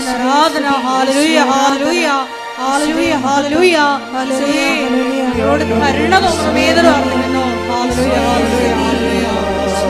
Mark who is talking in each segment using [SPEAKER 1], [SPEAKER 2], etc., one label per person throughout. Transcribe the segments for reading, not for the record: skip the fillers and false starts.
[SPEAKER 1] ആരാധന. ഹല്ലേലൂയ ഹല്ലേലൂയ ഹല്ലേലൂയ ഹല്ലേലൂയ ഹല്ലേലൂയ. ഞങ്ങളോട് കരുണ തോന്നണമേന്ന് പ്രാർത്ഥിക്കുന്നു. ഹല്ലേലൂയ ഹല്ലേലൂയ ഹല്ലേലൂയ.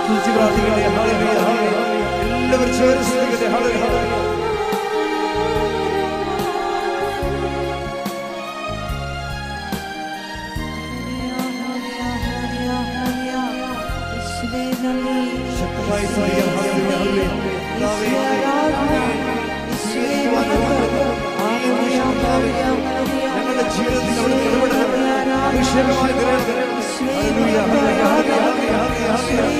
[SPEAKER 2] സ്തുതിച്ച് പ്രാർത്ഥിക്കട്ടെ. ഹല്ലേലൂയ, ഹല്ലേലൂയ. എല്ലാവരും ചേർന്ന് സ്തുതിക്കട്ടെ. ഹല്ലേലൂയ, ഹല്ലേലൂയ. ശക്തമായി സ്തുതിക്കാം. ഹല്ലേലൂയ, ഹല്ലേലൂയ. ഞങ്ങളുടെ ജീവിതത്തിൽ അവിടുത്തെ ഇടപെടൽ അഭിഷേകമായി നിറയട്ടെ. ഹല്ലേലൂയ, ഹല്ലേലൂയ, ഹല്ലേലൂയ,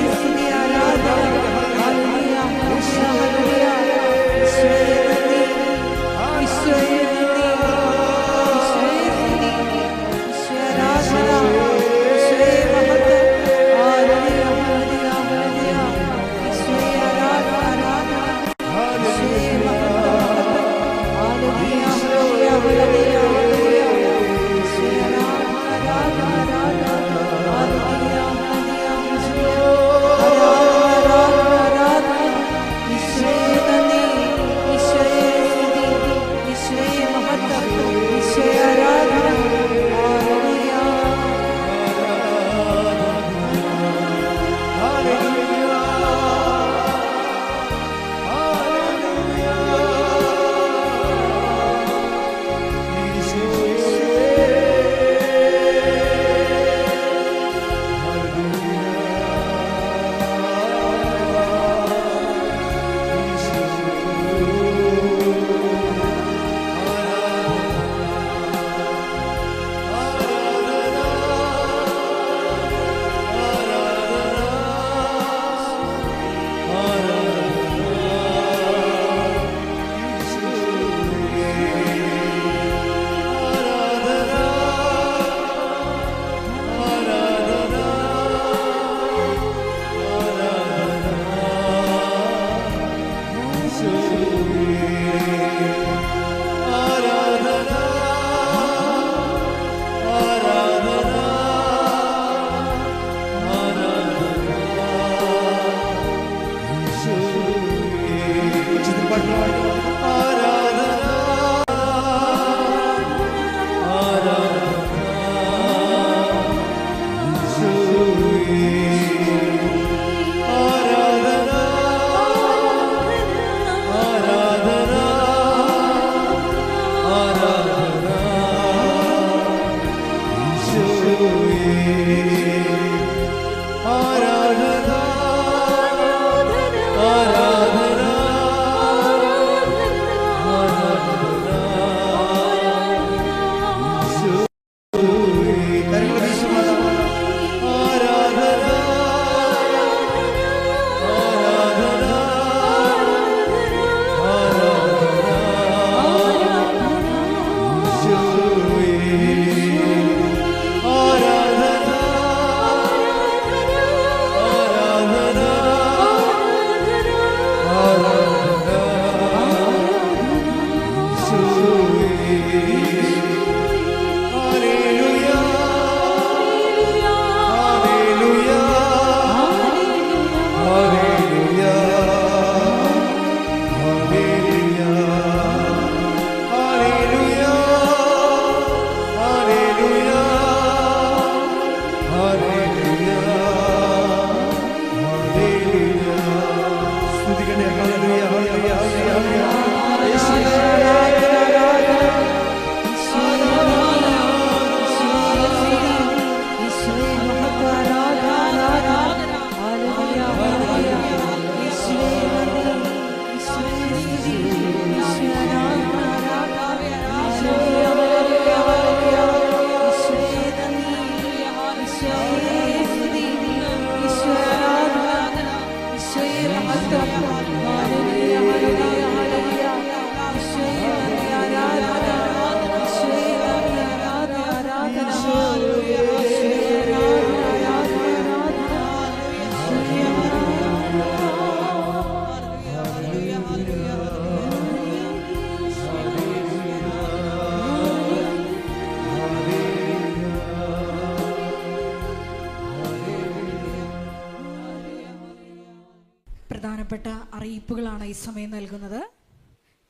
[SPEAKER 1] പ്രധാനപ്പെട്ട അറിയിപ്പുകളാണ് ഈ സമയം നൽകുന്നത്.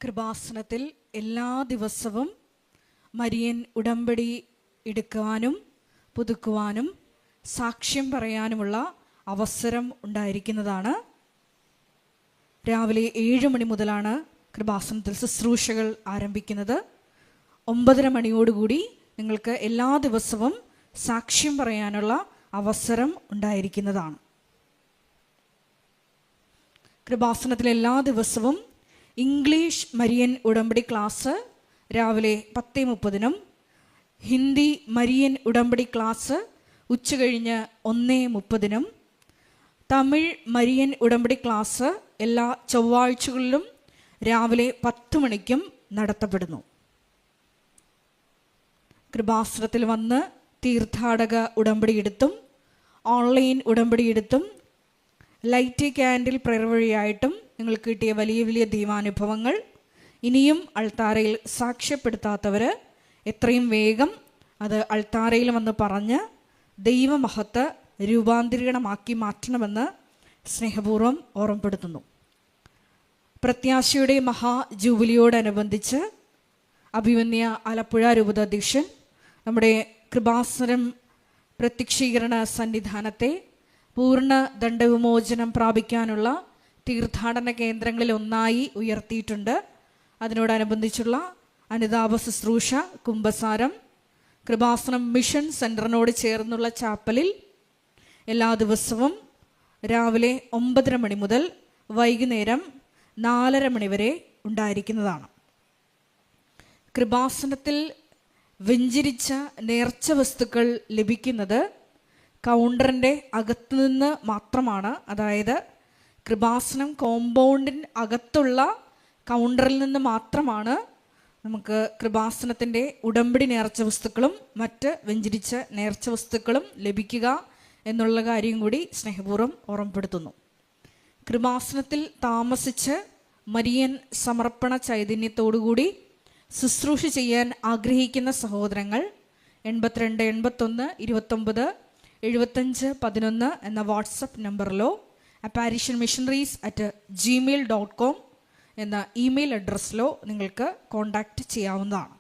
[SPEAKER 1] കൃപാസനത്തിൽ എല്ലാ ദിവസവും മരിയൻ ഉടമ്പടി എടുക്കുവാനും പുതുക്കുവാനും സാക്ഷ്യം പറയാനുമുള്ള അവസരം ഉണ്ടായിരിക്കുന്നതാണ്. രാവിലെ 7 മണി മുതലാണ് കൃപാസനത്തിൽ ശുശ്രൂഷകൾ ആരംഭിക്കുന്നത്. 9:30 മണിയോടുകൂടി നിങ്ങൾക്ക് എല്ലാ ദിവസവും സാക്ഷ്യം പറയാനുള്ള അവസരം ഉണ്ടായിരിക്കുന്നതാണ്. കൃപാസനത്തിൽ എല്ലാ ദിവസവും ഇംഗ്ലീഷ് മരിയൻ ഉടമ്പടി ക്ലാസ് രാവിലെ 10:30-നും ഹിന്ദി മരിയൻ ഉടമ്പടി ക്ലാസ് ഉച്ചകഴിഞ്ഞ് 1:30-നും തമിഴ് മരിയൻ ഉടമ്പടി ക്ലാസ് എല്ലാ ചൊവ്വാഴ്ചകളിലും രാവിലെ 10 മണിക്കും നടത്തപ്പെടുന്നു. കൃപാസനത്തിൽ വന്ന് തീർത്ഥാടക ഉടമ്പടി എടുത്തും ഓൺലൈൻ ഉടമ്പടി എടുത്തും ലൈറ്റ് ക്യാൻഡിൽ പ്രയർ വഴിയായിട്ടും നിങ്ങൾക്ക് കിട്ടിയ വലിയ വലിയ ദൈവാനുഭവങ്ങൾ ഇനിയും അൾത്താരയിൽ സാക്ഷ്യപ്പെടുത്താത്തവർ എത്രയും വേഗം അത് അൾത്താരയിൽ വന്ന് പറഞ്ഞ് ദൈവമഹത്വ രൂപാന്തരീകരണമാക്കി മാറ്റണമെന്ന് സ്നേഹപൂർവ്വം ഓർമ്മപ്പെടുത്തുന്നു. പ്രത്യാശയുടെ മഹാജൂബിലിയോടനുബന്ധിച്ച് അഭിമന്യ ആലപ്പുഴ രൂപതാധ്യക്ഷൻ നമ്മുടെ കൃപാസനം പ്രത്യക്ഷീകരണ സന്നിധാനത്തെ പൂർണ്ണ ദണ്ഡവിമോചനം പ്രാപിക്കാനുള്ള തീർത്ഥാടന കേന്ദ്രങ്ങളിൽ ഒന്നായി ഉയർത്തിയിട്ടുണ്ട്. അതിനോടനുബന്ധിച്ചുള്ള അനുതാപ ശുശ്രൂഷ കുംഭസാരം കൃപാസനം മിഷൻ സെൻറ്ററിനോട് ചേർന്നുള്ള ചാപ്പലിൽ എല്ലാ ദിവസവും രാവിലെ 9:30 മണി മുതൽ വൈകുന്നേരം 4:30 മണി വരെ ഉണ്ടായിരിക്കുന്നതാണ്. കൃപാസനത്തിൽ വെഞ്ചരിച്ച നേർച്ച വസ്തുക്കൾ ലഭിക്കുന്നത് കൗണ്ടറിൻ്റെ അകത്തുനിന്ന് മാത്രമാണ്. അതായത് കൃപാസനം കോമ്പൗണ്ടിന് അകത്തുള്ള കൗണ്ടറിൽ നിന്ന് മാത്രമാണ് നമുക്ക് കൃപാസനത്തിൻ്റെ ഉടമ്പടി നേർച്ച വസ്തുക്കളും മറ്റ് വെഞ്ചരിച്ച നേർച്ച വസ്തുക്കളും ലഭിക്കുക എന്നുള്ള കാര്യം കൂടി സ്നേഹപൂർവ്വം ഓർമ്മപ്പെടുത്തുന്നു. കൃപാസനത്തിൽ താമസിച്ച് മരിയൻ സമർപ്പണ ചൈതന്യത്തോടുകൂടി ശുശ്രൂഷ ചെയ്യാൻ ആഗ്രഹിക്കുന്ന സഹോദരങ്ങൾ 82 81 29 75 11 എന്ന വാട്സപ്പ് നമ്പറിലോ അപ്പാരിഷൻ missionaries@gmail.com എന്ന ഇമെയിൽ അഡ്രസ്സിലോ നിങ്ങൾക്ക് കോൺടാക്റ്റ് ചെയ്യാവുന്നതാണ്.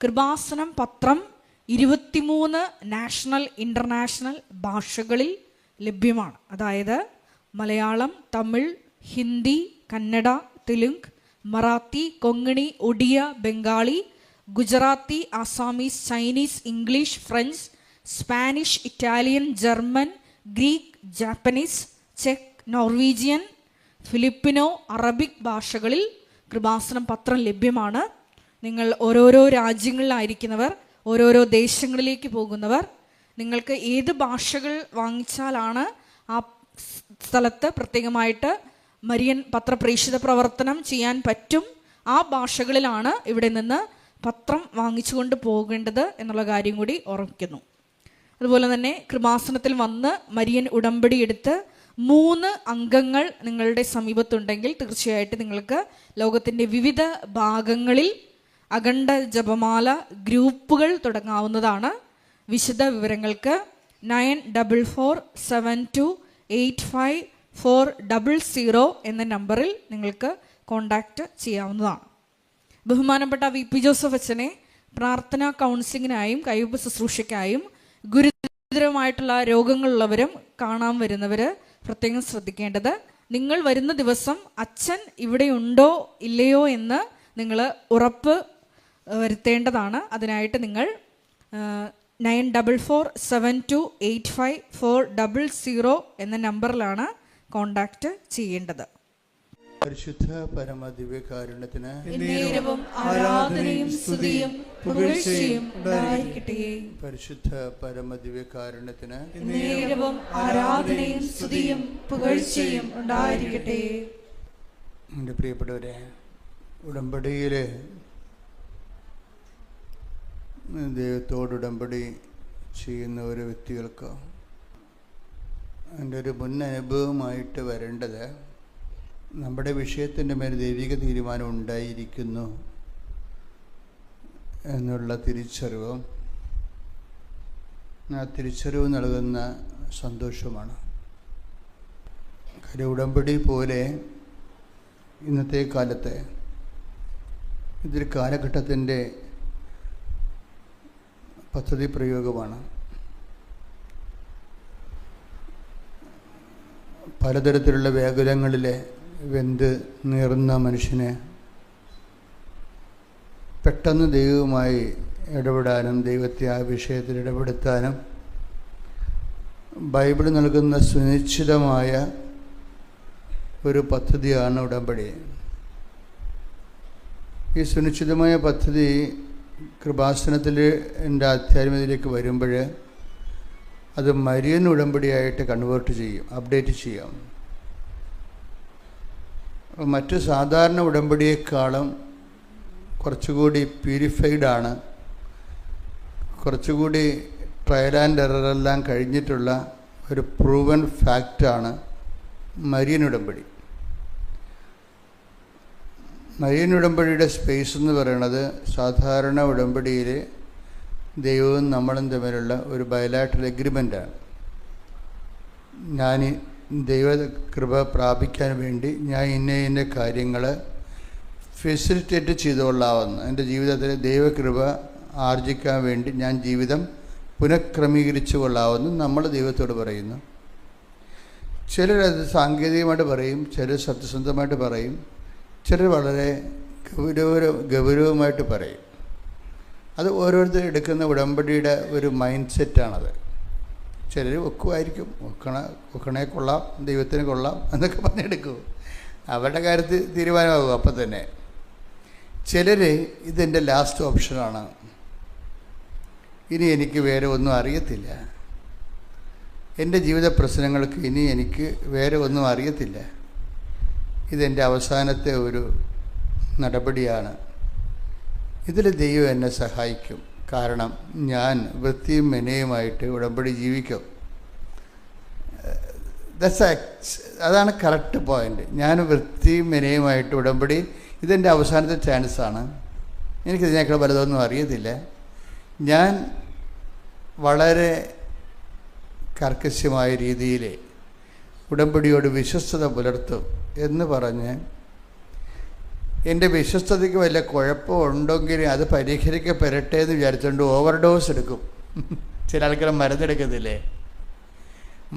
[SPEAKER 1] കൃപാസനം പത്രം 23 നാഷണൽ ഇൻ്റർനാഷണൽ ഭാഷകളിൽ ലഭ്യമാണ്. അതായത് Malayalam, Tamil, Hindi, Kannada, Telugu, Marathi, Konkani, Odia, Bengali, Gujarati, Assamese, Chinese, English, French, Spanish, Italian, German, Greek, Japanese, check, Norwegian, Filipino, Arabic ഭാഷകളിൽ കൃപാസനം പത്രം ലഭ്യമാണ്. നിങ്ങൾ ഓരോരോ രാജ്യങ്ങളിലായിരിക്കുന്നവർ, ഓരോരോ ദേശങ്ങളിലേക്ക് പോകുന്നവർ, നിങ്ങൾക്ക് ഏത് ഭാഷകൾ വാങ്ങിച്ചാലാണ് ആ സ്ഥലത്ത് പ്രത്യേകമായിട്ട് മരിയൻ പത്രപ്രേക്ഷിത പ്രവർത്തനം ചെയ്യാൻ പറ്റും, ആ ഭാഷകളിലാണ് ഇവിടെ നിന്ന് പത്രം വാങ്ങിച്ചുകൊണ്ട് പോകേണ്ടത് എന്നുള്ള കാര്യം കൂടി ഓർമ്മിക്കുന്നു. അതുപോലെ തന്നെ കൃപാസനത്തിൽ വന്ന് മരിയൻ ഉടമ്പടി എടുത്ത് 3 അംഗങ്ങൾ നിങ്ങളുടെ സമീപത്തുണ്ടെങ്കിൽ തീർച്ചയായിട്ടും നിങ്ങൾക്ക് ലോകത്തിൻ്റെ വിവിധ ഭാഗങ്ങളിൽ അഖണ്ഡ ജപമാല ഗ്രൂപ്പുകൾ തുടങ്ങാവുന്നതാണ്. വിശദ വിവരങ്ങൾക്ക് 9447285400 എന്ന നമ്പറിൽ നിങ്ങൾക്ക് കോൺടാക്റ്റ് ചെയ്യാവുന്നതാണ്. ബഹുമാനപ്പെട്ട VP ജോസഫ് അച്ഛനെ പ്രാർത്ഥനാ കൗൺസിലിങ്ങിനായും കൈവപ്പ് ശുശ്രൂഷയ്ക്കായും ഗുരുതരമായിട്ടുള്ള രോഗങ്ങളുള്ളവരും കാണാൻ വരുന്നവർ പ്രത്യേകം ശ്രദ്ധിക്കേണ്ടത്, നിങ്ങൾ വരുന്ന ദിവസം അച്ഛൻ ഇവിടെ ഉണ്ടോ ഇല്ലയോ എന്ന് നിങ്ങൾ ഉറപ്പ് വരുത്തേണ്ടതാണ്. അതിനായിട്ട് നിങ്ങൾ 9447285400 എന്ന നമ്പറിലാണ് കോൺടാക്റ്റ് ചെയ്യേണ്ടത്.
[SPEAKER 3] പരിശുദ്ധ പരമദിവ്യകാരുണ്യത്തിന്
[SPEAKER 1] എന്നേരവും ആരാധനയും സ്തുതിയും പുകഴ്ചയും ഉണ്ടായിരിക്കട്ടെ.
[SPEAKER 3] പരിശുദ്ധ പരമദിവ്യകാരുണ്യത്തിന്
[SPEAKER 1] എന്നേരവും ആരാധനയും സ്തുതിയും പുകഴ്ചയും ഉണ്ടായിരിക്കട്ടെ.
[SPEAKER 3] എൻ്റെ പ്രിയപ്പെട്ടവരെ, ഉടമ്പടിയിൽ ദൈവത്തോട് ഉടമ്പടി ചെയ്യുന്ന ഒരു വ്യക്തികൾക്ക് എൻ്റെ ഒരു മുൻ അനുഭവമായിട്ട് വരേണ്ടത് നമ്മുടെ വിഷയത്തിൻ്റെ മേൽ ദൈവിക തീരുമാനം ഉണ്ടായിരിക്കുന്നു എന്നുള്ള തിരിച്ചറിവും ആ തിരിച്ചറിവ് നൽകുന്ന സന്തോഷമാണ്. കാര്യം ഉടമ്പടി പോലെ ഇന്നത്തെ കാലത്തെ ഇതൊരു കാലഘട്ടത്തിൻ്റെ പദ്ധതി പ്രയോഗമാണ്. പലതരത്തിലുള്ള വ്യാകുലങ്ങളിലെ വെന്ത് നീറുന്ന മനുഷ്യനെ പെട്ടെന്ന് ദൈവവുമായി ഇടപെടാനും ദൈവത്തെ ആ വിഷയത്തിൽ ഇടപെടുത്താനും ബൈബിൾ നൽകുന്ന സുനിശ്ചിതമായ ഒരു പദ്ധതിയാണ് ഉടമ്പടി. ഈ സുനിശ്ചിതമായ പദ്ധതി കൃപാസനത്തിൽ എൻ്റെ ആധ്യാത്മികതയിലേക്ക് വരുമ്പോൾ അത് മരിയൻ ഉടമ്പടിയായിട്ട് കൺവേർട്ട് ചെയ്യും, അപ്ഡേറ്റ് ചെയ്യാം. മറ്റ് സാധാരണ ഉടമ്പടിയേക്കാളും കുറച്ചുകൂടി പ്യൂരിഫൈഡാണ്, കുറച്ചുകൂടി ട്രയൽ ആൻഡ് എററെല്ലാം കഴിഞ്ഞിട്ടുള്ള ഒരു പ്രൂവൻ ഫാക്റ്റാണ് മരിയൻ ഉടമ്പടി. മരിയൻ ഉടമ്പടിയുടെ സ്പേസ് എന്ന് പറയുന്നത് സാധാരണ ഉടമ്പടിയിൽ ദൈവവും നമ്മളും തമ്മിലുള്ള ഒരു ബയലാറ്ററൽ എഗ്രിമെൻ്റാണ്. ഞാൻ ദൈവ കൃപ പ്രാപിക്കാൻ വേണ്ടി ഞാൻ ഇന്ന കാര്യങ്ങൾ ഫെസിലിറ്റേറ്റ് ചെയ്തുകൊള്ളാവുന്ന എൻ്റെ ജീവിതത്തിൽ ദൈവകൃപ ആർജിക്കാൻ വേണ്ടി ഞാൻ ജീവിതം പുനഃക്രമീകരിച്ചു കൊള്ളാവുന്നു നമ്മൾ ദൈവത്തോട് പറയുന്നു. ചിലരത് സാങ്കേതികമായിട്ട് പറയും, ചിലർ സത്യസന്ധമായിട്ട് പറയും, ചിലർ വളരെ ഗൗരവമായിട്ട് പറയും. അത് ഓരോരുത്തർ എടുക്കുന്ന ഉടമ്പടിയുടെ ഒരു മൈൻഡ് സെറ്റാണത്. ചിലർ ഒക്കുമായിരിക്കും, ഒക്കണേ കൊള്ളാം, ദൈവത്തിന് കൊള്ളാം എന്നൊക്കെ പറഞ്ഞെടുക്കും, അവരുടെ കാര്യത്തിൽ തീരുമാനമാകും അപ്പം തന്നെ. ചിലർ ഇതെൻ്റെ ലാസ്റ്റ് ഓപ്ഷനാണ്, ഇനി എനിക്ക് വേറെ ഒന്നും അറിയത്തില്ല, എൻ്റെ ജീവിത പ്രശ്നങ്ങൾക്ക് ഇനി എനിക്ക് വേറെ ഒന്നും അറിയത്തില്ല, ഇതെൻ്റെ അവസാനത്തെ ഒരു നടപടിയാണ്, ഇതിൽ ദൈവം എന്നെ സഹായിക്കും, കാരണം ഞാൻ വൃത്തിയും മെനയുമായിട്ട് ഉടമ്പടി ജീവിക്കും. അതാണ് കറക്റ്റ് പോയിൻ്റ്. ഞാൻ വൃത്തിയും മെനയുമായിട്ട് ഉടമ്പടി, ഇതെൻ്റെ അവസാനത്തെ ചാൻസാണ്, എനിക്കിതിനേക്കാൾ വലുതൊന്നും അറിയത്തില്ല, ഞാൻ വളരെ കർക്കശമായ രീതിയിൽ ഉടമ്പടിയോട് വിശ്വസ്തത പുലർത്തും എന്ന് പറഞ്ഞ് എൻ്റെ വിശ്വസ്തതയ്ക്ക് വല്ല കുഴപ്പമുണ്ടെങ്കിൽ അത് പരിഹരിക്കപ്പെടട്ടെ എന്ന് വിചാരിച്ചുകൊണ്ട് ഓവർഡോസ് എടുക്കും. ചില ആൾക്കാർ മരുന്നെടുക്കത്തില്ലേ,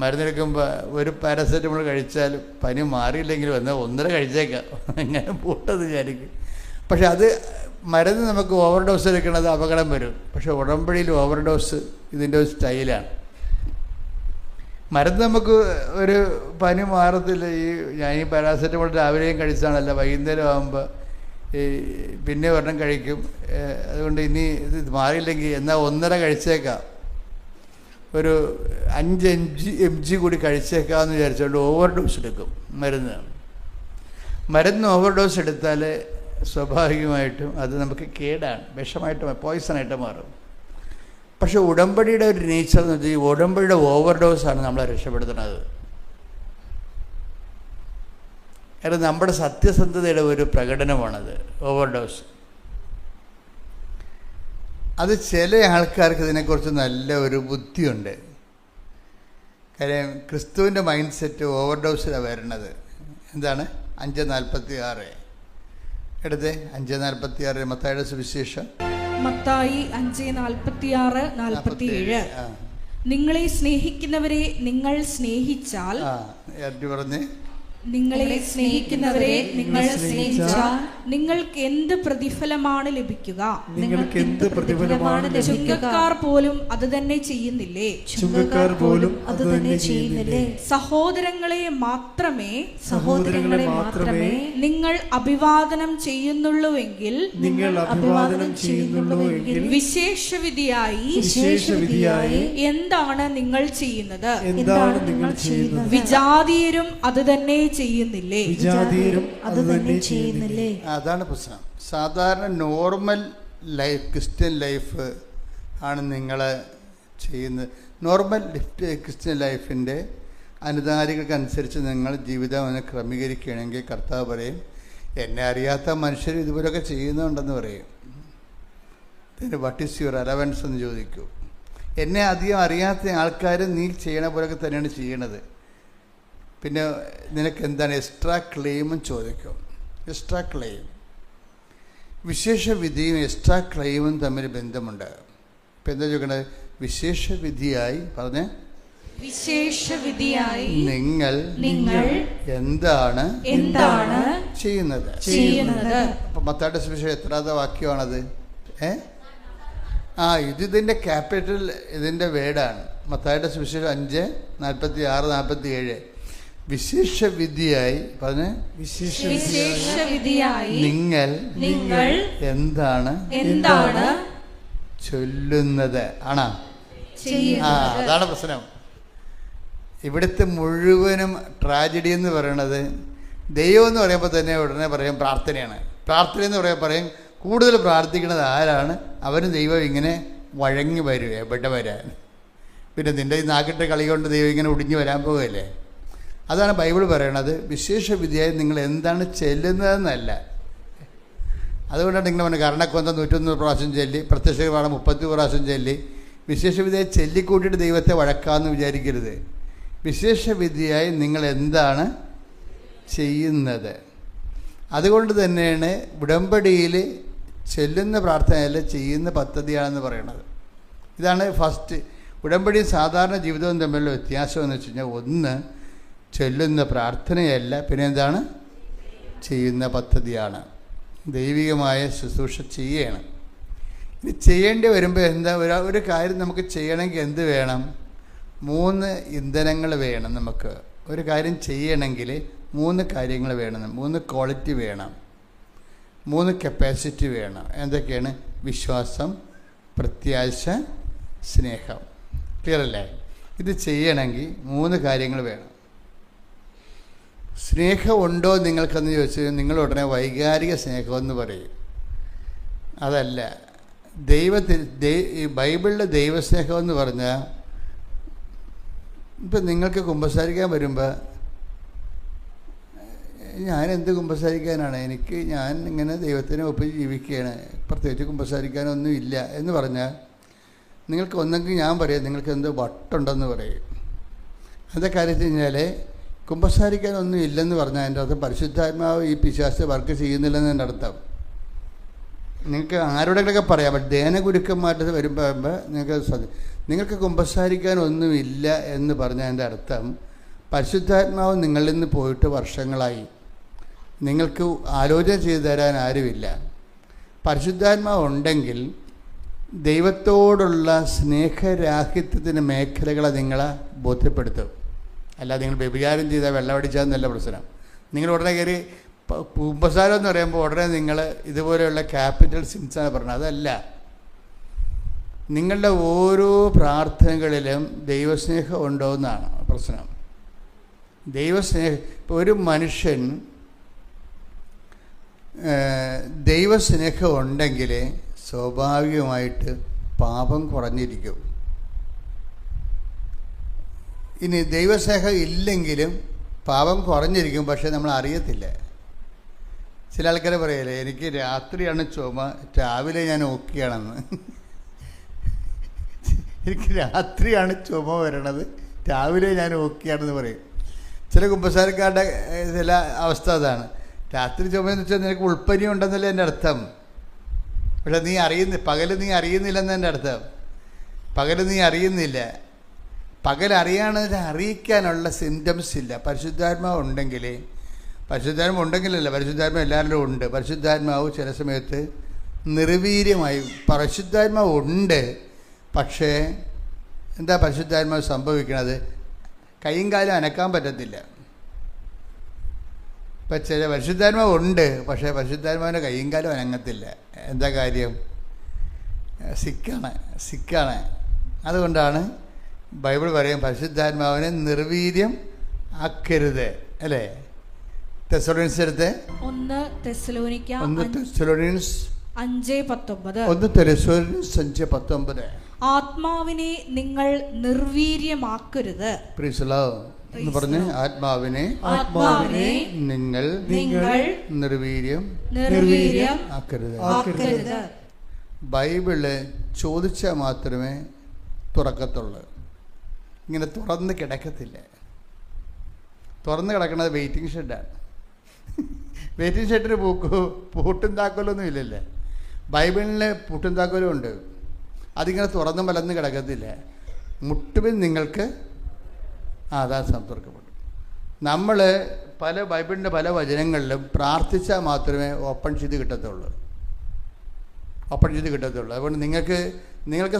[SPEAKER 3] മരുന്നെടുക്കുമ്പോൾ ഒരു പാരസെറ്റമോൾ കഴിച്ചാൽ പനി മാറിയില്ലെങ്കിൽ വന്നാൽ 1.5 കഴിച്ചേക്കാം, അങ്ങനെ പൂട്ടെന്ന് വിചാരിക്കും. പക്ഷെ അത് മരുന്ന് നമുക്ക് ഓവർഡോസ് എടുക്കുന്നത് അപകടം വരും. പക്ഷെ ഉടമ്പടിയിൽ ഓവർഡോസ് ഇതിൻ്റെ ഒരു സ്റ്റൈലാണ്. മരുന്ന് നമുക്ക് ഒരു പനി മാറത്തില്ല. ഞാൻ ഈ പാരാസെറ്റമോൾ രാവിലെയും കഴിച്ചാണല്ല, വൈകുന്നേരം ആകുമ്പോൾ പിന്നെ ഒരെണ്ണം കഴിക്കും. അതുകൊണ്ട് ഇനി ഇത് മാറിയില്ലെങ്കിൽ എന്നാൽ 1.5 കഴിച്ചേക്കാം, ഒരു 5 mg കൂടി കഴിച്ചേക്കാമെന്ന് വിചാരിച്ചുകൊണ്ട് ഓവർഡോസ് എടുക്കും മരുന്ന് ഓവർഡോസ് എടുത്താൽ സ്വാഭാവികമായിട്ടും അത് നമുക്ക് കേടാണ്, വിഷമായിട്ട് പോയ്സണായിട്ട് മാറും. പക്ഷെ ഉടമ്പടിയുടെ ഒരു നേച്ചർ എന്ന് വെച്ചാൽ ഈ ഉടമ്പടിയുടെ ഓവർഡോസാണ് നമ്മളെ രക്ഷപ്പെടുത്തുന്നത്. കാരണം നമ്മുടെ സത്യസന്ധതയുടെ ഒരു പ്രകടനമാണത് ഓവർഡോസ്. അത് ചില ആൾക്കാർക്ക് ഇതിനെക്കുറിച്ച് നല്ല ഒരു ബുദ്ധിയുണ്ട്. കാര്യം ക്രിസ്തുവിൻ്റെ മൈൻഡ് സെറ്റ് ഓവർഡോസിലാണ് വരുന്നത്. എന്താണ് 5:46 എടുത്തേ, 5:46 മത്തായിയുടെ സുവിശേഷം.
[SPEAKER 1] മത്തായി 5:46-47. നിങ്ങളെ സ്നേഹിക്കുന്നവരെ നിങ്ങൾ സ്നേഹിച്ചാൽ,
[SPEAKER 3] പറഞ്ഞേ,
[SPEAKER 1] നിങ്ങളെ സ്നേഹിക്കുന്നവരെ നിങ്ങൾ സ്നേഹിച്ചാൽ നിങ്ങൾക്ക് എന്ത് പ്രതിഫലമാണ് ലഭിക്കുക? നിങ്ങൾക്ക് എന്ത് പ്രതിഫലമാണ് ലഭിക്കുക? ചുങ്കക്കാർ പോലും അത് തന്നെ ചെയ്യുന്നില്ലേ?
[SPEAKER 2] ചുങ്കക്കാർ പോലും അത് തന്നെ ചെയ്യുന്നില്ലേ?
[SPEAKER 1] സഹോദരങ്ങളെ മാത്രമേ നിങ്ങൾ അഭിവാദനം ചെയ്യുന്നുള്ളൂവെങ്കിൽ വിശേഷവിധിയായി എന്താണ് നിങ്ങൾ ചെയ്യുന്നത്? വിജാതീയരും അത് തന്നെ ചെയ്യുന്നില്ലേ?
[SPEAKER 3] അതാണ് പ്രശ്നം. സാധാരണ നോർമൽ ലൈഫ്, ക്രിസ്ത്യൻ ലൈഫ് ആണ് നിങ്ങൾ ചെയ്യുന്നത്. നോർമൽ ക്രിസ്ത്യൻ ലൈഫിൻ്റെ അനുധാരികൾക്കനുസരിച്ച് നിങ്ങൾ ജീവിതം ഒന്ന് ക്രമീകരിക്കുകയാണെങ്കിൽ കർത്താവ് പറയും, എന്നെ അറിയാത്ത മനുഷ്യർ ഇതുപോലൊക്കെ ചെയ്യുന്നുണ്ടെന്ന് പറയും. പിന്നെ വാട്ട് ഈസ് യുവർ അലവൻസ് എന്ന് ചോദിക്കൂ. എന്നെ അധികം അറിയാത്ത ആൾക്കാർ നീ ചെയ്യണ പോലൊക്കെ തന്നെയാണ് ചെയ്യണത്, പിന്നെ നിനക്ക് എന്താണ് എക്സ്ട്രാ ക്ലെയിമും ചോദിക്കും. എക്സ്ട്രാ ക്ലെയിം, വിശേഷവിധിയും എക്സ്ട്രാ ക്ലെയിമും തമ്മിൽ ബന്ധമുണ്ട്. ഇപ്പം എന്താ ചോദിക്കണത്? വിശേഷവിധിയായി പറഞ്ഞ്
[SPEAKER 1] വിശേഷവിധിയായി
[SPEAKER 3] നിങ്ങൾ എന്താണ് ചെയ്യുന്നത്? അപ്പൊ മത്തായിയുടെ സുവിശേഷം എത്രാമത്തെ വാക്യമാണത്? ഇതിന്റെ ക്യാപിറ്റൽ ഇതിന്റെ വേർഡാണ്. മത്തായിയുടെ സുവിശേഷം 5:46-47. വിശേഷവിധിയായി പറഞ്ഞ് നിങ്ങൾ എന്താണ് ചൊല്ലുന്നത് ആണോ? അതാണ് പ്രശ്നം. ഇവിടുത്തെ മുഴുവനും ട്രാജഡി എന്ന് പറയുന്നത്, ദൈവം എന്ന് പറയുമ്പോൾ തന്നെ ഉടനെ പറയും പ്രാർത്ഥനയാണ്. പ്രാർത്ഥന എന്ന് പറയുമ്പോൾ പറയും കൂടുതൽ പ്രാർത്ഥിക്കുന്നത് ആരാണ്? അവന് ദൈവം ഇങ്ങനെ വഴങ്ങി വരും. എവിടെ വരാൻ? പിന്നെ നിൻ്റെ ഈ നാക്കിട്ട കളി കൊണ്ട് ദൈവം ഇങ്ങനെ ഒടിഞ്ഞു വരാൻ പോകുകയല്ലേ? അതാണ് ബൈബിൾ പറയണത്. വിശേഷവിധിയായി നിങ്ങൾ എന്താണ് ചെല്ലുന്നതെന്നല്ല. അതുകൊണ്ടാണ് നിങ്ങൾ പറഞ്ഞത് കർണക്കൊന്ത 101 പ്രാവശ്യം ചൊല്ലി, പ്രത്യക്ഷമാണ് 30 പ്രാവശ്യം ചൊല്ലി. വിശേഷവിധിയായി ചൊല്ലിക്കൂട്ടിയിട്ട് ദൈവത്തെ വഴക്കാമെന്ന് വിചാരിക്കരുത്. വിശേഷവിധിയായി നിങ്ങൾ എന്താണ് ചെയ്യുന്നത്? അതുകൊണ്ട് തന്നെയാണ് ഉടമ്പടിയിൽ ചെല്ലുന്ന പ്രാർത്ഥനയല്ല, ചെയ്യുന്ന പദ്ധതിയാണെന്ന് പറയുന്നത്. ഇതാണ് ഫസ്റ്റ്. ഉടമ്പടിയും സാധാരണ ജീവിതവും തമ്മിലുള്ള വ്യത്യാസം എന്ന് വെച്ച് കഴിഞ്ഞാൽ, ഒന്ന് ചൊല്ലുന്ന പ്രാർത്ഥനയല്ല, പിന്നെ എന്താണ് ചെയ്യുന്ന പദ്ധതിയാണ്. ദൈവികമായ ശുശ്രൂഷ ചെയ്യണം. ഇനി ചെയ്യേണ്ടി വരുമ്പോൾ എന്താ ഒരു കാര്യം നമുക്ക് ചെയ്യണമെങ്കിൽ എന്ത് വേണം? 3 ഇന്ധനങ്ങൾ വേണം. നമുക്ക് ഒരു കാര്യം ചെയ്യണമെങ്കിൽ 3 കാര്യങ്ങൾ വേണം. 3 ക്വാളിറ്റി വേണം, 3 കപ്പാസിറ്റി വേണം. എന്തൊക്കെയാണ്? വിശ്വാസം, പ്രത്യാശ, സ്നേഹം. ക്ലിയർ അല്ലേ? ഇത് ചെയ്യണമെങ്കിൽ 3 കാര്യങ്ങൾ വേണം. സ്നേഹം ഉണ്ടോ നിങ്ങൾക്കെന്ന് ചോദിച്ചാൽ നിങ്ങൾ ഉടനെ വൈകാരിക സ്നേഹമെന്ന് പറയും. അതല്ല. ബൈബിളിലെ ദൈവസ്നേഹം എന്ന് പറഞ്ഞാൽ, ഇപ്പം നിങ്ങൾക്ക് കുമ്പസാരിക്കാൻ വരുമ്പോൾ ഞാനെന്ത് കുമ്പസാരിക്കാനാണ്, ഞാൻ ഇങ്ങനെ ദൈവത്തിനെ ഒപ്പിച്ച് ജീവിക്കുകയാണ്, പ്രത്യേകിച്ച് കുമ്പസാരിക്കാനൊന്നും ഇല്ല എന്ന് പറഞ്ഞാൽ, നിങ്ങൾക്ക് ഒന്നെങ്കിൽ ഞാൻ പറയാം നിങ്ങൾക്ക് എന്തോ വട്ടുണ്ടെന്ന് പറയും. എന്താ കാര്യം കഴിഞ്ഞാൽ, കുമ്പസാരിക്കാനൊന്നും ഇല്ലെന്ന് പറഞ്ഞാൽ അതിൻ്റെ അർത്ഥം പരിശുദ്ധാത്മാവ് ഈ പിശാച് വർക്ക് ചെയ്യുന്നില്ലെന്ന് എൻ്റെ അർത്ഥം. നിങ്ങൾക്ക് ആരോടെങ്കിലൊക്കെ പറയാം, ബട്ട് ധ്യാനഗുരുക്കന്മാരുടെ വരുമ്പോൾ നിങ്ങൾക്ക് കുമ്പസാരിക്കാനൊന്നുമില്ല എന്ന് പറഞ്ഞാൽ എൻ്റെ അർത്ഥം പരിശുദ്ധാത്മാവ് നിങ്ങളിൽ നിന്ന് പോയിട്ട് വർഷങ്ങളായി, നിങ്ങൾക്ക് ആലോചന ചെയ്തു തരാൻ ആരുമില്ല. പരിശുദ്ധാത്മാവ് ഉണ്ടെങ്കിൽ ദൈവത്തോടുള്ള സ്നേഹരാഹിത്യത്തിൻ്റെ മേഖലകളെ നിങ്ങളെ ബോധ്യപ്പെടുത്തും. അല്ലാതെ നിങ്ങൾ വ്യഭിചാരം ചെയ്താൽ വെള്ളമടിച്ചാൽ പ്രശ്നം. നിങ്ങൾ ഉടനെ കയറി കുമ്പസാരം എന്ന് പറയുമ്പോൾ ഉടനെ നിങ്ങൾ ഇതുപോലെയുള്ള ക്യാപിറ്റൽ സിൻസാണ് പറഞ്ഞത്. അതല്ല. നിങ്ങളുടെ ഓരോ പ്രാർത്ഥനകളിലും ദൈവസ്നേഹം ഉണ്ടോ എന്നാണ് പ്രശ്നം. ഇപ്പോൾ ഒരു മനുഷ്യൻ ദൈവസ്നേഹം ഉണ്ടെങ്കിൽ സ്വാഭാവികമായിട്ട് പാപം കുറഞ്ഞിരിക്കും. ഇനി ദൈവസ്നേഹം ഇല്ലെങ്കിലും പാപം കുറഞ്ഞിരിക്കും, പക്ഷേ നമ്മൾ അറിയത്തില്ല. ചില ആൾക്കാർ പറയല്ലേ, എനിക്ക് രാത്രിയാണ് ചുമ, രാവിലെ ഞാൻ ഓക്കെയാണെന്ന്. എനിക്ക് രാത്രിയാണ് ചുമ വരണത്, രാവിലെ ഞാൻ ഓക്കെയാണെന്ന് പറയും. ചില കുമ്പസാരക്കാരുടെ ചില അവസ്ഥ അതാണ്. രാത്രി ചുമയെന്ന് വെച്ചാൽ നിനക്ക് ഉൾപ്പനി ഉണ്ടെന്നല്ല എൻ്റെ അർത്ഥം. പക്ഷെ പകൽ നീ അറിയുന്നില്ലെന്ന് എൻ്റെ അർത്ഥം. പകൽ നീ അറിയുന്നില്ല. പകൽ അറിയാനുള്ള സിംറ്റംസ് ഇല്ല. പരിശുദ്ധാത്മാവ് ഉണ്ടെങ്കിലല്ല, പരിശുദ്ധാത്മാവ് എല്ലാവരിലും ഉണ്ട്. പരിശുദ്ധാത്മാവ് ചില സമയത്ത് നിർവീര്യമായി, പരിശുദ്ധാത്മാവ് ഉണ്ട്, പക്ഷേ എന്താ പരിശുദ്ധാത്മാവ് സംഭവിക്കുന്നത്? കൈയും കാലും അനക്കാൻ പറ്റത്തില്ല. ഇപ്പം ചില പരിശുദ്ധാത്മാവ് ഉണ്ട്, പക്ഷേ പരിശുദ്ധാത്മാവിൻ്റെ കൈയും കാലും അനങ്ങത്തില്ല. എന്താ കാര്യം? സിക്കാണ്. അതുകൊണ്ടാണ് ബൈബിൾ പറയും പരിശുദ്ധാത്മാവിനെ നിർവീര്യം ആക്കരുത്, അല്ലേ? തെസ്സലോനിയൻസ് 5:19
[SPEAKER 1] ആത്മാവിനെ നിങ്ങൾ നിർവീര്യമാക്കരുത്.
[SPEAKER 3] എന്ന് പറഞ്ഞ് ആത്മാവിനെ നിങ്ങൾ നിർവീര്യം ആക്കരുത്. ബൈബിള് ചോദിച്ചാൽ മാത്രമേ തുറക്കത്തുള്ളൂ. ഇങ്ങനെ തുറന്ന് കിടക്കത്തില്ല. തുറന്ന് കിടക്കുന്നത് വെയിറ്റിംഗ് ഷെഡാണ്. വെയിറ്റിംഗ് ഷെഡിന് പൂട്ടും താക്കോലൊന്നും ഇല്ലല്ലേ? ബൈബിളിൽ പൂട്ടും താക്കോലും ഉണ്ട്. അതിങ്ങനെ തുറന്ന് മലന്ന് കിടക്കത്തില്ല. മുട്ടുവിൽ നിങ്ങൾക്ക് അതാ തുറക്കപ്പെട്ടു. നമ്മൾ ബൈബിളിൻ്റെ പല വചനങ്ങളിലും പ്രാർത്ഥിച്ചാൽ മാത്രമേ ഓപ്പൺ ചെയ്ത് കിട്ടത്തുള്ളൂ. അതുകൊണ്ട് നിങ്ങൾക്ക്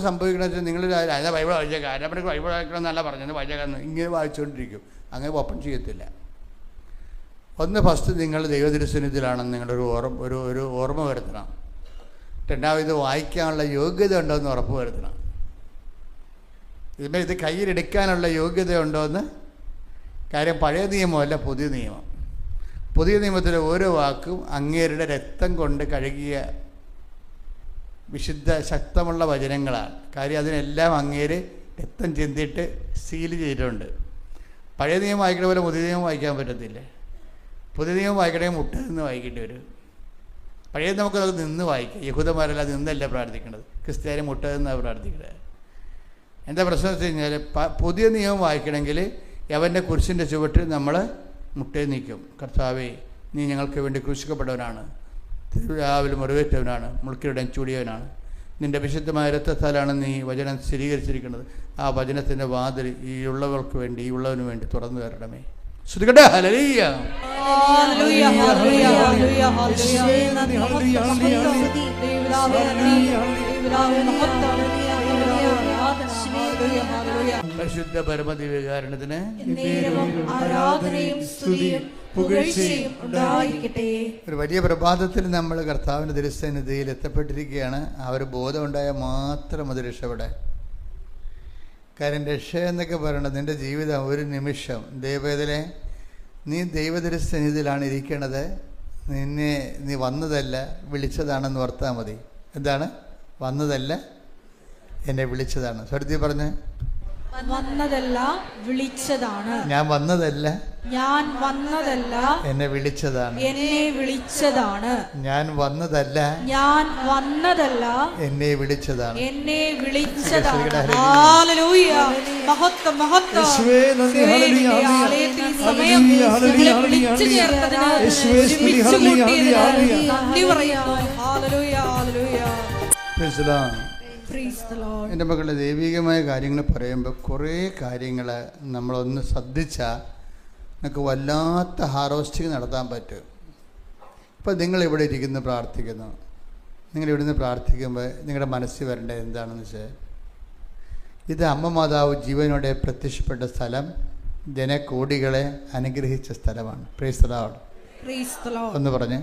[SPEAKER 3] സംഭവിക്കണമെന്ന് വെച്ചാൽ നിങ്ങൾ അതിനെ ബൈബിൾ വായിച്ചേക്കാം, അതിനെ ബൈബിൾ വായിക്കണം എന്നല്ല പറഞ്ഞത്, വായിച്ചേക്കാന്ന് ഇങ്ങനെ വായിച്ചുകൊണ്ടിരിക്കും. അങ്ങനെ ഓപ്പൺ ചെയ്യത്തില്ല. ഫസ്റ്റ് നിങ്ങൾ ദൈവതിരുസന്നിധിയിലാണെന്ന് നിങ്ങളൊരു ഓർമ്മ വരുത്തണം. രണ്ടാമത് വായിക്കാനുള്ള യോഗ്യത ഉണ്ടോ എന്ന് ഉറപ്പ് വരുത്തണം. ഇത് കയ്യിലെടുക്കാനുള്ള യോഗ്യത ഉണ്ടോ എന്ന്. കാര്യം പഴയ നിയമമല്ല, പുതിയ നിയമം. പുതിയ നിയമത്തിലെ ഓരോ വാക്കും അങ്ങേരുടെ രക്തം കൊണ്ട് കഴുകിയ വിശുദ്ധ ശക്തമുള്ള വചനങ്ങളാണ്. കാര്യം അതിനെല്ലാം അങ്ങേര് രക്തം ചിന്തിയിട്ട് സീൽ ചെയ്തിട്ടുണ്ട്. പഴയ നിയമം വായിക്കണ പോലെ പുതിയ നിയമം വായിക്കാൻ പറ്റത്തില്ല. പുതിയ നിയമം വായിക്കണമെങ്കിൽ മുട്ട നിന്ന് വായിക്കേണ്ടി വരും. പഴയ നമുക്ക് നിന്ന് വായിക്കാം. യഹൂദന്മാരെല്ലാം നിന്നല്ല പ്രാർത്ഥിക്കേണ്ടത്, ക്രിസ്ത്യാനി മുട്ട നിന്നാണ് പ്രാർത്ഥിക്കുന്നത്. എന്താ പ്രശ്നം വെച്ച് കഴിഞ്ഞാൽ പുതിയ നിയമം വായിക്കണമെങ്കിൽ യവൻ്റെ കുരിശിൻ്റെ ചുവട്ടിൽ നമ്മൾ മുട്ടയിൽ നിൽക്കും. കർത്താവേ, നീ ഞങ്ങൾക്ക് വേണ്ടി ക്രൂശിക്കപ്പെട്ടവനാണ്, തിരുവിഴാവിൽ മുറിവേറ്റവനാണ്, മുൾക്കിയുടെ ചൂടിയവനാണ്, നിൻ്റെ വിശുദ്ധമായ രക്തത്താലാണ് നീ വചനം സ്ഥിരീകരിച്ചിരിക്കുന്നത്. ആ വചനത്തിൻ്റെ വാതിൽ ഈ ഉള്ളവർക്ക് വേണ്ടി, ഈ ഉള്ളവന് വേണ്ടി തുറന്നു തരണമേ. ശ്രുതികട്ടെ. ഹല്ലേലൂയ. പരിശുദ്ധ പരമദിവ്യകാരുണ്യത്തിന് ഒരു വലിയ പ്രഭാതത്തിൽ നമ്മൾ കർത്താവിൻ്റെ തിരുസന്നിധിയിൽ എത്തപ്പെട്ടിരിക്കുകയാണ്. ആ ഒരു ബോധം ഉണ്ടായാൽ മാത്രം അത് രക്ഷപ്പെടാൻ. കാര്യം രക്ഷ എന്നൊക്കെ പറയണത് നിൻ്റെ ജീവിതം ഒരു നിമിഷം. ദൈവവേദനെ, നീ ദൈവതിരുസന്നിധിയിലാണ് ഇരിക്കണത്. നീ വന്നതല്ല, വിളിച്ചതാണെന്ന് ഓർത്താൽ മതി. എന്താണ്? വന്നതല്ല, എന്നെ വിളിച്ചതാണ്. സ്വരത്തിൽ പറഞ്ഞ്,
[SPEAKER 1] വന്നതല്ല വിളിച്ചതാണ്.
[SPEAKER 3] ഞാൻ വന്നതല്ല
[SPEAKER 1] എന്നെ വിളിച്ചതാണ്.
[SPEAKER 3] ഞാൻ വന്നതല്ല എന്നെ വിളിച്ചതാണ്.
[SPEAKER 1] ഹല്ലേലൂയ. മഹത്വം, മഹത്വം. ആലയത്തിൽ സമയം വിളിച്ചു ചേർത്തതിന് നന്ദി പറയാം. Hallelujah, hallelujah.
[SPEAKER 3] Price the Lord. എൻ്റെ മക്കളുടെ ദൈവികമായ കാര്യങ്ങൾ പറയുമ്പോൾ കുറേ കാര്യങ്ങൾ നമ്മളൊന്ന് ശ്രദ്ധിച്ചാൽ നമുക്ക് വല്ലാത്ത ഹാർവസ്റ്റിങ് നടത്താൻ പറ്റും. ഇപ്പോൾ നിങ്ങളിവിടെ ഇരുന്ന് പ്രാർത്ഥിക്കുന്നു. നിങ്ങളിവിടുന്ന് പ്രാർത്ഥിക്കുമ്പോൾ നിങ്ങളുടെ മനസ്സിൽ വരേണ്ടത് എന്താണെന്ന് വെച്ചാൽ, ഇത് അമ്മ മാതാവ് ജീവനോടെ പ്രത്യക്ഷപ്പെട്ട സ്ഥലം, ജനകോടികളെ അനുഗ്രഹിച്ച സ്ഥലമാണ്. Price the Lord. ഒന്ന് പറഞ്ഞ്,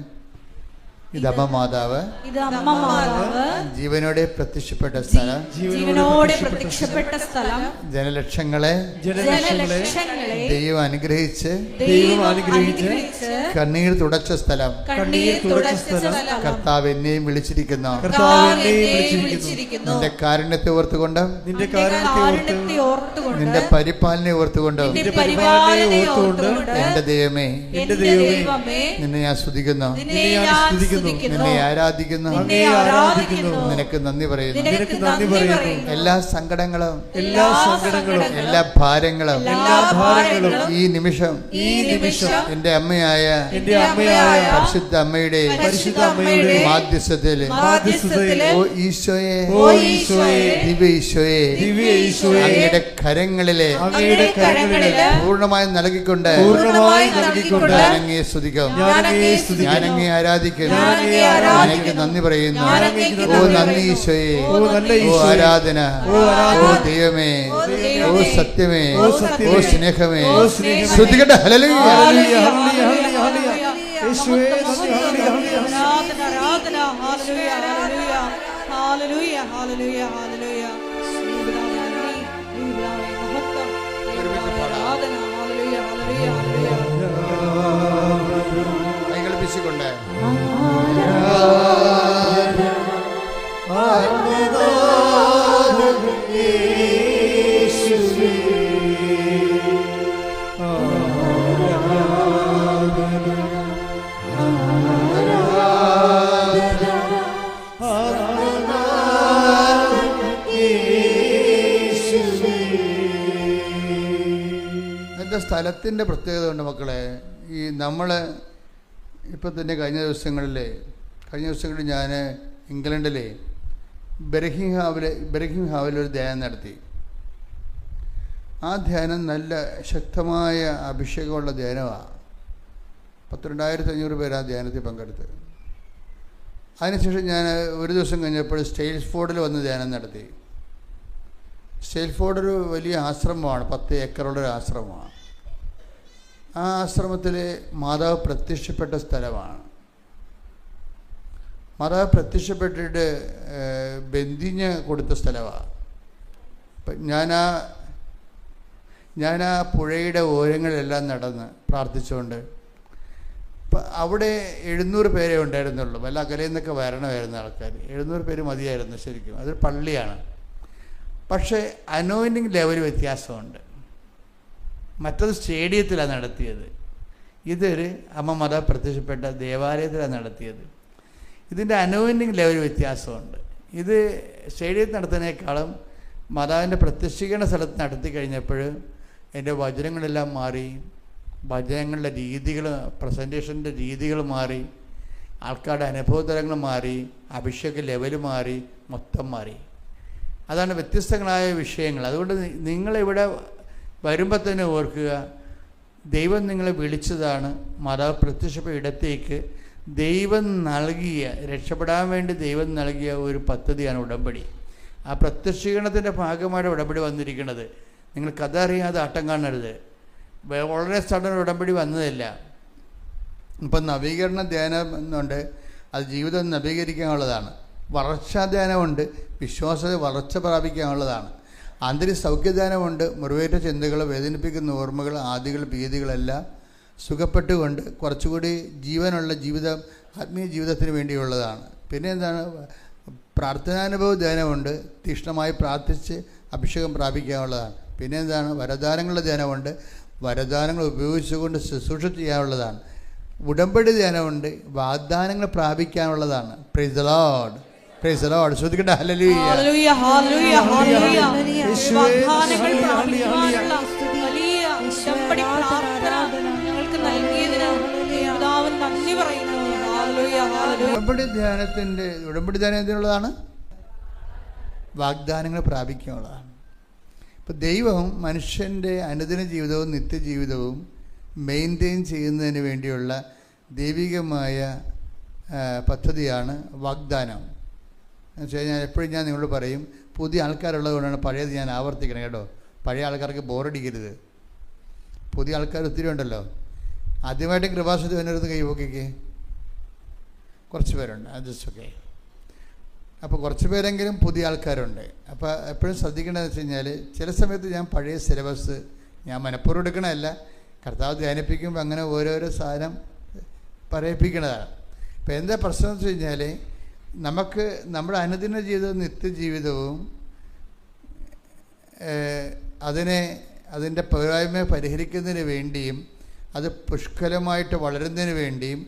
[SPEAKER 3] ഇത് അമ്മ മാതാവ് ജീവനോടെ പ്രത്യക്ഷപ്പെട്ട സ്ഥലം, ജനലക്ഷങ്ങളെ ദൈവം അനുഗ്രഹിച്ച് കണ്ണീർ തുടച്ച സ്ഥലം. കർത്താവ് എന്നെയും വിളിച്ചിരിക്കുന്നു. നിന്റെ കാരുണ്യത്തെ ഓർത്തുകൊണ്ട്, നിന്റെ പരിപാലനെ ഓർത്തുകൊണ്ട്, എന്റെ ദൈവമേ, നിന്നെ ഞാൻ സ്തുതിക്കുന്നു, നിന്നെ ആരാധിക്കുന്നു, നിനക്ക് നന്ദി പറയുന്നു. എല്ലാ സങ്കടങ്ങളും എല്ലാ ഭാരങ്ങളും ഈ നിമിഷം എന്റെ അമ്മയായ പരിശുദ്ധ അമ്മയുടെ മാധ്യസ്ഥത്തിൽ, ഓ ഈശോയെ, ദിവ്യ ഈശോയെ, അങ്ങയുടെ കരങ്ങളിലെ പൂർണ്ണമായി നൽകിക്കൊണ്ട് ഞാനങ്ങയെ സ്തുതിക്കും, ഞാനങ്ങയെ ആരാധിക്കുന്നു, എനിക്ക് നന്ദി പറയുന്നു. ഓ നന്ദി ഈശോയെ, ഓ ആരാധന, ഓ ദൈവമേ, ഓ സത്യമേ, ഓ സ്നേഹമേ. ശ്രുതികട്ടെ. ഹല്ലേലൂയ. കൈകൾ വീശിക്കൊണ്ട് സ്ഥലത്തിൻ്റെ പ്രത്യേകത ഉണ്ട് മക്കളെ. ഈ നമ്മൾ ഇപ്പം തന്നെ കഴിഞ്ഞ ദിവസങ്ങളിൽ ഞാൻ ഇംഗ്ലണ്ടിലെ ബെർഹിംഗ്ഹാമിൽ ഒരു ധ്യാനം നടത്തി. ആ ധ്യാനം നല്ല ശക്തമായ അഭിഷേകമുള്ള ധ്യാനമാണ്. 12,500 പേര് ആ ധ്യാനത്തിൽ പങ്കെടുത്ത്. അതിനുശേഷം ഞാൻ ഒരു ദിവസം കഴിഞ്ഞപ്പോൾ സ്റ്റെയിൽസ്ഫോർഡിൽ വന്ന് ധ്യാനം നടത്തി. സ്റ്റെയിൽസ്ഫോർഡ് ഒരു വലിയ ആശ്രമമാണ്, 10 ഏക്കറുള്ളൊരു ആശ്രമമാണ്. ആ ആശ്രമത്തിൽ മാതാവ് പ്രത്യക്ഷപ്പെട്ട സ്ഥലമാണ്. മാതാവ് പ്രത്യക്ഷപ്പെട്ടിട്ട് ബന്ധിഞ്ഞ് കൊടുത്ത സ്ഥലമാണ്. ഞാൻ ആ പുഴയുടെ ഓരങ്ങളെല്ലാം നടന്ന് പ്രാർത്ഥിച്ചുകൊണ്ട്, അപ്പം അവിടെ 700 പേരെ ഉണ്ടായിരുന്നുള്ളൂ. വല്ല അകലയിൽ നിന്നൊക്കെ വരണമായിരുന്നു ആൾക്കാർ. 700 പേര് മതിയായിരുന്നു ശരിക്കും. അതൊരു പള്ളിയാണ്. പക്ഷേ അനോയിൻറ്റിങ് ലെവൽ വ്യത്യാസമുണ്ട്. മറ്റത് സ്റ്റേഡിയത്തിലാണ് നടത്തിയത്, ഇതൊരു അമ്മ മാതാവ് പ്രത്യക്ഷപ്പെട്ട ദേവാലയത്തിലാണ് നടത്തിയത്. ഇതിൻ്റെ അനോയിൻറ്റിങ് ലെവൽ വ്യത്യാസമുണ്ട്. ഇത് സ്റ്റേഡിയത്തിൽ നടത്തുന്നതിനേക്കാളും മാതാവിൻ്റെ പ്രത്യക്ഷീകരണ സ്ഥലത്ത് നടത്തി കഴിഞ്ഞപ്പോൾ എൻ്റെ വചനങ്ങളെല്ലാം മാറി, വചനങ്ങളുടെ രീതികൾ, പ്രസൻറ്റേഷൻ്റെ രീതികൾ മാറി, ആൾക്കാരുടെ അനുഭവതലങ്ങൾ മാറി, അഭിഷേക ലെവൽ മാറി, മൊത്തം മാറി. അതാണ് വ്യത്യസ്തങ്ങളായ വിഷയങ്ങൾ. അതുകൊണ്ട് നിങ്ങളിവിടെ വരുമ്പോൾ തന്നെ ഓർക്കുക, ദൈവം നിങ്ങളെ വിളിച്ചതാണ്. മാതാവ് പ്രത്യക്ഷപ്പെട്ട ഇടത്തേക്ക് ദൈവം നൽകിയ, രക്ഷപ്പെടാൻ വേണ്ടി ദൈവം നൽകിയ ഒരു പദ്ധതിയാണ് ഉടമ്പടി. ആ പ്രത്യക്ഷീകരണത്തിൻ്റെ ഭാഗമായിട്ട് ഉടമ്പടി വന്നിരിക്കുന്നത്. നിങ്ങൾ കഥ അറിയാതെ ആട്ടം കാണരുത്. വളരെ സഡൻ ഉടമ്പടി വന്നതല്ല. ഇപ്പം നവീകരണ ധ്യാനം എന്നുണ്ട്, അത് ജീവിതം നവീകരിക്കാനുള്ളതാണ്. വളർച്ചാ ധ്യാനമുണ്ട്, വിശ്വാസത വളർച്ച പ്രാപിക്കാനുള്ളതാണ്. ആന്തരിക സൗഖ്യധ്യാനമുണ്ട്, മുറിവേറ്റ ചിന്തകൾ, വേദനിപ്പിക്കുന്ന ഓർമ്മകൾ, ആദികൾ, ഭീതികളെല്ലാം സുഖപ്പെട്ടുകൊണ്ട് കുറച്ചുകൂടി ജീവനുള്ള ജീവിതം, ആത്മീയ ജീവിതത്തിന് വേണ്ടിയുള്ളതാണ്. പിന്നെ എന്താണ്, പ്രാർത്ഥനാനുഭവ ധ്യാനമുണ്ട്, തീക്ഷ്ണമായി പ്രാർത്ഥിച്ച് അഭിഷേകം പ്രാപിക്കാനുള്ളതാണ്. പിന്നെ എന്താണ്, വരദാനങ്ങളുടെ ധ്യാനമുണ്ട്, വരദാനങ്ങൾ ഉപയോഗിച്ചുകൊണ്ട് ശുശ്രൂഷ ചെയ്യാനുള്ളതാണ്. ഉടമ്പടി ധ്യാനമുണ്ട്, വാഗ്ദാനങ്ങൾ പ്രാപിക്കാനുള്ളതാണ്. Praise the Lord, praise the Lord. ശ്രദ്ധിക്കട്ടെ, ഹല്ലേലൂയ,
[SPEAKER 1] ഹല്ലേലൂയ, ഹല്ലേലൂയ, ഹല്ലേലൂയ. വാഗ്ദാനങ്ങൾ പ്രാപിക്കാനുള്ള വലിയ ഉടമ്പടി പ്രാർത്ഥന ഞങ്ങൾക്ക് നൽകിയതിന് പിതാവ് നന്ദി പറയുന്നു. ഹല്ലേലൂയ, ഹല്ലേലൂയ.
[SPEAKER 3] ഉടമ്പടി ധ്യാനം എന്തിനുള്ളതാണ്? വാഗ്ദാനങ്ങൾ പ്രാപിക്കാനുള്ളതാണ്. ഇപ്പം ദൈവം മനുഷ്യൻ്റെ അനുദിന ജീവിതവും നിത്യജീവിതവും മെയിൻറ്റെയിൻ ചെയ്യുന്നതിന് വേണ്ടിയുള്ള ദൈവികമായ പദ്ധതിയാണ് വാഗ്ദാനം. എന്ന് വെച്ച് കഴിഞ്ഞാൽ എപ്പോഴും ഞാൻ നിങ്ങളോട് പറയും, പുതിയ ആൾക്കാരുള്ളത് കൊണ്ടാണ് പഴയത് ഞാൻ ആവർത്തിക്കണം കേട്ടോ. പഴയ ആൾക്കാർക്ക് ബോറടിക്കരുത്. പുതിയ ആൾക്കാർ ഒത്തിരി ഉണ്ടല്ലോ. ആദ്യമായിട്ട് കൃപാസനത്തിൽ വന്നിരുന്ന് കൈപോക്കിക്ക് കുറച്ച് പേരുണ്ട്, ജസ്റ്റ് ഓക്കെ. അപ്പോൾ കുറച്ച് പേരെങ്കിലും പുതിയ ആൾക്കാരുണ്ട്. അപ്പോൾ എപ്പോഴും ശ്രദ്ധിക്കേണ്ടതെന്ന് വെച്ച് കഴിഞ്ഞാൽ, ചില സമയത്ത് ഞാൻ പഴയ സിലബസ് ഞാൻ മനഃപൂർവ്വം എടുക്കണമല്ല, കർത്താവ് ധ്യാനിപ്പിക്കുമ്പോൾ അങ്ങനെ ഓരോരോ സാധനം പറയിപ്പിക്കണതാണ്. അപ്പോൾ എന്താ പ്രശ്നം എന്ന് വെച്ച് കഴിഞ്ഞാൽ, നമുക്ക് നമ്മുടെ അനുദിന ജീവിതവും നിത്യജീവിതവും അതിൻ്റെ പോരായ്മ പരിഹരിക്കുന്നതിന് വേണ്ടിയും അത് പുഷ്കലമായിട്ട് വളരുന്നതിന് വേണ്ടിയും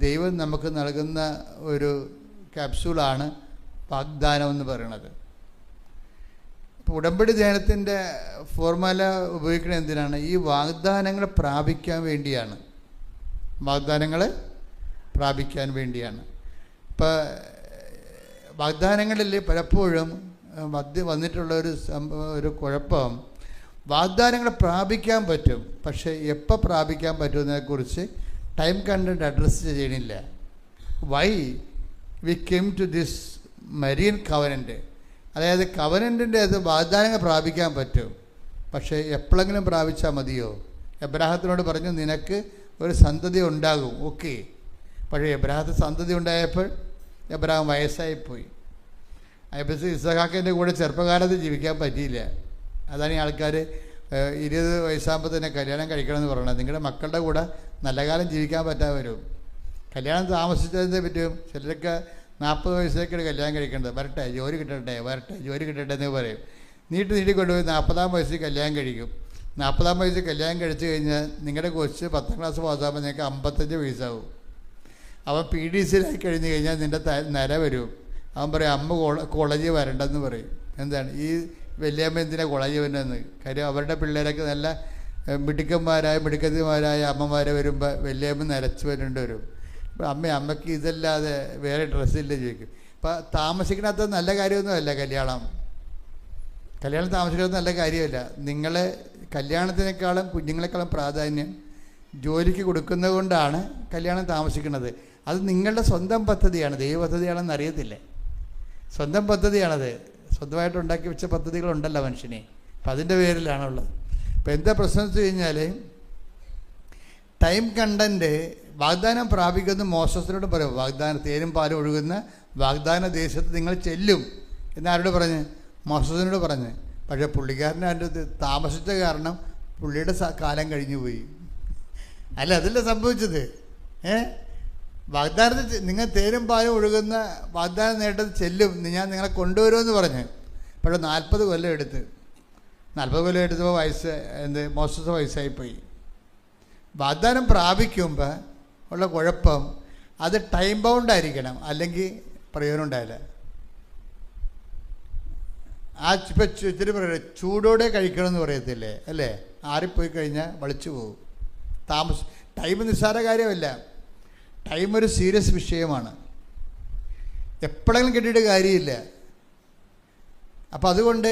[SPEAKER 3] ദൈവം നമുക്ക് നൽകുന്ന ഒരു ക്യാപ്സ്യൂളാണ് വാഗ്ദാനം എന്ന് പറയുന്നത്. ഇപ്പോൾ ഉടമ്പടി ധ്യാനത്തിൻ്റെ ഫോർമുല ഉപയോഗിക്കുന്നത് എന്തിനാണ്? ഈ വാഗ്ദാനങ്ങൾ പ്രാപിക്കാൻ വേണ്ടിയാണ്. വാഗ്ദാനങ്ങൾ പ്രാപിക്കാൻ വേണ്ടിയാണ്. ഇപ്പോൾ വാഗ്ദാനങ്ങളിൽ പലപ്പോഴും വന്നിട്ടുള്ള ഒരു കുഴപ്പം, വാഗ്ദാനങ്ങൾ പ്രാപിക്കാൻ പറ്റും, പക്ഷേ എപ്പോൾ പ്രാപിക്കാൻ പറ്റുമെന്നതിനെക്കുറിച്ച് ടൈം കണ്ടന്റ് അഡ്രസ്സ് ചെയ്യണില്ല. Why we came to this marine covenant, അതായത് കവനൻറ്റിൻ്റെ അത് വാഗ്ദാനങ്ങൾ പ്രാപിക്കാൻ പറ്റും, പക്ഷേ എപ്പോഴെങ്കിലും പ്രാപിച്ചാൽ മതിയോ? എബ്രാഹത്തിനോട് പറഞ്ഞു, നിനക്ക് ഒരു സന്തതി ഉണ്ടാകും, ഓക്കെ. പക്ഷേ എബ്രാഹത്തിന് സന്തതി ഉണ്ടായപ്പോൾ എബ്രാഹം വയസ്സായിപ്പോയി. ഇസഹാക്കിൻ്റെ കൂടെ ചെറുപ്പകാലത്ത് ജീവിക്കാൻ പറ്റിയില്ല. അതാണ് ഈ ആൾക്കാർ 20 വയസ്സാകുമ്പോൾ തന്നെ കല്യാണം കഴിക്കണമെന്ന് പറയണത്. നിങ്ങളുടെ മക്കളുടെ കൂടെ നല്ല കാലം ജീവിക്കാൻ പറ്റാതെ വരും. കല്യാണം താമസിച്ചതിനെ പറ്റും. ചിലരൊക്കെ 40 വയസ്സിലേക്കാണ് കല്യാണം കഴിക്കേണ്ടത്. വരട്ടെ, ജോലി കിട്ടട്ടെ എന്ന് പറയും. നീട്ടിക്കൊണ്ടുപോയി 40-ാം വയസ്സിൽ കല്യാണം കഴിക്കും. 40-ാം വയസ്സിൽ കല്യാണം കഴിച്ചു കഴിഞ്ഞാൽ നിങ്ങളുടെ കൊച്ച് 10ാം ക്ലാസ് പാസ്സാകുമ്പോൾ നിങ്ങൾക്ക് 55 വയസ്സാവും. അവൻ PDCയിലായി കഴിഞ്ഞ് കഴിഞ്ഞാൽ നിൻ്റെ നര വരും. അവൻ പറയും, അമ്മ കോളേജിൽ വരണ്ടെന്ന് പറയും. എന്താണ് ഈ വലിയമ്മ എന്തിനാ കോളേജിൽ വരണമെന്ന്? കാര്യം അവരുടെ പിള്ളേരൊക്കെ നല്ല മിടുക്കന്മാരായ അമ്മമാരെ വരുമ്പോൾ വലിയമ്മ നരച്ച് വരേണ്ടി വരും. അപ്പോൾ അമ്മയ്ക്ക് ഇതല്ലാതെ വേറെ ഡ്രസ്സില്ല ചോദിക്കും. അപ്പം താമസിക്കണത് നല്ല കാര്യമൊന്നുമല്ല കല്യാണം താമസിക്കുന്നത് നല്ല കാര്യമല്ല. നിങ്ങളെ കല്യാണത്തിനേക്കാളും കുഞ്ഞുങ്ങളെക്കാളും പ്രാധാന്യം ജോലിക്ക് കൊടുക്കുന്നത് കൊണ്ടാണ് കല്യാണം താമസിക്കുന്നത്. അത് നിങ്ങളുടെ സ്വന്തം പദ്ധതിയാണ്, ദൈവ പദ്ധതിയാണെന്ന് അറിയത്തില്ലേ. സ്വന്തം പദ്ധതിയാണത്. സ്വന്തമായിട്ട് ഉണ്ടാക്കി വെച്ച പദ്ധതികളുണ്ടല്ലോ മനുഷ്യനെ. അപ്പം അതിൻ്റെ പേരിലാണുള്ളത്. ഇപ്പം എന്താ പ്രശ്നം വെച്ച് കഴിഞ്ഞാൽ, ടൈം കണ്ടൻറ്റ് വാഗ്ദാനം പ്രാപിക്കുന്ന മോശത്തിനോട് പറയും, വാഗ്ദാനം തേനും പാലും ഒഴുകുന്ന വാഗ്ദാന ദേശത്ത് നിങ്ങൾ ചെല്ലും എന്നാരോട് പറഞ്ഞ്? മോശത്തിനോട് പറഞ്ഞ്. പക്ഷേ പുള്ളിക്കാരൻ അതിൻ്റെ താമസിച്ച കാരണം പുള്ളിയുടെ കാലം കഴിഞ്ഞു പോയി. അല്ല, അതല്ല സംഭവിച്ചത്. വാഗ്ദാനത്തിൽ നിങ്ങൾ തേനും പാലും ഒഴുകുന്ന വാഗ്ദാനം നേട്ടത് ചെല്ലും, ഞാൻ നിങ്ങളെ കൊണ്ടുവരുമെന്ന് പറഞ്ഞ്. പക്ഷേ 40 കൊല്ലം എടുത്ത്. 40 കൊല്ലം എടുത്തപ്പോൾ മോശം വയസ്സായിപ്പോയി. വാഗ്ദാനം പ്രാപിക്കുമ്പോൾ ഉള്ള കുഴപ്പം അത് ടൈം ബൗണ്ട് ആയിരിക്കണം, അല്ലെങ്കിൽ പ്രയോജനം ഉണ്ടായില്ല. ഇപ്പം ഇത്തിരി പറയുക, ചൂടോടെ കഴിക്കണമെന്ന് പറയത്തില്ലേ, അല്ലേ? ആറിപ്പോയി കഴിഞ്ഞാൽ വളിച്ചു പോകും. ടൈം നിസ്സാര കാര്യമല്ല. ടൈം ഒരു സീരിയസ് വിഷയമാണ്. എപ്പോഴെങ്കിലും കിട്ടിയിട്ട് കാര്യമില്ല. അപ്പം അതുകൊണ്ട്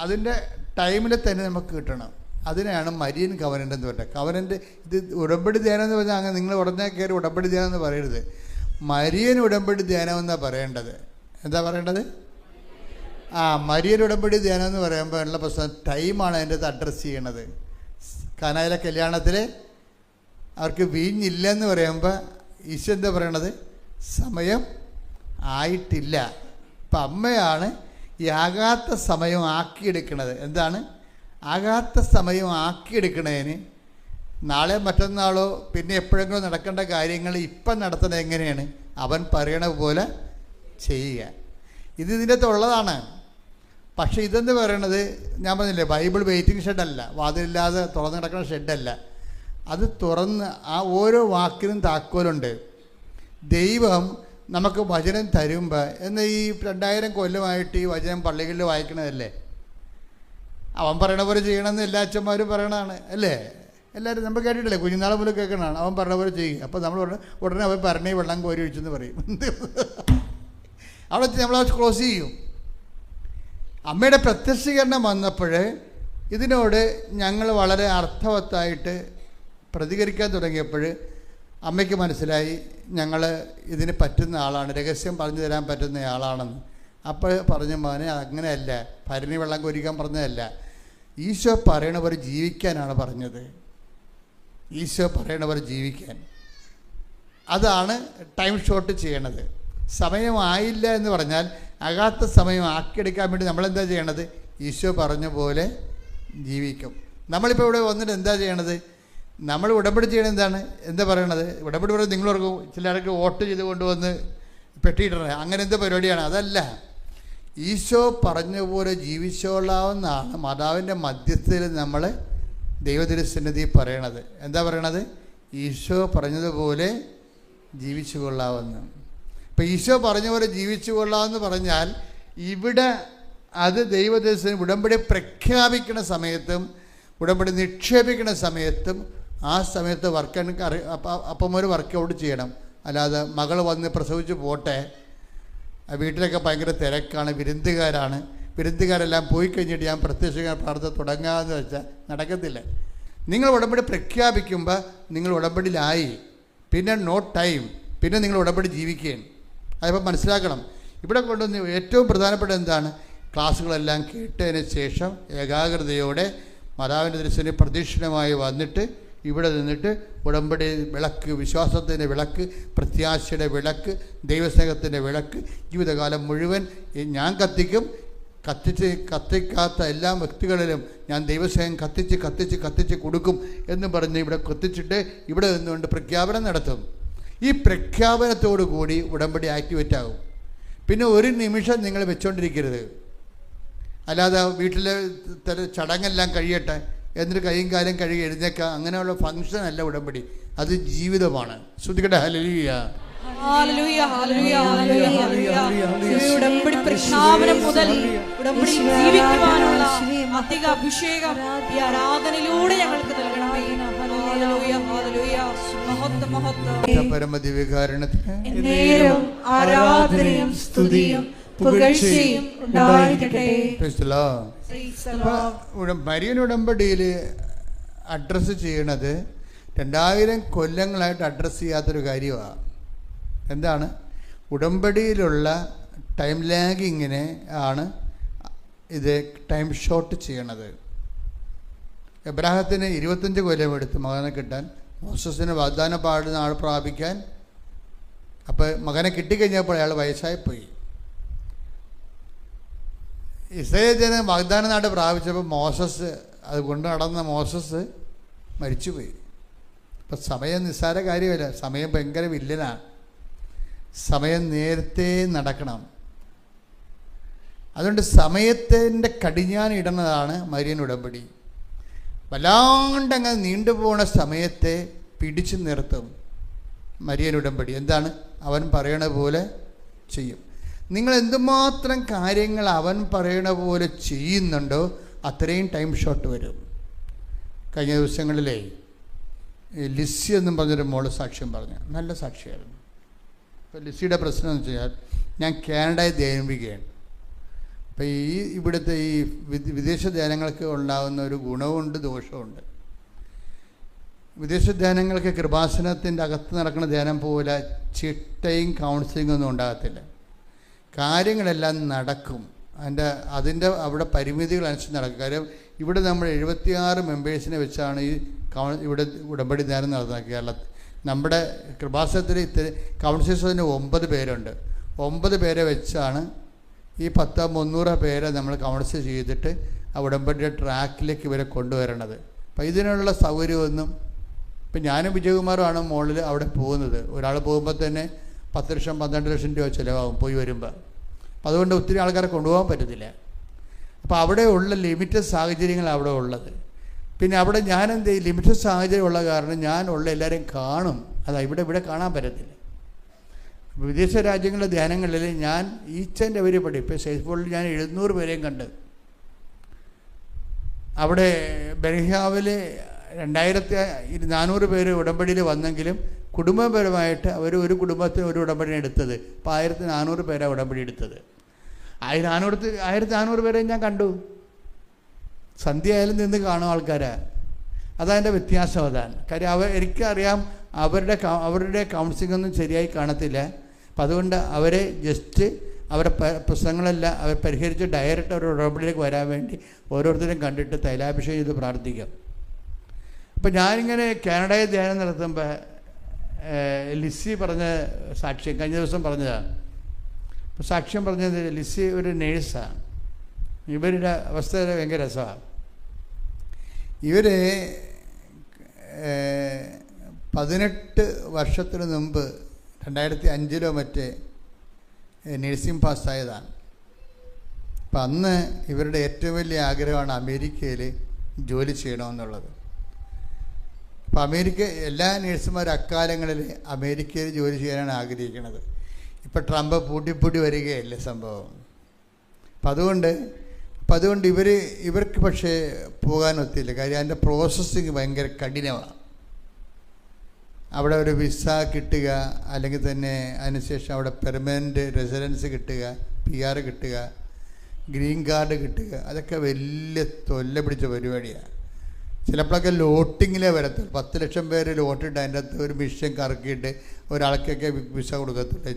[SPEAKER 3] അതിൻ്റെ ടൈമിൽ തന്നെ നമുക്ക് കിട്ടണം. അതിനെയാണ് മരിയൻ കവനൻ്റ് എന്ന് പറയുന്നത്. കവനൻ്റ് ഇത് ഉടമ്പടി ധ്യാനം എന്ന് പറഞ്ഞാൽ അങ്ങനെ നിങ്ങൾ ഉടനെ കയറി ഉടമ്പടി ധ്യാനം എന്ന് പറയരുത്. മരിയൻ ഉടമ്പടി ധ്യാനം എന്നാണ് പറയേണ്ടത്. എന്താ പറയേണ്ടത്? മരിയൻ ഉടമ്പടി ധ്യാനം എന്ന് പറയുമ്പോൾ ഉള്ള പ്രശ്നം ടൈമാണ് അതിൻ്റെ അത് അഡ്രസ്സ് ചെയ്യണത്. കാനായിലെ കല്യാണത്തിൽ അവർക്ക് വീഞ്ഞില്ലെന്ന് പറയുമ്പോൾ ഈശോ എന്താ പറയണത്? സമയം ആയിട്ടില്ല. ഇപ്പം അമ്മയാണ് ഈ ആകാത്ത സമയം ആക്കിയെടുക്കണത്. എന്താണ് ആകാത്ത സമയം ആക്കിയെടുക്കണതിന്? നാളെ മറ്റന്നാളോ പിന്നെ എപ്പോഴെങ്കിലും നടക്കേണ്ട കാര്യങ്ങൾ ഇപ്പം നടത്തുന്നത് എങ്ങനെയാണ്? അവൻ പറയണ പോലെ ചെയ്യുക. ഇതിൻ്റെ അകത്തുള്ളതാണ്. പക്ഷേ ഇതെന്ന് പറയണത് ഞാൻ പറഞ്ഞില്ലേ, ബൈബിൾ വെയിറ്റിംഗ് ഷെഡല്ല, വാതിലില്ലാതെ തുറന്ന് കിടക്കുന്ന ഷെഡല്ല. അത് തുറന്ന് ആ ഓരോ വാക്കിനും താക്കോലുണ്ട്. ദൈവം നമുക്ക് വചനം തരുമ്പോൾ എന്നാൽ ഈ 2000 കൊല്ലമായിട്ട് ഈ വചനം പള്ളികളിൽ വായിക്കണതല്ലേ. അവൻ പറയണ പോലെ ചെയ്യണമെന്ന് എല്ലാ അച്ഛന്മാരും പറയണതാണ്, അല്ലേ? എല്ലാവരും നമ്മൾ കേട്ടിട്ടില്ലേ, കുഞ്ഞുനാളെ മുതൽ കേൾക്കണതാണ്. അവൻ പറഞ്ഞ പോലെ ചെയ്യുക. അപ്പോൾ നമ്മൾ ഉടനെ അവൻ പറഞ്ഞേ വെള്ളം കോരി ഒഴിച്ചെന്ന് പറയും. അവിടെ നമ്മൾ ക്ലോസ് ചെയ്യും. അമ്മയുടെ പ്രത്യക്ഷീകരണം വന്നപ്പോൾ ഇതിനോട് ഞങ്ങൾ വളരെ അർത്ഥവത്തായിട്ട് പ്രതികരിക്കാൻ തുടങ്ങിയപ്പോൾ അമ്മയ്ക്ക് മനസ്സിലായി ഞങ്ങൾ ഇതിന് പറ്റുന്ന ആളാണ്, രഹസ്യം പറഞ്ഞു തരാൻ പറ്റുന്ന ആളാണെന്ന്. അപ്പോൾ പറഞ്ഞു, മോനെ അങ്ങനെയല്ല, ഭരണി വെള്ളം കോരിക്കാൻ പറഞ്ഞതല്ല, ഈശോ പറയണ പോലെ ജീവിക്കാനാണ് പറഞ്ഞത്. ഈശോ പറയണ പോലെ ജീവിക്കാൻ. അതാണ് ടൈം ഷോർട്ട് ചെയ്യണത്. സമയമായില്ല എന്ന് പറഞ്ഞാൽ ആകാത്ത സമയം ആക്കിയെടുക്കാൻ വേണ്ടി നമ്മളെന്താ ചെയ്യണത്? ഈശോ പറഞ്ഞ പോലെ ജീവിക്കും. നമ്മളിപ്പോൾ ഇവിടെ വന്നിട്ട് എന്താ ചെയ്യണത്? നമ്മൾ ഉടമ്പടി ചെയ്യണത് എന്താണ്? എന്താ പറയണത്? ഉടമ്പടി പറയുന്നത് നിങ്ങളോർക്കും ചിലർക്ക് വോട്ട് ചെയ്ത് കൊണ്ടുവന്ന് പെട്ടിയിടണേ, അങ്ങനെ എന്താ പരിപാടിയാണ്? അതല്ല. ഈശോ പറഞ്ഞ പോലെ ജീവിച്ചോളാവുന്നതാണ് മാതാവിൻ്റെ മധ്യസ്ഥയിൽ നമ്മൾ ദൈവതിരുസന്നിധി പറയണത്. എന്താ പറയണത്? ഈശോ പറഞ്ഞതുപോലെ ജീവിച്ചു കൊള്ളാവുന്ന. ഇപ്പം ഈശോ പറഞ്ഞ പോലെ ജീവിച്ചു കൊള്ളാമെന്ന് പറഞ്ഞാൽ ഇവിടെ അത് ദൈവദേശം ഉടമ്പടി പ്രഖ്യാപിക്കുന്ന സമയത്തും ഉടമ്പടി നിക്ഷേപിക്കുന്ന സമയത്തും ആ സമയത്ത് അപ്പം ഒരു വർക്കൗട്ട് ചെയ്യണം. അല്ലാതെ മകൾ വന്ന് പ്രസവിച്ച് പോട്ടെ, വീട്ടിലൊക്കെ ഭയങ്കര തിരക്കാണ്, വിരുന്നുകാരെല്ലാം പോയി കഴിഞ്ഞിട്ട് ഞാൻ പ്രത്യക്ഷ പ്രാർത്ഥന തുടങ്ങാമെന്ന് വെച്ചാൽ നടക്കത്തില്ല. നിങ്ങൾ ഉടമ്പടി പ്രഖ്യാപിക്കുമ്പോൾ നിങ്ങൾ ഉടമ്പടിയിലായി, പിന്നെ നോ ടൈം, പിന്നെ നിങ്ങൾ ഉടമ്പടി ജീവിക്കുകയാണ്. അതിപ്പോൾ മനസ്സിലാക്കണം. ഇവിടെ കൊണ്ടുവന്ന് ഏറ്റവും പ്രധാനപ്പെട്ട എന്താണ്? ക്ലാസ്സുകളെല്ലാം കേട്ടതിന് ശേഷം ഏകാഗ്രതയോടെ മാതാവിൻ്റെ ദർശന പ്രദക്ഷിണമായി വന്നിട്ട് ഇവിടെ നിന്നിട്ട് ഉടമ്പടി വിളക്ക്, വിശ്വാസത്തിൻ്റെ വിളക്ക്, പ്രത്യാശയുടെ വിളക്ക്, ദൈവസ്നേഹത്തിൻ്റെ വിളക്ക് ജീവിതകാലം മുഴുവൻ ഞാൻ കത്തിക്കും. കത്തിക്കാത്ത എല്ലാ വ്യക്തികളിലും ഞാൻ ദൈവസ്നേഹം കത്തിച്ച് കൊടുക്കും എന്ന് പറഞ്ഞ് ഇവിടെ കത്തിച്ചിട്ട് ഇവിടെ നിന്നുകൊണ്ട് പ്രഖ്യാപനം നടത്തും. ഈ പ്രഖ്യാപനത്തോടു കൂടി ഉടമ്പടി ആക്ടിവേറ്റ് ആകും. പിന്നെ ഒരു നിമിഷം നിങ്ങൾ വെച്ചുകൊണ്ടിരിക്കരുത്. അല്ലാതെ വീട്ടിലെ ചടങ്ങെല്ലാം കഴിയട്ടെ എന്നിട്ട് കൈയും കാലും കഴുകി എഴുന്നേക്കുക, അങ്ങനെയുള്ള ഫംഗ്ഷൻ അല്ല ഉടമ്പടി. അത് ജീവിതമാണ്. ശ്രദ്ധിക്കട്ടെ. ഹല്ലേലൂയ,
[SPEAKER 1] ഹല്ലേലൂയ, ഹല്ലേലൂയ, ഹല്ലേലൂയ. ഉടമ്പടി പ്രഖ്യാപനം മുതൽ ഉടമ്പടി ജീവിക്കുവാനുള്ള അധിക അഭിഷേകം ഈ ആരാധനയിലൂടെ ഞങ്ങൾക്ക് നൽകണമേ. ഹല്ലേലൂയ, ഹല്ലേലൂയ. മഹത്വം, മഹത്വം.
[SPEAKER 3] പരമദിവ്യകാരുണ്യത്തിന്
[SPEAKER 1] എന്നേരവും ആരാധനയും സ്തുതിയും പുകഴ്ചയും ഉണ്ടായിരിക്കട്ടെ.
[SPEAKER 3] Price the Lord. മരിയൻ ഉടമ്പടിയിൽ അഡ്രസ്സ് ചെയ്യണത് 2000 കൊല്ലങ്ങളായിട്ട് അഡ്രസ്സ് ചെയ്യാത്തൊരു കാര്യമാണ്. എന്താണ്? ഉടമ്പടിയിലുള്ള ടൈം ലാഗിങ്ങിനെ ആണ് ഇത് ടൈം ഷോർട്ട് ചെയ്യണത്. എബ്രാഹത്തിന് 25 കൊല്ലം എടുത്ത് മകനെ കിട്ടാൻ, മോസസിന് വാഗ്ദാന നാൾ പ്രാപിക്കാൻ. അപ്പോൾ മകനെ കിട്ടിക്കഴിഞ്ഞപ്പോൾ അയാൾ വയസ്സായിപ്പോയി. ഇസ്രായേൽ ജനം വാഗ്ദാന നാട് പ്രാപിച്ചപ്പോൾ മോസസ്, അത് കൊണ്ട് നടന്ന മോസസ് മരിച്ചുപോയി. അപ്പം സമയം നിസ്സാര കാര്യമല്ല, സമയം ഭയങ്കര വില്ലനാണ്. സമയം നേരത്തെ നടക്കണം. അതുകൊണ്ട് സമയത്തിൻ്റെ കടിഞ്ഞാൻ ഇടുന്നതാണ് മരിയൻ ഉടമ്പടി. വല്ലാണ്ടങ്ങ് നീണ്ടുപോണ സമയത്തെ പിടിച്ചു നിർത്തും മരിയൻ ഉടമ്പടി. എന്താണ്? അവൻ പറയണ പോലെ ചെയ്യും. നിങ്ങൾ എന്തുമാത്രം കാര്യങ്ങൾ അവൻ പറയണ പോലെ ചെയ്യുന്നുണ്ടോ അത്രയും ടൈം ഷോട്ട് വരും. കഴിഞ്ഞ ദിവസങ്ങളിലേ ലിസി എന്നും പറഞ്ഞൊരു മോള് സാക്ഷ്യം പറഞ്ഞു. നല്ല സാക്ഷിയായിരുന്നു. അപ്പോൾ ലിസിയുടെ പ്രശ്നം എന്ന് വെച്ചാൽ, ഞാൻ കാനഡയിൽ ധ്യാനിപ്പിക്കുകയാണ്. അപ്പോൾ ഇവിടുത്തെ ഈ വിദേശ ധ്യാനങ്ങൾക്ക് ഉണ്ടാകുന്ന ഒരു ഗുണവുമുണ്ട് ദോഷമുണ്ട്. വിദേശ ധ്യാനങ്ങൾക്ക് കൃപാസനത്തിൻ്റെ അകത്ത് നടക്കുന്ന ധ്യാനം പോലെ ചിട്ടയും കൗൺസിലിംഗ് ഒന്നും ഉണ്ടാകത്തില്ല. കാര്യങ്ങളെല്ലാം നടക്കും. അതിൻ്റെ അവിടെ പരിമിതികൾ അനുസരിച്ച് നടക്കും. കാര്യം ഇവിടെ നമ്മൾ 76 മെമ്പേഴ്സിനെ വെച്ചാണ് ഇവിടെ ഉടമ്പടി ധ്യാനം നടത്തുന്നത് കേരളത്തിൽ. നമ്മുടെ കൃപാസനത്തിൽ കൗൺസിലേഴ്സിന് 9 പേരുണ്ട്. 9 പേരെ വെച്ചാണ് ഈ 300 പേരെ നമ്മൾ കൗൺസിൽ ചെയ്തിട്ട് ആ ഉടമ്പടിയുടെ ട്രാക്കിലേക്ക് ഇവരെ കൊണ്ടുവരണത്. അപ്പം ഇതിനുള്ള സൗകര്യമൊന്നും, ഇപ്പം ഞാനും വിജയകുമാറുമാണ് മോളിൽ അവിടെ പോകുന്നത്. ഒരാൾ പോകുമ്പോൾ തന്നെ 10 ലക്ഷം 12 ലക്ഷം രൂപ ചിലവാകും പോയി വരുമ്പോൾ. അപ്പം അതുകൊണ്ട് ഒത്തിരി ആൾക്കാരെ കൊണ്ടുപോകാൻ പറ്റത്തില്ല. അപ്പോൾ അവിടെയുള്ള ലിമിറ്റഡ് സാഹചര്യങ്ങൾ അവിടെ ഉള്ളത്. പിന്നെ അവിടെ ഞാൻ എന്ത് ചെയ്യും, ലിമിറ്റഡ് സാഹചര്യം ഉള്ള കാരണം ഞാൻ ഉള്ള എല്ലാവരെയും കാണും. അതാ ഇവിടെ കാണാൻ പറ്റത്തില്ല. വിദേശ രാജ്യങ്ങളിലെ ധ്യാനങ്ങളിൽ ഞാൻ ഈച്ച് ആൻഡ് എവരി പടി, ഇപ്പോൾ ഫേസ്ബുക്കിൽ ഞാൻ 700 പേരെയും കണ്ട്. അവിടെ ബെർഹിയാവിൽ 2400 പേര് ഉടമ്പടിയിൽ വന്നെങ്കിലും കുടുംബപരമായിട്ട് അവർ ഒരു കുടുംബത്തിന് ഒരു ഉടമ്പടിയാണ് എടുത്തത്. ഇപ്പോൾ 1400 പേരാണ് ഉടമ്പടി എടുത്തത്. 1400 പേരെയും ഞാൻ കണ്ടു. സന്ധ്യ ആയാലും നിന്ന് കാണും ആൾക്കാരെ. അതതിൻ്റെ വ്യത്യാസം അതാണ്. കാര്യം എനിക്കറിയാം അവരുടെ കൗൺസിലിംഗ് ഒന്നും ശരിയായി കാണത്തില്ല. അപ്പം അതുകൊണ്ട് അവരെ ജസ്റ്റ് അവരുടെ പ്രശ്നങ്ങളെല്ലാം അവർ പരിഹരിച്ച് ഡയറക്റ്റ് അവരുടെ ഉടമ്പടിയിലേക്ക് വരാൻ വേണ്ടി ഓരോരുത്തരും കണ്ടിട്ട് തൈലാഭിഷേകം ചെയ്ത് പ്രാർത്ഥിക്കാം. അപ്പം ഞാനിങ്ങനെ കാനഡയിൽ ധ്യാനം നടത്തുമ്പോൾ ലിസി പറഞ്ഞ സാക്ഷ്യം കഴിഞ്ഞ ദിവസം പറഞ്ഞതാണ്. അപ്പോൾ സാക്ഷ്യം പറഞ്ഞത് ലിസി ഒരു നേഴ്സാണ്. ഇവരുടെ അവസ്ഥ ഭയങ്കര രസമാണ്. ഇവർ 18 വർഷത്തിന് മുമ്പ് 2005 മറ്റേ നഴ്സിംഗ് പാസ്സായതാണ്. അപ്പം അന്ന് ഇവരുടെ ഏറ്റവും വലിയ ആഗ്രഹമാണ് അമേരിക്കയിൽ ജോലി ചെയ്യണമെന്നുള്ളത്. അപ്പം എല്ലാ നഴ്സുമാരും അക്കാലങ്ങളിൽ അമേരിക്കയിൽ ജോലി ചെയ്യാനാണ് ആഗ്രഹിക്കുന്നത്. ഇപ്പം ട്രംപ് പൂട്ടി വരികയല്ലേ സംഭവം. അപ്പം അതുകൊണ്ട് ഇവർക്ക് പക്ഷേ പോകാൻ ഒത്തില്ല. കാര്യം അതിൻ്റെ പ്രോസസ്സിങ് ഭയങ്കര കഠിനമാണ്. അവിടെ ഒരു വിസ കിട്ടുക, അല്ലെങ്കിൽ തന്നെ അതിനുശേഷം അവിടെ പെർമനൻറ്റ് റെസിഡൻസ് കിട്ടുക, PR കിട്ടുക, ഗ്രീൻ കാർഡ് കിട്ടുക, അതൊക്കെ വലിയ തൊല്ല പിടിച്ച പരിപാടിയാണ്. ചിലപ്പോഴൊക്കെ ലോട്ടിങ്ങിലേ വരത്തുള്ളൂ. 10 ലക്ഷം പേര് ലോട്ടിട്ട് അതിൻ്റെ അകത്ത് ഒരു മിഷൻ കറക്കിയിട്ട് ഒരാൾക്കൊക്കെ വിസ കൊടുക്കത്തുള്ളൂ.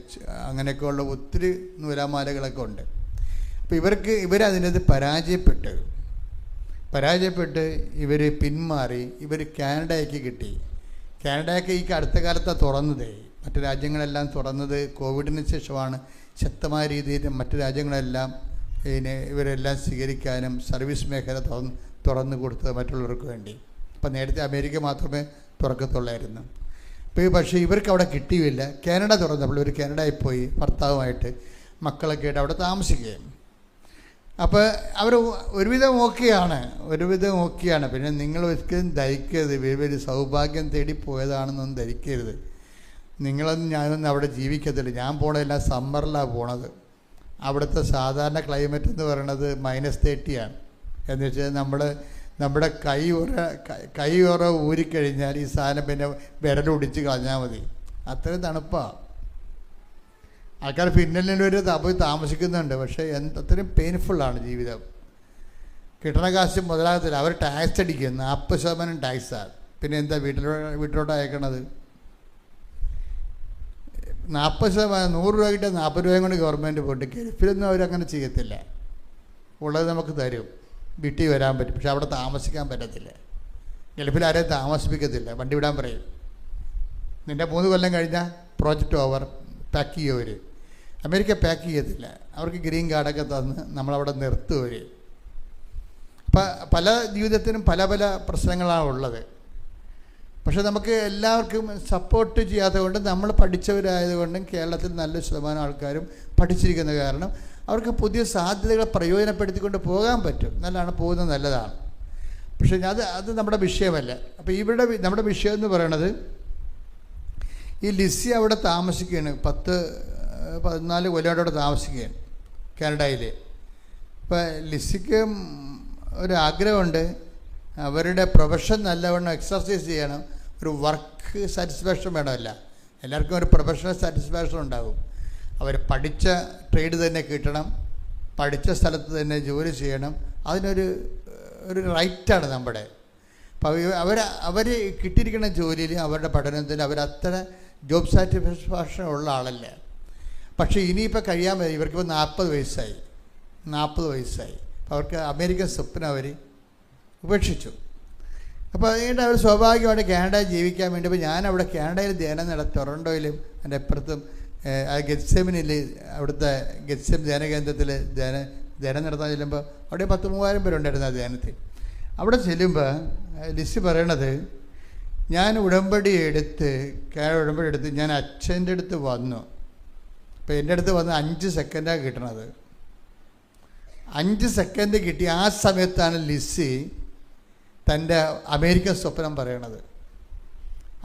[SPEAKER 3] അങ്ങനെയൊക്കെയുള്ള ഒത്തിരി നൂലാമാലകളൊക്കെ ഉണ്ട്. അപ്പോൾ ഇവരതിനകത്ത് പരാജയപ്പെട്ട് ഇവർ പിന്മാറി. ഇവർ കാനഡയ്ക്ക് കിട്ടി. കാനഡയൊക്കെ ഈ അടുത്ത കാലത്താണ് തുറന്നത്. മറ്റു രാജ്യങ്ങളെല്ലാം തുറന്നത് കോവിഡിന് ശേഷമാണ്. ശക്തമായ രീതിയിൽ മറ്റു രാജ്യങ്ങളെല്ലാം ഇവരെല്ലാം സ്വീകരിക്കാനും സർവീസ് മേഖല തുറന്നു കൊടുത്തത് മറ്റുള്ളവർക്ക് വേണ്ടി. അപ്പം നേരത്തെ അമേരിക്ക മാത്രമേ തുറക്കത്തുള്ളായിരുന്നു. പക്ഷേ ഇവർക്ക് അവിടെ കിട്ടിയില്ല. കാനഡ തുറന്നപ്പോൾ ഇവർ കാനഡയിൽ പോയി ഭർത്താവുമായിട്ട് മക്കളൊക്കെ ആയിട്ട് അവിടെ താമസിക്കുകയും. അപ്പോൾ അവർ ഒരുവിധം ഓക്കെയാണ്. പിന്നെ നിങ്ങൾ ഒരിക്കലും ധരിക്കരുത് വലിയ സൗഭാഗ്യം തേടി പോയതാണെന്നൊന്നും ധരിക്കരുത്. നിങ്ങളൊന്നും ഞാനൊന്നും അവിടെ ജീവിക്കത്തില്ല. ഞാൻ പോണതെല്ലാം സമ്മറിലാണ് പോണത്. അവിടുത്തെ സാധാരണ ക്ലൈമറ്റ് എന്ന് പറയുന്നത് -30 എന്ന് വെച്ചാൽ നമ്മുടെ കൈ ഉറ ഊരിക്കഴിഞ്ഞാൽ ഈ സാധനം പിന്നെ വിരലൊടിച്ച് കളഞ്ഞാൽ മതി. അത്രയും തണുപ്പാണ്. ആൾക്കാർ ഫിൻലൻഡിൽ പോയി താമസിക്കുന്നുണ്ട്. പക്ഷേ അത്രയും പെയിൻഫുള്ളാണ് ജീവിതം. കിട്ടണ കാശ് മുതലാകത്തില്ല. അവർ ടാക്സ് അടിക്കും, 40% ടാക്സാണ്. പിന്നെ എന്താ വീട്ടിലോട്ട് അയക്കണത്? 40%, 100 രൂപ കിട്ടിയാൽ 40 രൂപയും കൊണ്ട് ഗവൺമെൻറ് പോയിട്ട് ഗൾഫിലൊന്നും അവരങ്ങനെ ചെയ്യത്തില്ല. ഉള്ളത് നമുക്ക് തരും, വീട്ടിൽ വരാൻ പറ്റും, പക്ഷെ അവിടെ താമസിക്കാൻ പറ്റത്തില്ല. ഗൾഫിൽ ആരെയും താമസിപ്പിക്കത്തില്ല, വണ്ടി വിടാൻ പറയും. നിൻ്റെ 3 കൊല്ലം കഴിഞ്ഞാൽ പ്രോജക്റ്റ് ഓവർ, പാക്ക് ചെയ്യുമവർ. അമേരിക്ക പാക്ക് ചെയ്യത്തില്ല, അവർക്ക് ഗ്രീൻ കാർഡൊക്കെ തന്ന് നമ്മളവിടെ നിർത്തുവർ. അപ്പം പല ജീവിതത്തിനും പല പല പ്രശ്നങ്ങളാണ് ഉള്ളത്. പക്ഷെ നമുക്ക് എല്ലാവർക്കും സപ്പോർട്ട് ചെയ്യാത്തത് കൊണ്ട്, നമ്മൾ പഠിച്ചവരായതുകൊണ്ടും കേരളത്തിൽ നല്ല ശതമാനം ആൾക്കാരും പഠിച്ചിരിക്കുന്ന കാരണം അവർക്ക് പുതിയ സാധ്യതകളെ പ്രയോജനപ്പെടുത്തിക്കൊണ്ട് പോകാൻ പറ്റും. നല്ലതാണ്, പോകുന്നത് നല്ലതാണ്. പക്ഷേ അത് നമ്മുടെ വിഷയമല്ല. അപ്പോൾ നമ്മുടെ വിഷയം എന്ന് പറയണത്, ഈ ലിസി അവിടെ താമസിക്കുകയാണ്, 10-14 കൊല്ലമായിട്ട് അവിടെ താമസിക്കുകയാണ് കാനഡയിൽ. അപ്പോൾ ലിസിക്ക് ഒരാഗ്രഹമുണ്ട്, അവരുടെ പ്രൊഫഷൻ നല്ലവണ്ണം എക്സർസൈസ് ചെയ്യണം. ഒരു വർക്ക് സാറ്റിസ്ഫാക്ഷൻ വേണമല്ല, എല്ലാവർക്കും ഒരു പ്രൊഫഷണൽ സാറ്റിസ്ഫാക്ഷൻ ഉണ്ടാകും. അവർ പഠിച്ച ട്രേഡ് തന്നെ കിട്ടണം, പഠിച്ച സ്ഥലത്ത് തന്നെ ജോലി ചെയ്യണം. അതിനൊരു റൈറ്റാണ് നമ്മുടെ. അപ്പോൾ അവർ കിട്ടിയിരിക്കുന്ന ജോലിയിൽ, അവരുടെ പഠനത്തിൽ അവരത്ര ജോബ് സാറ്റിസ്ഫാക്ഷൻ ഉള്ള ആളല്ല. പക്ഷേ ഇനിയിപ്പോൾ കഴിയാൻ പറ്റും. ഇവർക്കിപ്പോൾ 40 വയസ്സായി. അപ്പോൾ അവർക്ക് അമേരിക്കൻ സ്വപ്നം അവർ ഉപേക്ഷിച്ചു. അപ്പോൾ അതുകൊണ്ട് അവർ സ്വാഭാവികമായിട്ട് കാനഡയിൽ ജീവിക്കാൻ വേണ്ടി, ഇപ്പോൾ ഞാനവിടെ കാനഡയിൽ ധ്യാനം നടത്തി, ടൊറൻറ്റോയിലും അതിൻ്റെ അപ്പുറത്തും ഗെത്സെമിനിൽ, അവിടുത്തെ ഗെത്സെം ധ്യാന കേന്ദ്രത്തിൽ ധ്യാനം നടത്താൻ ചെല്ലുമ്പോൾ അവിടെ 10,000-3000 പേരുണ്ടായിരുന്നു ആ ധ്യാനത്തിൽ. അവിടെ ചെല്ലുമ്പോൾ ലിസി പറയണത്, ഞാൻ ഉടമ്പടി എടുത്ത് ഞാൻ അച്ഛൻ്റെ അടുത്ത് വന്നു. അപ്പോൾ എൻ്റെ അടുത്ത് വന്ന് 5 സെക്കൻഡാണ് കിട്ടണത്. 5 സെക്കൻഡ് കിട്ടി. ആ സമയത്താണ് ലിസി തൻ്റെ അമേരിക്കൻ സ്വപ്നം പറയണത്.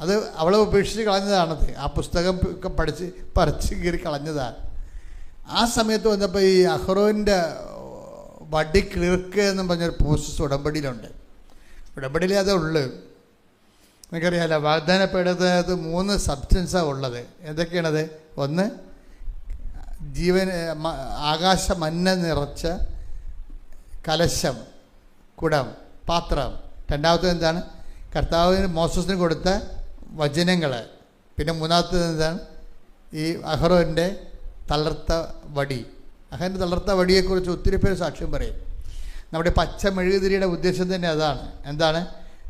[SPEAKER 3] അത് അവളെ ഉപേക്ഷിച്ച് കളഞ്ഞതാണത്. ആ പുസ്തകം ഒക്കെ പറിച്ച് കീറി കളഞ്ഞതാണ്. ആ സമയത്ത് വന്നപ്പോൾ ഈ അഹ്റോൻ്റെ വടി ക്ലിർക്ക് എന്നും പറഞ്ഞൊരു പ്രോസസ്സ് ഉടമ്പടിയിലുണ്ട്. ഉടമ്പടിയിൽ അതേ ഉള്ളു. നിങ്ങൾക്കറിയാമല്ലോ, വാഗ്ദാനപ്പെടുന്നത് 3 സബ്സ്റ്റൻസാണ് ഉള്ളത്. എന്തൊക്കെയാണത്? ഒന്ന്, ആകാശ മന്ന നിറച്ച കലശം, കുടം, പാത്രം. രണ്ടാമത്തത് എന്താണ്? കർത്താവിന് മോസസിന് കൊടുത്ത വചനങ്ങൾ. പിന്നെ മൂന്നാമത്തത് എന്താണ്? ഈ അഹ്റോൻ്റെ തളർത്ത വടി. അഹ്റോൻ്റെ തളർത്ത വടിയെക്കുറിച്ച് ഒത്തിരി പേര് സാക്ഷ്യം പറയും. നമ്മുടെ പച്ച മെഴുകുതിരിയുടെ ഉദ്ദേശം തന്നെ അതാണ്. എന്താണ്?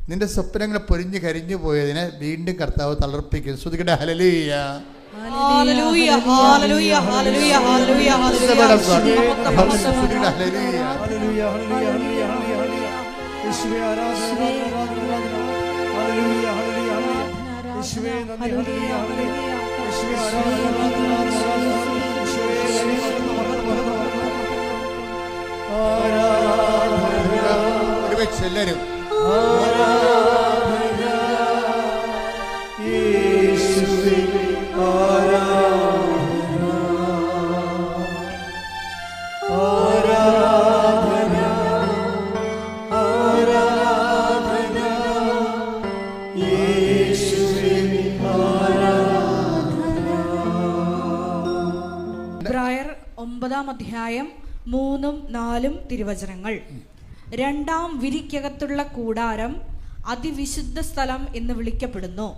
[SPEAKER 3] നിന്റെ സ്വപ്നങ്ങൾ പൊരിഞ്ഞ് കരിഞ്ഞു പോയതിനെ വീണ്ടും കർത്താവ് തളർപ്പിക്കും. ശ്രുതിക്കട്ടെ ഹല്ലേലൂയ.
[SPEAKER 1] ഹല്ലേലൂയ, ഹല്ലേലൂയ, ഹല്ലേലൂയ, ഹല്ലേലൂയ,
[SPEAKER 3] ഒരുമിച്ച് എല്ലാവരും
[SPEAKER 1] എബ്രായർ 9-ാം അധ്യായം 3-4 തിരുവചനങ്ങൾ. 2-ാം വിരിക്കകത്തുള്ള കൂടാരം അതിവിശുദ്ധ സ്ഥലം എന്ന് വിളിക്കപ്പെടുന്നു.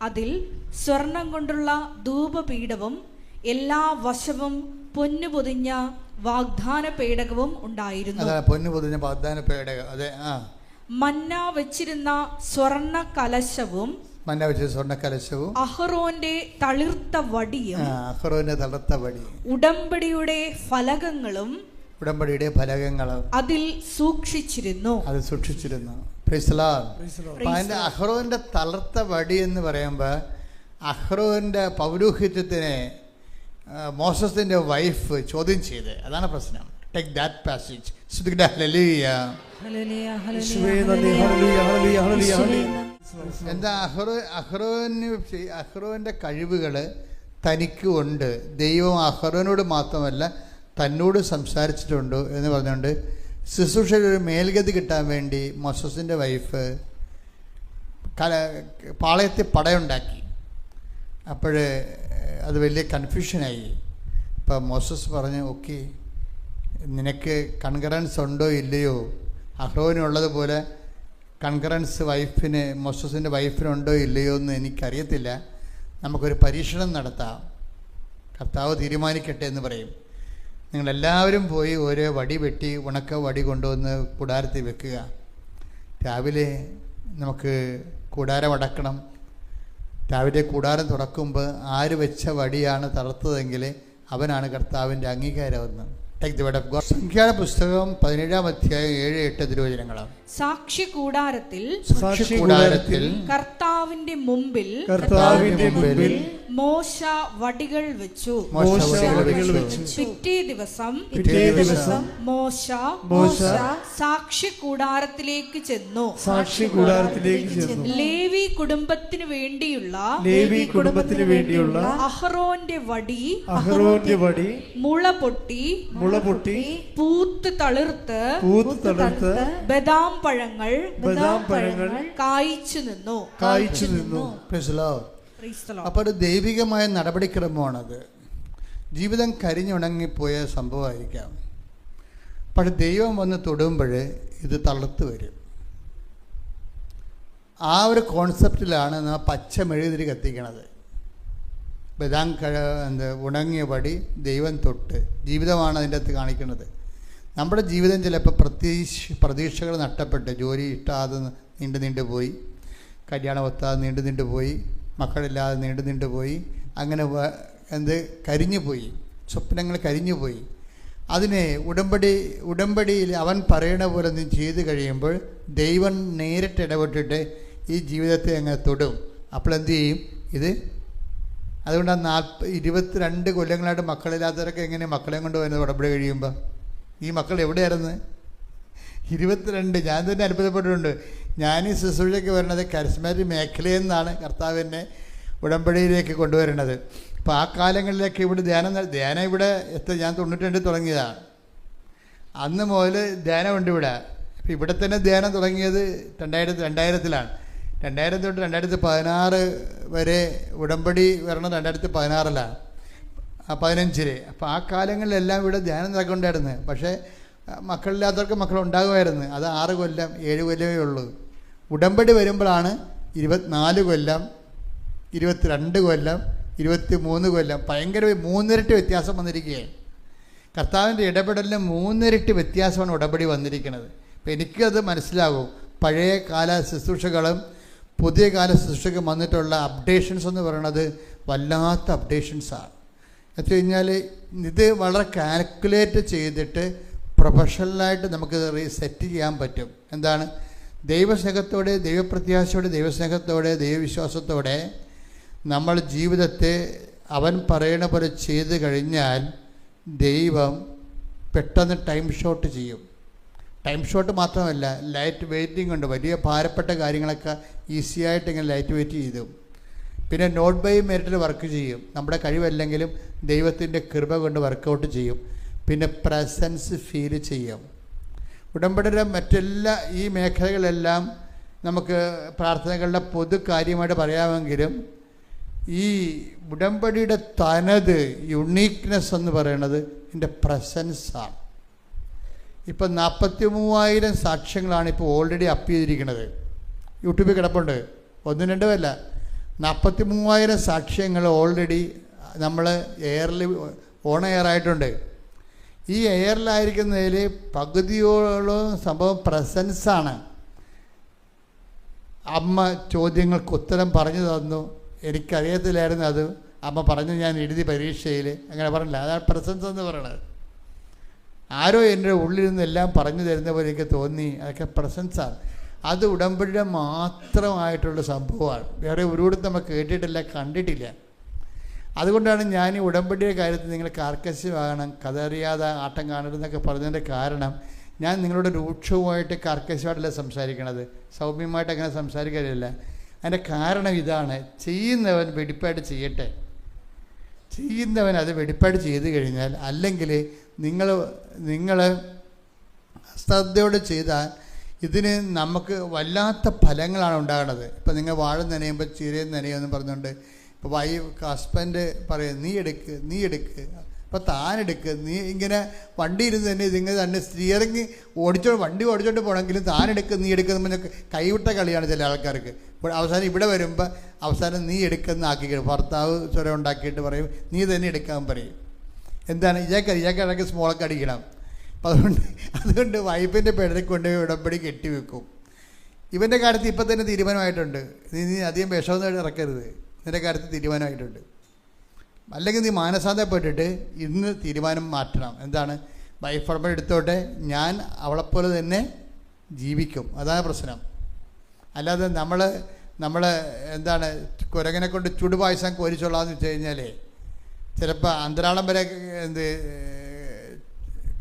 [SPEAKER 1] അതിൽ സ്വർണം കൊണ്ടുള്ള ധൂപപീഠവും എല്ലാ വശവും പൊന്നു പൊതിഞ്ഞ വാഗ്ദാന പേടകവും ഉണ്ടായിരുന്നു.
[SPEAKER 3] പൊന്നു പൊതിഞ്ഞ വാഗ്ദാന പേടകം. അതെ.
[SPEAKER 1] മന്ന വെച്ചിരുന്ന സ്വർണ്ണ കലശവും അഹ്റോന്റെ തളിർത്ത വടിയും ഉടമ്പടിയുടെ ഫലകങ്ങളും അതിൽ സൂക്ഷിച്ചിരുന്നു.
[SPEAKER 3] അതിന്റെ അഹ്റോന്റെ തളർത്ത വടി എന്ന് പറയുമ്പോൾ അഹ്റോന്റെ പൗരോഹിത്യത്തിനെ മോസസിന്റെ വൈഫ് ചോദ്യം ചെയ്ത്, അതാണ് പ്രശ്നം. Take that passage. എന്താ അഹ്റോന്റെ കഴിവുകൾ തനിക്ക് ഉണ്ട്. ദൈവം അഹ്റോനോട് മാത്രമല്ല തന്നോട് സംസാരിച്ചിട്ടുണ്ട് എന്ന് പറഞ്ഞുകൊണ്ട് ശുശ്രൂഷയിൽ ഒരു മേൽഗതി കിട്ടാൻ വേണ്ടി മോസസിൻ്റെ വൈഫ് പാളയത്തിൽ പടയുണ്ടാക്കി. അപ്പോൾ അത് വലിയ കൺഫ്യൂഷനായി. അപ്പോൾ മോസസ് പറഞ്ഞു, ഓക്കെ, നിനക്ക് കൺകറൻസ് ഉണ്ടോ ഇല്ലയോ, അഹ്റോനുള്ളതുപോലെ കൺകറൻസ് മോസസിൻ്റെ വൈഫിനുണ്ടോ ഇല്ലയോ എന്ന് എനിക്കറിയത്തില്ല. നമുക്കൊരു പരീക്ഷണം നടത്താം, കർത്താവ് തീരുമാനിക്കട്ടെ എന്ന് പറയും. നിങ്ങളെല്ലാവരും പോയി ഓരോ വടി വെട്ടി ഉണക്ക വടി കൊണ്ടുവന്ന് കൂടാരത്തിൽ വെക്കുക. രാവിലെ നമുക്ക് കൂടാരം അടക്കണം. രാവിലെ കൂടാരം തുറക്കുമ്പോൾ ആര് വെച്ച വടിയാണ് തളർത്തതെങ്കിൽ അവനാണ് കർത്താവിൻ്റെ അംഗീകാരമെന്ന്. Take the word of God. സംഖ്യായുടെ പുസ്തകം 17-ാം അധ്യായം 7-8 തിരുവചനങ്ങളാണ്.
[SPEAKER 1] സാക്ഷി കൂടാരത്തിൽ കർത്താവിന്റെ മുമ്പിൽ മോശ വടികൾ വെച്ചു. പിറ്റേ ദിവസം മോശ സാക്ഷി കൂടാരത്തിലേക്ക് ചെന്നു. ലേവി കുടുംബത്തിന് വേണ്ടിയുള്ള അഹ്റോന്റെ വടി മുള പൊട്ടി പൂത്ത് തളിർത്ത് ബദാം പഴങ്ങൾ കായ്ച്ചു നിന്നു.
[SPEAKER 3] അപ്പോൾ ഒരു ദൈവികമായ നടപടിക്രമമാണത്. ജീവിതം കരിഞ്ഞുണങ്ങിപ്പോയ സംഭവമായിരിക്കാം, പക്ഷെ ദൈവം വന്ന് തൊടുമ്പോൾ ഇത് തളർത്ത് വരും. ആ ഒരു കോൺസെപ്റ്റിലാണ് നാം പച്ച മെഴുകുതിരി കത്തിക്കണത്. ബദാം ഉണങ്ങിയ പടി ദൈവം തൊട്ട് ജീവിതമാണ് അതിൻ്റെ അകത്ത് കാണിക്കുന്നത്. നമ്മുടെ ജീവിതം ചിലപ്പോൾ പ്രതീക്ഷകൾ നഷ്ടപ്പെട്ട്, ജോലി ഇഷ്ടാതെ നീണ്ടു പോയി, കല്യാണം ഒത്താതെ നീണ്ടു പോയി, മക്കളില്ലാതെ നീണ്ടു പോയി, അങ്ങനെ കരിഞ്ഞുപോയി, സ്വപ്നങ്ങൾ കരിഞ്ഞുപോയി. അതിനെ ഉടമ്പടിയിൽ അവൻ പറയണ പോലെ നീ ചെയ്ത് കഴിയുമ്പോൾ ദൈവം നേരിട്ട് ഇടപെട്ടിട്ട് ഈ ജീവിതത്തെ അങ്ങനെ തൊടും. അപ്പോൾ എന്തു ചെയ്യും? ഇത് അതുകൊണ്ടാണ് 22 കൊല്ലങ്ങളായിട്ട് മക്കളില്ലാത്തവരൊക്കെ എങ്ങനെ മക്കളെയും കൊണ്ട് വരുന്നത് ഉടമ്പടി കഴിയുമ്പോൾ? ഈ മക്കൾ എവിടെയായിരുന്നു? 22. ഞാൻ തന്നെ അത്ഭുതപ്പെട്ടിട്ടുണ്ട്. ഞാൻ ഈ ശുശ്രൂഷയ്ക്ക് വരുന്നത് കരിസ്മാറ്റിക് മേഖലയിൽ നിന്നാണ് കർത്താവിനെ ഉടമ്പടിയിലേക്ക് കൊണ്ടുവരുന്നത്. അപ്പോൾ ആ കാലങ്ങളിലേക്ക് ഇവിടെ ധ്യാനം ഇവിടെ ഞാൻ 92 തുടങ്ങിയതാണ്. അന്ന് മുതൽ ധ്യാനമുണ്ട് ഇവിടെ. അപ്പോൾ ഇവിടെ തന്നെ ധ്യാനം തുടങ്ങിയത് 2000-ലാണ്. 2000 തൊട്ട് 2016 വരെ ഉടമ്പടി വരണം 2016-ലാണ്, 15-ല്. അപ്പോൾ ആ കാലങ്ങളിലെല്ലാം ഇവിടെ ധ്യാനം നടക്കൊണ്ടായിരുന്നു. പക്ഷേ മക്കളില്ലാത്തവർക്ക് മക്കളുണ്ടാകുമായിരുന്നു. അത് 6 കൊല്ലം 7 കൊല്ലമേ ഉള്ളൂ. ഉടമ്പടി വരുമ്പോഴാണ് 24 കൊല്ലം 22 കൊല്ലം 23 കൊല്ലം ഭയങ്കര 3 ഇരട്ടി വ്യത്യാസം വന്നിരിക്കുകയാണ്. കർത്താവിൻ്റെ ഇടപെടലിന് 3 ഇരട്ടി വ്യത്യാസമാണ് ഉടമ്പടി വന്നിരിക്കുന്നത്. അപ്പോൾ എനിക്കത് മനസ്സിലാകും. പഴയ കാല ശുശ്രൂഷകളും പുതിയ കാല ശുശ്രൂഷയ്ക്ക് വന്നിട്ടുള്ള അപ്ഡേഷൻസ് എന്ന് പറയുന്നത് വല്ലാത്ത അപ്ഡേഷൻസാണ്. എന്ന് വെച്ച് കഴിഞ്ഞാൽ ഇത് വളരെ കാൽക്കുലേറ്റ് ചെയ്തിട്ട് പ്രൊഫഷണലായിട്ട് നമുക്ക് സെറ്റ് ചെയ്യാൻ പറ്റും. എന്താണ്? ദൈവസ്നേഹത്തോടെ, ദൈവപ്രത്യാശയോടെ, ദൈവസ്നേഹത്തോടെ, ദൈവവിശ്വാസത്തോടെ നമ്മൾ ജീവിതത്തെ അവൻ പറയണ പോലെ ചെയ്ത് കഴിഞ്ഞാൽ ദൈവം പെട്ടെന്ന് ടൈം ഷോട്ട് ചെയ്യും. ടൈം ഷോട്ട് മാത്രമല്ല, ലൈറ്റ് വെയിറ്റിംഗ് ഉണ്ട്. വലിയ ഭാരപ്പെട്ട കാര്യങ്ങളൊക്കെ ഈസിയായിട്ട് ഇങ്ങനെ ലൈറ്റ് വെയിറ്റ് ചെയ്തു. പിന്നെ നോട്ട് ബൈ മെറിറ്റിൽ വർക്ക് ചെയ്യും. നമ്മുടെ കഴിവല്ലെങ്കിലും ദൈവത്തിൻ്റെ കൃപ കൊണ്ട് വർക്കൗട്ട് ചെയ്യും. പിന്നെ പ്രസൻസ് ഫീൽ ചെയ്യും. ഉടമ്പടിയുടെ മറ്റെല്ലാ ഈ മേഖലകളെല്ലാം നമുക്ക് പ്രാർത്ഥനകളുടെ പൊതു കാര്യമായിട്ട് പറയാമെങ്കിലും ഈ ഉടമ്പടിയുടെ തനത് യുണീക്നെസ് എന്ന് പറയുന്നത് ഇതിൻ്റെ പ്രസൻസാണ്. ഇപ്പം 43,000 സാക്ഷ്യങ്ങളാണ് ഇപ്പോൾ ഓൾറെഡി അപ്പ് ചെയ്തിരിക്കുന്നത്. യൂട്യൂബിൽ കിടപ്പുണ്ട്. 1-2 അല്ല, 43,000 സാക്ഷ്യങ്ങൾ ഓൾറെഡി നമ്മൾ എയറിൽ ഓൺ എയറായിട്ടുണ്ട്. ഈ എയറിലായിരിക്കുന്നതിൽ പകുതിയോളം സംഭവം പ്രസൻസാണ്. അമ്മ ചോദ്യങ്ങൾക്ക് ഉത്തരം പറഞ്ഞു തന്നു. എനിക്കറിയത്തില്ലായിരുന്നു അത്. അമ്മ പറഞ്ഞു, ഞാൻ എഴുതി പരീക്ഷയിൽ. അങ്ങനെ പറഞ്ഞില്ല. അതാണ് പ്രസൻസ് എന്ന് പറയുന്നത്. ആരോ എൻ്റെ ഉള്ളിൽ നിന്നെല്ലാം പറഞ്ഞു തരുന്ന പോലെ എനിക്ക് തോന്നി. അതൊക്കെ പ്രസൻസാണ്. അത് ഉടമ്പടിയുടെ മാത്രമായിട്ടുള്ള സംഭവമാണ്. വേറെ ഒരുവിടത്തും നമ്മൾ കേട്ടിട്ടില്ല, കണ്ടിട്ടില്ല. അതുകൊണ്ടാണ് ഞാൻ ഈ ഉടമ്പടിയുടെ കാര്യത്തിൽ നിങ്ങൾ കാർക്കശ്യമാകണം, കഥറിയാതെ ആട്ടം കാണരുതെന്നൊക്കെ പറഞ്ഞതിൻ്റെ കാരണം, ഞാൻ നിങ്ങളോട് രൂക്ഷവുമായിട്ട് കാർക്കശ്യമായിട്ടല്ല സംസാരിക്കണത്, സൗമ്യമായിട്ട് അങ്ങനെ സംസാരിക്കാറില്ല. അതിൻ്റെ കാരണം ഇതാണ്: ചെയ്യുന്നവൻ വെടിപ്പായിട്ട് ചെയ്യട്ടെ. ചെയ്യുന്നവൻ അത് വെടിപ്പായിട്ട് ചെയ്ത് കഴിഞ്ഞാൽ, അല്ലെങ്കിൽ നിങ്ങൾ ശ്രദ്ധയോടെ ചെയ്താൽ ഇതിന് നമുക്ക് വല്ലാത്ത ഫലങ്ങളാണ് ഉണ്ടാകുന്നത്. ഇപ്പം നിങ്ങൾ വാഴ നനയുമ്പോൾ ചീരയും നനയുമെന്ന് പറഞ്ഞുകൊണ്ട് ഇപ്പോൾ ഹസ്ബൻഡ് പറയും, നീ എടുക്ക് അപ്പോൾ താനെടുക്കുക. നീ ഇങ്ങനെ വണ്ടി ഇരുന്ന് തന്നെ ഇതിങ്ങനെ തന്നെ സ്റ്റിയറിങ് വണ്ടി ഓടിച്ചോണ്ട് പോകണമെങ്കിലും താനെടുക്കുക നീ എടുക്കുന്ന കൈവിട്ട കളിയാണ് ചില ആൾക്കാർക്ക്. ഇപ്പോൾ അവസാനം ഇവിടെ വരുമ്പോൾ അവസാനം നീ എടുക്കുന്ന ആക്കിക്കണം. ഭർത്താവ് സ്വരം ഉണ്ടാക്കിയിട്ട് പറയും നീ തന്നെ എടുക്കാൻ പറയും. എന്താണ് ഇയാൾക്കിടയ്ക്ക് സ്മോളൊക്കെ അടിക്കണം. അപ്പം അതുകൊണ്ട് വൈഫിൻ്റെ പേരിൽ കൊണ്ടുപോയി ഉടമ്പടി കെട്ടിവെക്കും. ഇവൻ്റെ കാര്യത്തിൽ ഇപ്പം തന്നെ തീരുമാനമായിട്ടുണ്ട്. നീ അധികം വിഷമൊന്നും ഇറക്കരുത്, നിൻ്റെ കാര്യത്തിൽ തീരുമാനമായിട്ടുണ്ട്. അല്ലെങ്കിൽ നീ മാനസാന്തപ്പെട്ടിട്ട് ഇന്ന് തീരുമാനം മാറ്റണം. എന്താണ്? വൈഫ് ഉടമ്പടി എടുത്തോട്ടെ, ഞാൻ അവളെപ്പോലെ തന്നെ ജീവിക്കും. അതാണ് പ്രശ്നം. അല്ലാതെ നമ്മൾ എന്താണ് കുരങ്ങനെ കൊണ്ട് ചുടുപായസം കോരിച്ചോളാന്ന് വെച്ച് കഴിഞ്ഞാൽ ചിലപ്പോൾ അന്തരാളം വരെ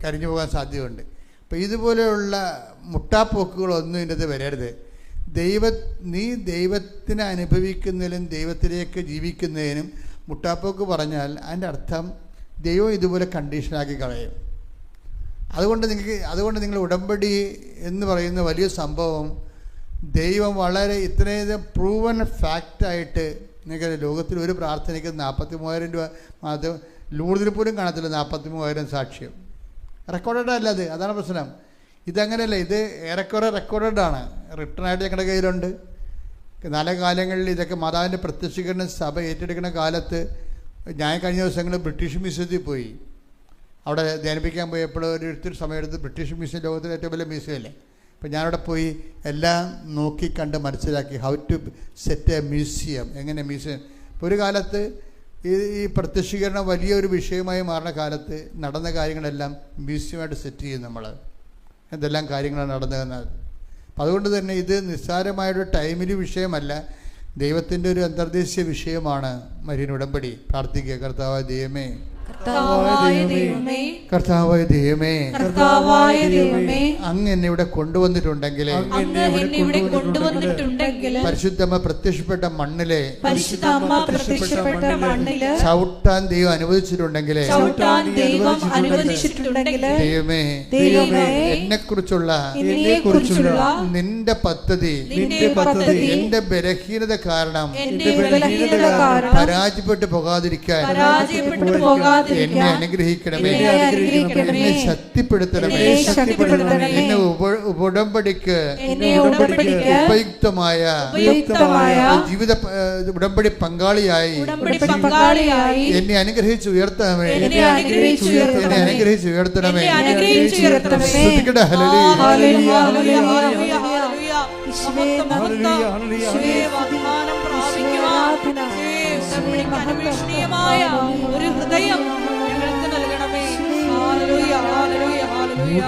[SPEAKER 3] കരിഞ്ഞു പോകാൻ സാധ്യതയുണ്ട്. അപ്പോൾ ഇതുപോലെയുള്ള മുട്ടാപ്പോക്കുകളൊന്നും ഇതിൻ്റെ വരരുത്. നീ ദൈവത്തിനെ അനുഭവിക്കുന്നതിനും ദൈവത്തിലേക്ക് ജീവിക്കുന്നതിനും മുട്ടാപ്പോക്ക് പറഞ്ഞാൽ അതിൻ്റെ അർത്ഥം ദൈവം ഇതുപോലെ കണ്ടീഷനാക്കി കളയും. അതുകൊണ്ട് നിങ്ങൾ ഉടമ്പടി എന്ന് പറയുന്ന വലിയ സംഭവം ദൈവം വളരെ ഇത്രയും പ്രൂവൻ ഫാക്റ്റായിട്ട് നിങ്ങൾക്ക് ലോകത്തിൽ ഒരു പ്രാർത്ഥനയ്ക്ക് 43,000 രൂപ മാത്രം ലൂർദിൽ പോലും കാണത്തില്ല. 43,000 സാക്ഷ്യം റെക്കോർഡഡ് അല്ല അത്. അതാണ് പ്രശ്നം. ഇതങ്ങനെയല്ല, ഇത് ഏറെക്കുറെ റെക്കോർഡാണ്, റിട്ടേണായിട്ട് ഞങ്ങളുടെ കയ്യിലുണ്ട്. നല്ല കാലങ്ങളിൽ ഇതൊക്കെ മാതാവിൻ്റെ പ്രത്യക്ഷീകരണ സഭ ഏറ്റെടുക്കുന്ന കാലത്ത് ഞാൻ കഴിഞ്ഞ ദിവസങ്ങൾ ബ്രിട്ടീഷ് മ്യൂസിയത്തിൽ പോയി. അവിടെ ധ്യാനിപ്പിക്കാൻ പോയപ്പോൾ ഒരിത്തിരി സമയമെടുത്ത് ബ്രിട്ടീഷ് മ്യൂസിയം ലോകത്തിലെ ഏറ്റവും വലിയ മ്യൂസിയമല്ലേ. അപ്പോൾ ഞാനവിടെ പോയി എല്ലാം നോക്കി കണ്ട് മനസ്സിലാക്കി how to set a museum, എങ്ങനെ മ്യൂസിയം. ഇപ്പോൾ ഒരു കാലത്ത് ഈ പ്രത്യക്ഷീകരണം വലിയൊരു വിഷയമായി മാറുന്ന കാലത്ത് നടന്ന കാര്യങ്ങളെല്ലാം മ്യൂസിയമായിട്ട് സെറ്റ് ചെയ്യും നമ്മൾ. എന്തെല്ലാം കാര്യങ്ങളാണ് നടന്നതെന്നത്. അപ്പം അതുകൊണ്ട് തന്നെ ഇത് നിസ്സാരമായൊരു ടൈമിലി വിഷയമല്ല, ദൈവത്തിൻ്റെ ഒരു അന്തർദേശീയ വിഷയമാണ് മരിയൻ ഉടമ്പടി. പ്രാർത്ഥിക്കുക. കർത്താവായ ദൈവമേ, കർത്താവായ ദൈവമേ, അങ്ങ് എന്നെ ഇവിടെ കൊണ്ടുവന്നിട്ടുണ്ടെങ്കിൽ പരിശുദ്ധമ്മ പ്രത്യക്ഷപ്പെട്ട മണ്ണിലെ ചവിട്ടാൻ ദൈവം അനുവദിച്ചിട്ടുണ്ടെങ്കിൽ ദൈവമേ, എന്നെ കുറിച്ചുള്ള നിന്റെ പദ്ധതി എന്റെ ബലഹീനത കാരണം പരാജയപ്പെട്ടു പോകാതിരിക്കാൻ എന്നെ അനുഗ്രഹിക്കണമേ, എന്നെ ശക്തിപ്പെടുത്തണമേ, എന്നെ ഉടമ്പടിക്ക് ഉപയുക്തമായ ജീവിത ഉടമ്പടി പങ്കാളിയായി എന്നെ അനുഗ്രഹിച്ച് ഉയർത്തണമേ, എന്നെ അനുഗ്രഹിച്ച് ഉയർത്തണമേ. ശ്രദ്ധിക്കട്ടെ.
[SPEAKER 1] ഒരു ഹൃദയം ഞങ്ങൾക്ക് നൽകണമേ. ഹല്ലേലൂയ, ഹല്ലേലൂയ, ഹല്ലേലൂയ.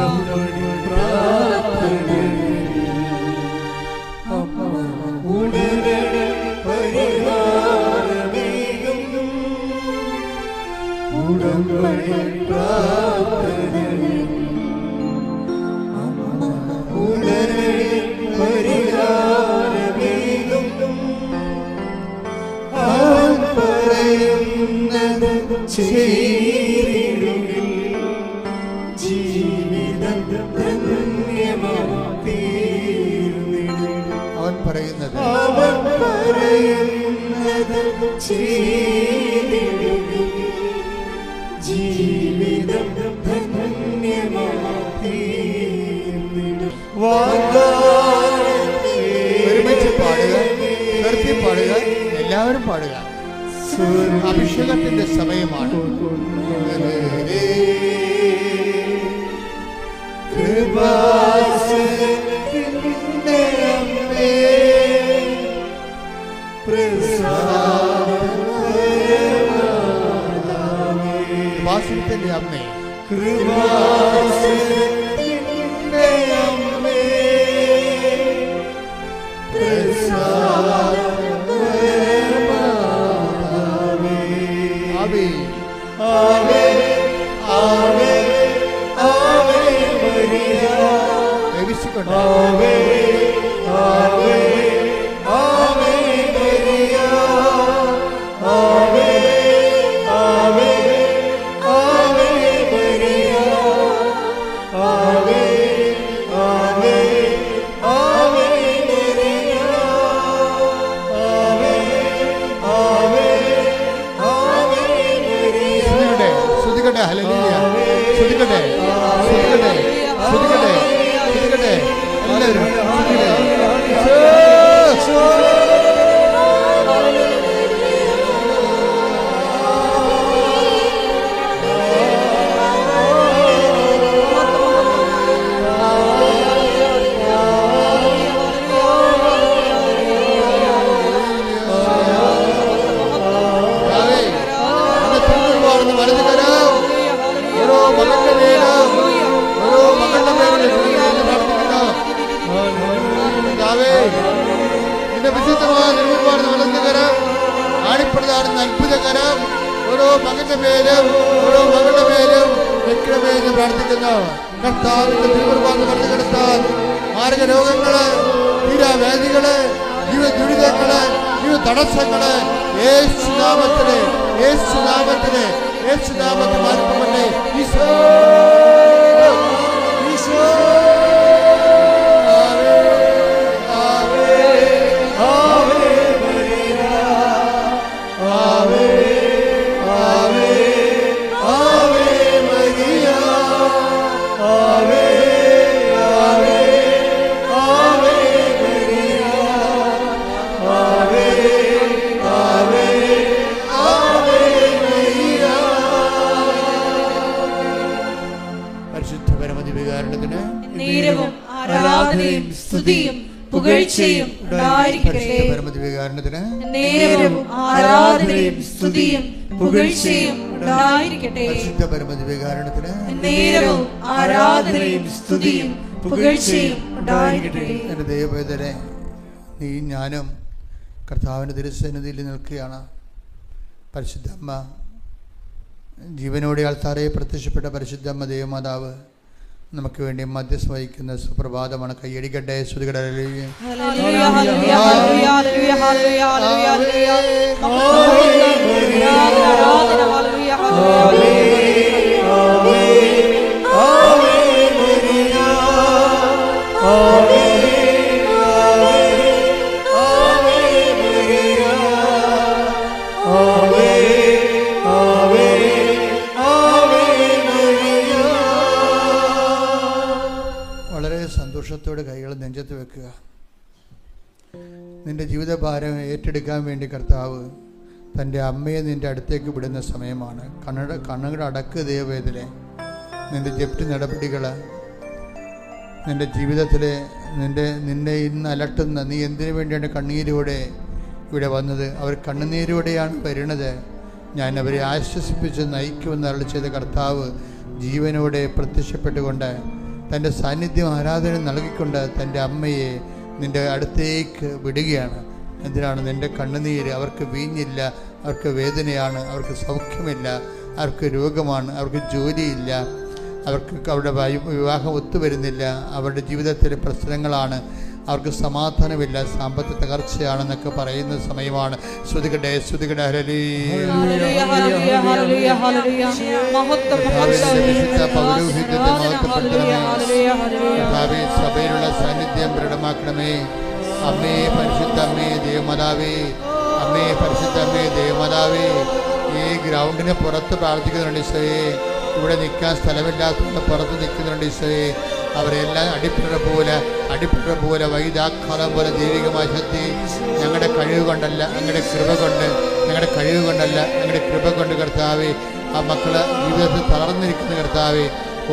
[SPEAKER 3] അവൻ പറയുന്നത്
[SPEAKER 2] ജീവിതം
[SPEAKER 3] ഒരുമിച്ച് പാടുക, നിർത്തി പാടുക, എല്ലാവരും പാടുക. അഭിഷേകത്തിന്റെ സമയമാണ്. കൃപാസനത്തിന്റെ അമ്മേ, കൃപാസനത്തിന്റെ അമ്മേ, ആവേ ആവേ ആവേ ആവേ മരിയ, ലഭിച്ചുകൊണ്ട് ആവേ ആവേ ആവേ മരിയ, ആവേ ആവേ ആവേ മരിയ, ആവേ ആവേ ആവേ മരിയ, ആവേ ആവേ ആവേ മരിയ. എല്ലാവരും അത്ഭുതകരം ഓരോ മകന്റെ പേരും ഓരോ മകളുടെ പേരും വ്യക്തിയുടെ പ്രാർത്ഥിക്കുന്നു. കർത്താവിന്റെ തിരുകുർബാന പറഞ്ഞു കിടത്താൻ മാരക രോഗങ്ങള്, തീരാവേദികള്, ജീവ ദുരിതങ്ങള്, ജീവ തടസ്സങ്ങള് യേശുനാമത്തില് യേശുനാമത്തില് യേശുനാമത്തിൽ മാറ്റപ്പെട്ടെ. ഈശോ ഈശോ
[SPEAKER 1] ആരാധനയും സ്തുതിയും പുകഴ്ചയും ഉണ്ടായിരിക്കട്ടെ. നേരവും ആരാധനയും സ്തുതിയും പുകഴ്ചയും ഉണ്ടായിരിക്കട്ടെ. നേരവും ആരാധനയും സ്തുതിയും പുകഴ്ചയും ഉണ്ടായിരിക്കട്ടെ.
[SPEAKER 3] എൻ്റെ ദൈവവേദനെ നീ ഞാനും കർത്താവിൻ്റെ തിരുസന്നിധിയിൽ നിൽക്കുകയാണ്. പരിശുദ്ധ അമ്മ ജീവനോടെ ആൾത്താരെ പ്രത്യക്ഷപ്പെട്ട പരിശുദ്ധ അമ്മ ദൈവമാതാവ് നമുക്ക് വേണ്ടി മധ്യസ്ഥ വഹിക്കുന്ന സുപ്രഭാതമാണ്. കയ്യടിക്കട്ടെ. ശ്രുതികട സന്തോഷത്തോടെ കൈകൾ നെഞ്ചത്ത് വെക്കുക. നിന്റെ ജീവിതഭാരം ഏറ്റെടുക്കാൻ വേണ്ടി കർത്താവ് തൻ്റെ അമ്മയെ നിൻ്റെ അടുത്തേക്ക് വിടുന്ന സമയമാണ്. കണ്ണുകൾ അടക്ക് ദൈവവേദനെ. നിൻ്റെ ജപ്തി നടപടികൾ, നിൻ്റെ ജീവിതത്തിലെ നിന്നെ ഇന്ന് അലട്ടുന്ന നീ എന്തിനു വേണ്ടിയാണ് കണ്ണീരോടെ ഇവിടെ വന്നത്? അവർ കണ്ണുനീരോടെയാണ് വരുന്നത്. ഞാൻ അവരെ ആശ്വസിപ്പിച്ച് നയിക്കുമെന്ന് അരുളി ചെയ്ത കർത്താവ് ജീവനോടെ പ്രത്യക്ഷപ്പെട്ടുകൊണ്ട് തൻ്റെ സാന്നിധ്യം ആരാധന നൽകിക്കൊണ്ട് തൻ്റെ അമ്മയെ നിൻ്റെ അടുത്തേക്ക് വിടുകയാണ്. എന്തിനാണ്? നിൻ്റെ കണ്ണുനീര്. അവർക്ക് വീഞ്ഞില്ല, അവർക്ക് വേദനയാണ്, അവർക്ക് സൗഖ്യമില്ല, അവർക്ക് രോഗമാണ്, അവർക്ക് ജോലിയില്ല, അവർക്ക് അവരുടെ വിവാഹം ഒത്തുവരുന്നില്ല, അവരുടെ ജീവിതത്തിലെ പ്രശ്നങ്ങളാണ്, അവർക്ക് സമാധാനമില്ല, സാമ്പത്തിക തകർച്ചയാണെന്നൊക്കെ പറയുന്ന സമയമാണ്. ശ്രുതികട്ടെ ശ്രുതികട്ടെ സഭയിലുള്ള സാന്നിധ്യം ദൃഢമാക്കണമേ. അമ്മേ പരിശുദ്ധ അമ്മേ ദേവമാതാവേ, അമ്മേ പരിശുദ്ധ അമ്മേ ദേവമാതാവേ, ഈ ഗ്രൗണ്ടിന് പുറത്ത് പ്രാർത്ഥിക്കുന്നുണ്ട് ഈശോയെ. ഇവിടെ നിൽക്കാൻ സ്ഥലമില്ലാത്തതുകൊണ്ട് പുറത്ത് നിൽക്കുന്നുണ്ട് ഈശോയെ. അവരെല്ലാം അടിപ്പിട പോലെ വൈദാഘാതം പോലെ ദൈവികമായ ശക്തി ഞങ്ങളുടെ കഴിവ് കൊണ്ടല്ല, അങ്ങയുടെ കൃപ കൊണ്ട്, ഞങ്ങളുടെ കഴിവ് കൊണ്ടല്ല, അങ്ങയുടെ കൃപ കൊണ്ട് കർത്താവേ. ആ മക്കള് ജീവിതത്തിൽ തളർന്നിരിക്കുന്ന കർത്താവേ,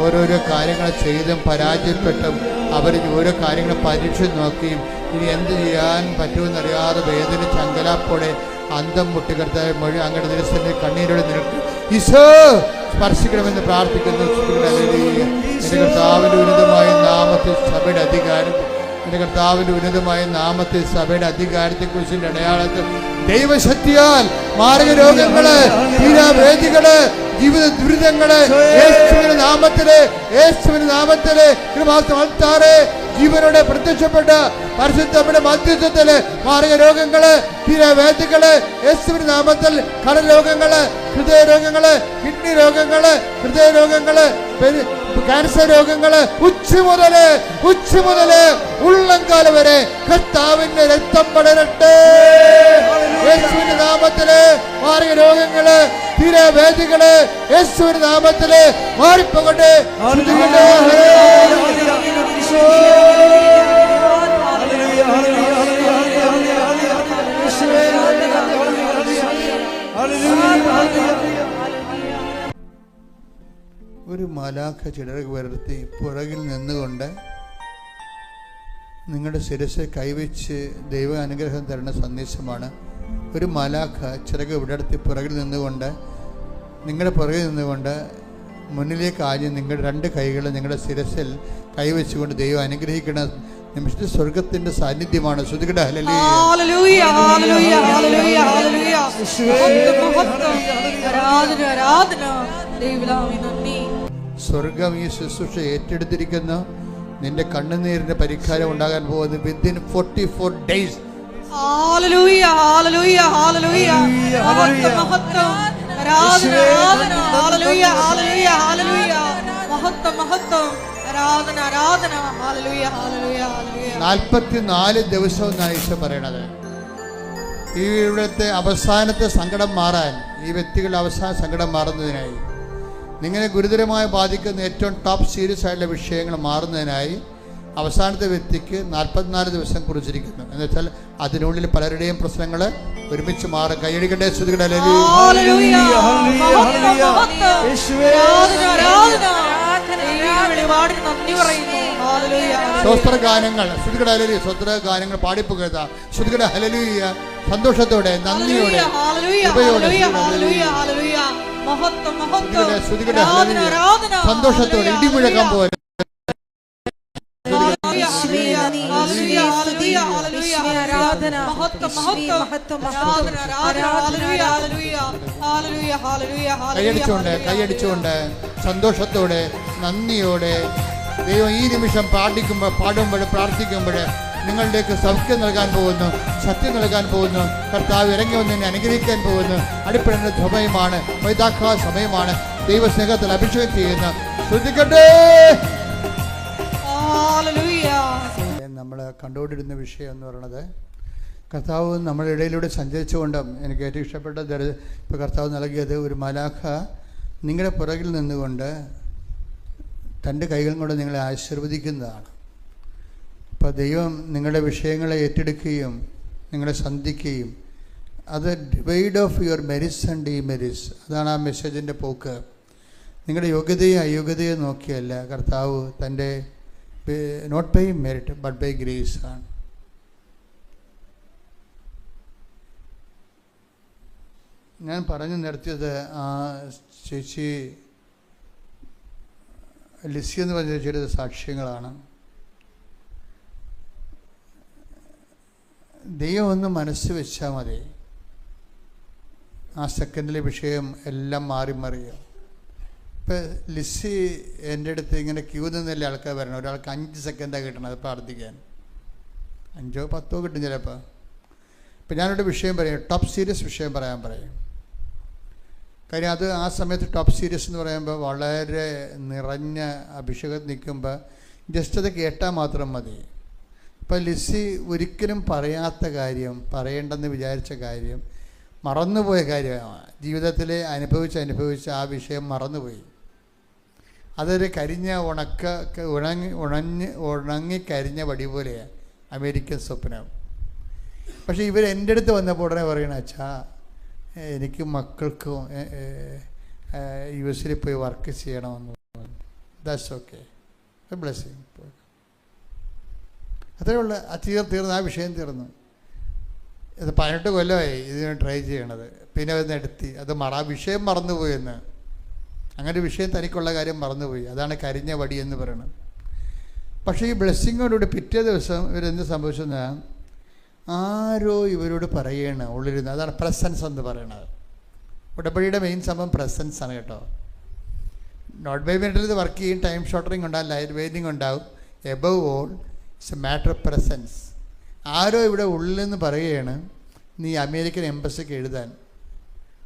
[SPEAKER 3] ഓരോരോ കാര്യങ്ങൾ ചെയ്തും പരാജയപ്പെട്ടും അവർ ഓരോ കാര്യങ്ങൾ പരീക്ഷിച്ച് നോക്കിയും ഇനി എന്ത് ചെയ്യാൻ പറ്റുമെന്നറിയാതെ വേദന ചങ്കലാപ്പോടെ അന്തം മുട്ടി കർത്താവെ മൊഴി അങ്ങയുടെ ദിവസത്തിൽ കണ്ണീരോടെ നിൽക്കും. ഈശോ സ്പർശിക്കണമെന്ന് പ്രാർത്ഥിക്കുന്നു. എൻ്റെ കർത്താവിൻ്റെ ഉന്നതമായ നാമത്തിൽ സഭയുടെ അധികാരം, എൻ്റെ കർത്താവിൻ്റെ ഉന്നതമായ നാമത്തിൽ സഭയുടെ അധികാരത്തെക്കുറിച്ചുള്ള അടയാളത്തിൽ ദൈവശക്തിയാൽ മാരക രോഗങ്ങള്, തീരാവേദികള്, ജീവിത ദുരിതങ്ങള് യേശുവിന്റെ നാമത്തില് കൃപാസമർത്താറെ ജീവനോടെ പ്രത്യക്ഷപ്പെട്ട പരിശുദ്ധയുടെ മധ്യസ്ഥത്തില് മാരക രോഗങ്ങള്, തീരാവേദികള് യേശുവിന്റെ നാമത്തിൽ, കടരോഗങ്ങള്, ഹൃദയരോഗങ്ങള്, കിഡ്നി രോഗങ്ങള്, ഹൃദയരോഗങ്ങള്, ക്യാൻസർ രോഗങ്ങള്, ഉച്ച മുതല് ഉള്ളംകാലം വരെ കർത്താവിന്റെ രക്തം പടരട്ടെ. യേശുവിന്റെ നാമത്തില് മാരക രോഗങ്ങള്, തീരാവേദികള് യേശുവിന്റെ നാമത്തില് മാറിപ്പോകട്ടെ. ഒരു മാലാഖ ചിറക് ഉയർത്തി പുറകിൽ നിന്നുകൊണ്ട് നിങ്ങളുടെ ശിരസ് കൈവച്ച് ദൈവ അനുഗ്രഹം തരുന്ന സന്ദേശമാണ്. ഒരു മാലാഖ ചിറക് വിടർത്തി പുറകിൽ നിന്നുകൊണ്ട് നിങ്ങളുടെ പുറകിൽ നിന്നുകൊണ്ട് മുന്നിലേക്ക് ആഞ്ഞ് നിങ്ങളുടെ രണ്ട് കൈകൾ നിങ്ങളുടെ ശിരസിൽ കൈവച്ചുകൊണ്ട് ദൈവം അനുഗ്രഹിക്കുന്ന നിമിഷത്തിൽ സ്വർഗത്തിന്റെ സാന്നിധ്യമാണ്. ശ്രുതികട
[SPEAKER 1] ഹല്ലേലൂയ ഹല്ലേലൂയ ഹല്ലേലൂയ ഹല്ലേലൂയ ആരാധന ആരാധന ദൈവനാമേ നന്ദി.
[SPEAKER 3] സ്വർഗം ഈ ശുശ്രൂഷ ഏറ്റെടുത്തിരിക്കുന്ന നിന്റെ കണ്ണുനീരിന്റെ പരിഹാരം ഉണ്ടാകാൻ പോകുന്നത് വിത്തിൻ 44 days.
[SPEAKER 1] ഹല്ലേലൂയ ഹല്ലേലൂയ ഹല്ലേലൂയ മഹത്വം മഹത്വം ആരാധന ആരാധന ഹല്ലേലൂയ ഹല്ലേലൂയ ഹല്ലേലൂയ മഹത്വം മഹത്വം ആരാധന ആരാധന ഹല്ലേലൂയ ഹല്ലേലൂയ ഹല്ലേലൂയ.
[SPEAKER 3] 44 ദിവസം എന്നാണ് ഈശോ പറയണത്. ഈ ഇവിടുത്തെ അവസാനത്തെ സങ്കടം മാറാൻ, ഈ വ്യക്തികളുടെ അവസാന സങ്കടം മാറുന്നതിനായി, നിങ്ങളെ ഗുരുതരമായി ബാധിക്കുന്ന ഏറ്റവും ടോപ്പ് സീരിയസ് ആയിട്ടുള്ള വിഷയങ്ങൾ മാറുന്നതിനായി അവസാനത്തെ വ്യക്തിക്ക് 44 ദിവസം കുറിച്ചിരിക്കുന്നു. എന്ന് വെച്ചാൽ അതിനുള്ളിൽ പലരുടെയും പ്രശ്നങ്ങൾ ഒരുമിച്ച് മാറും. കൈയടിക്കട്ടെ. സ്വസ്ത്ര ഗാനങ്ങൾ സ്വസ്ത്ര ഗാനങ്ങൾ പാടിപ്പുകഴുത ശ്രുതികട ഹല്ലേലൂയ. സന്തോഷത്തോടെ നന്ദിയോടെ സന്തോഷത്തോടെ ഇടിമുഴക്കാൻ പോലെ കൈയടിച്ചുകൊണ്ട് സന്തോഷത്തോടെ നന്ദിയോടെ ദൈവം ഈ നിമിഷം പാടുമ്പോൾ പ്രാർത്ഥിക്കുമ്പോൾ നിങ്ങളിലേക്ക് സൗഖ്യം നൽകാൻ പോകുന്നു, സത്യം നൽകാൻ പോകുന്നു. കർത്താവ് ഇറങ്ങി വന്ന് എന്നെ അനുഗ്രഹിക്കാൻ പോകുന്നു. അടിപ്പെടേണ്ട സമയമാണ്, വൈദാഖ സമയമാണ്. ദൈവസ്നേഹത്തിൽ അഭിഷേകം ചെയ്യുന്ന ശ്രദ്ധിക്കട്ടെ. നമ്മൾ കണ്ടുകൊണ്ടിരുന്ന വിഷയം എന്ന് പറയുന്നത്, കർത്താവ് നമ്മുടെ ഇടയിലൂടെ സഞ്ചരിച്ചുകൊണ്ടും എനിക്ക് ഏറ്റവും ഇഷ്ടപ്പെട്ട ഇപ്പോൾ കർത്താവ് നൽകിയത് ഒരു മാലാഖ നിങ്ങളുടെ പുറകിൽ നിന്നുകൊണ്ട് തൻ്റെ കൈകളും കൊണ്ട് നിങ്ങളെ ആശീർവദിക്കുന്നതാണ്. അപ്പോൾ ദൈവം നിങ്ങളുടെ വിഷയങ്ങളെ ഏറ്റെടുക്കുകയും നിങ്ങളെ സന്ധിക്കുകയും അത് divide of your merits and ഡീമെരിറ്റ്സ്, അതാണ് ആ മെസ്സേജിൻ്റെ പോക്ക്. നിങ്ങളുടെ യോഗ്യതയും അയോഗ്യതയും നോക്കിയല്ല കർത്താവ് തൻ്റെ not by merit but by grace ആണ്. ഞാൻ പറഞ്ഞു നിർത്തിയത് ആ ചേച്ചി ലിസി എന്ന് പറഞ്ഞ ചേച്ചിയുടെ സാക്ഷ്യങ്ങളാണ്. ദൈവം ഒന്ന് മനസ്സ് വെച്ചാൽ മതി, ആ സെക്കൻഡിലെ വിഷയം എല്ലാം മാറി മറിയും. ഇപ്പം ലിസി എൻ്റെ അടുത്ത് ഇങ്ങനെ ക്യൂ നിന്നല്ലേ ആൾക്കാർ വരണം. ഒരാൾക്ക് 5 സെക്കൻഡാണ് കിട്ടണത് പ്രാർത്ഥിക്കാൻ, 5 or 10 കിട്ടും ചിലപ്പോൾ. ഇപ്പം ഞാനൊരു വിഷയം പറയും, ടോപ്പ് സീരിയസ് വിഷയം പറയാൻ പറയും. കാര്യം അത് ആ സമയത്ത് ടോപ്പ് സീരിയസ് എന്ന് പറയുമ്പോൾ വളരെ നിറഞ്ഞ അഭിഷേകം നിൽക്കുമ്പോൾ ജസ്റ്റ് അത് കേട്ടാൽ മാത്രം മതി. ഇപ്പം ലിസി ഒരിക്കലും പറയാത്ത കാര്യം, പറയേണ്ടെന്ന് വിചാരിച്ച കാര്യം, മറന്നുപോയ കാര്യമാണ്. ജീവിതത്തിൽ അനുഭവിച്ച് ആ വിഷയം മറന്നുപോയി. അതൊരു കരിഞ്ഞ ഉണങ്ങി കരിഞ്ഞ വടി പോലെയാണ് അമേരിക്കൻ സ്വപ്നം. പക്ഷേ ഇവർ എൻ്റെ അടുത്ത് വന്നപ്പോൾ ഉടനെ പറയണ, അച്ഛാ എനിക്ക് മക്കൾക്കും US പോയി വർക്ക് ചെയ്യണമെന്ന്. That's okay, blessing. അത്രയേ ഉള്ളൂ. തീർന്നു, ആ വിഷയം തീർന്നു. ഇത് 18 കൊല്ലമായി ഇതിന് ട്രൈ ചെയ്യണത്. പിന്നെ അത് എടുത്തി, അത് ആ വിഷയം മറന്നുപോയെന്ന്. അങ്ങനെ ഒരു വിഷയം തനിക്കുള്ള കാര്യം മറന്നുപോയി. അതാണ് കരിഞ്ഞ വടി എന്ന് പറയുന്നത്. പക്ഷേ ഈ ബ്ലെസ്സിങ്ങോടുകൂടി പിറ്റേ ദിവസം ഇവരെന്ത് സംഭവിച്ചെന്നാൽ ആരോ ഇവരോട് പറയണ ഉള്ളിരുന്ന്. അതാണ് പ്രസൻസ് എന്ന് പറയണത്. ഉടമ്പടിയുടെ മെയിൻ സംഭവം പ്രസൻസ് ആണ് കേട്ടോ. നോട്ട് ബൈ മിനിറ്റിൽ ഇത് വർക്ക് ചെയ്യും, ടൈം ഷോർട്ടറിങ് ഉണ്ടാവും, ലൈറ്റ് വെയിറ്റിംഗ് ഉണ്ടാവും. Above all it's a matter of presence. ആരോ ഇവിടെ ഉള്ളിൽ നിന്ന് പറയുകയാണ്, നീ അമേരിക്കൻ എംബസിക്ക് എഴുതാൻ.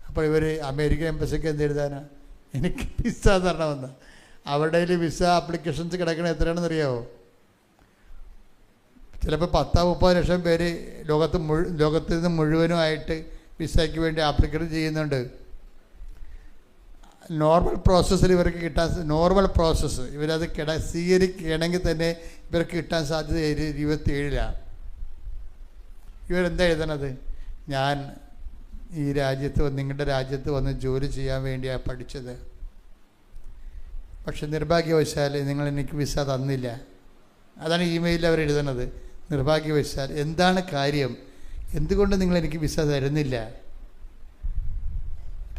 [SPEAKER 3] അപ്പോൾ ഇവർ അമേരിക്കൻ എംബസിക്ക് എന്ത് എഴുതാനാണ്? എനിക്ക് വിസ തരണമെന്ന്. അവിടെ വിസ ആപ്ലിക്കേഷൻസ് കിടക്കണ എത്രയാണെന്ന് അറിയാമോ? ചിലപ്പോൾ 10-30 ലക്ഷം പേര് ലോകത്തിൽ നിന്ന് മുഴുവനുമായിട്ട് വിസയ്ക്ക് വേണ്ടി ആപ്ലിക്കേഷൻ ചെയ്യുന്നുണ്ട്. നോർമൽ പ്രോസസ്സിൽ ഇവർക്ക് കിട്ടാൻ, നോർമൽ പ്രോസസ്സ് ഇവരത് സ്വീകരിക്കണമെങ്കിൽ തന്നെ ഇവർക്ക് കിട്ടാൻ സാധ്യത 27-ലാണ്. ഇവരെന്താ എഴുതണത്? ഞാൻ ഈ രാജ്യത്ത് നിങ്ങളുടെ രാജ്യത്ത് വന്ന് ജോലി ചെയ്യാൻ വേണ്ടിയാണ് പഠിച്ചത്. പക്ഷെ നിർഭാഗ്യവശാൽ നിങ്ങൾ എനിക്ക് വിസ തന്നില്ല. അതാണ് ഇമെയിലിൽ അവർ എഴുതുന്നത്. നിർഭാഗ്യവശാൽ എന്താണ് കാര്യം, എന്തുകൊണ്ട് നിങ്ങൾ എനിക്ക് വിസ തരുന്നില്ല?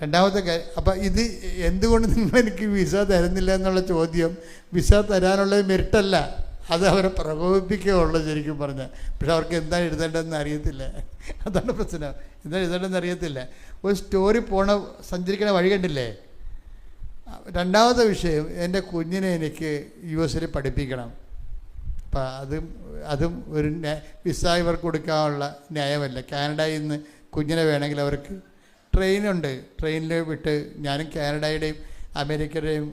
[SPEAKER 3] രണ്ടാമത്തെ കാര്യം, അപ്പം ഇത് എന്തുകൊണ്ട് നിങ്ങൾ എനിക്ക് വിസ തരുന്നില്ല എന്നുള്ള ചോദ്യം വിസ തരാനുള്ള മെറിറ്റല്ല, അത് അവരെ പ്രകോപിപ്പിക്കുകയുള്ളൂ ശരിക്കും പറഞ്ഞാൽ. പക്ഷെ അവർക്ക് എന്താ എഴുതേണ്ടതെന്ന് അറിയത്തില്ല. അതാണ് പ്രശ്നം. എന്താ എഴുതേണ്ടതെന്ന് അറിയത്തില്ല. ഒരു സ്റ്റോറി സഞ്ചരിക്കണ വഴി കണ്ടില്ലേ. രണ്ടാമത്തെ വിഷയം, എൻ്റെ കുഞ്ഞിനെ എനിക്ക് US പഠിപ്പിക്കണം. അപ്പം അതും ഒരു വിസ ഇവർക്ക് കൊടുക്കാനുള്ള ന്യായമല്ല. കാനഡയിൽ നിന്ന് കുഞ്ഞിനെ വേണമെങ്കിൽ അവർക്ക് ട്രെയിനുണ്ട്, ട്രെയിനിൽ വിട്ട് ഞാനും കാനഡയുടെയും അമേരിക്കയുടെയും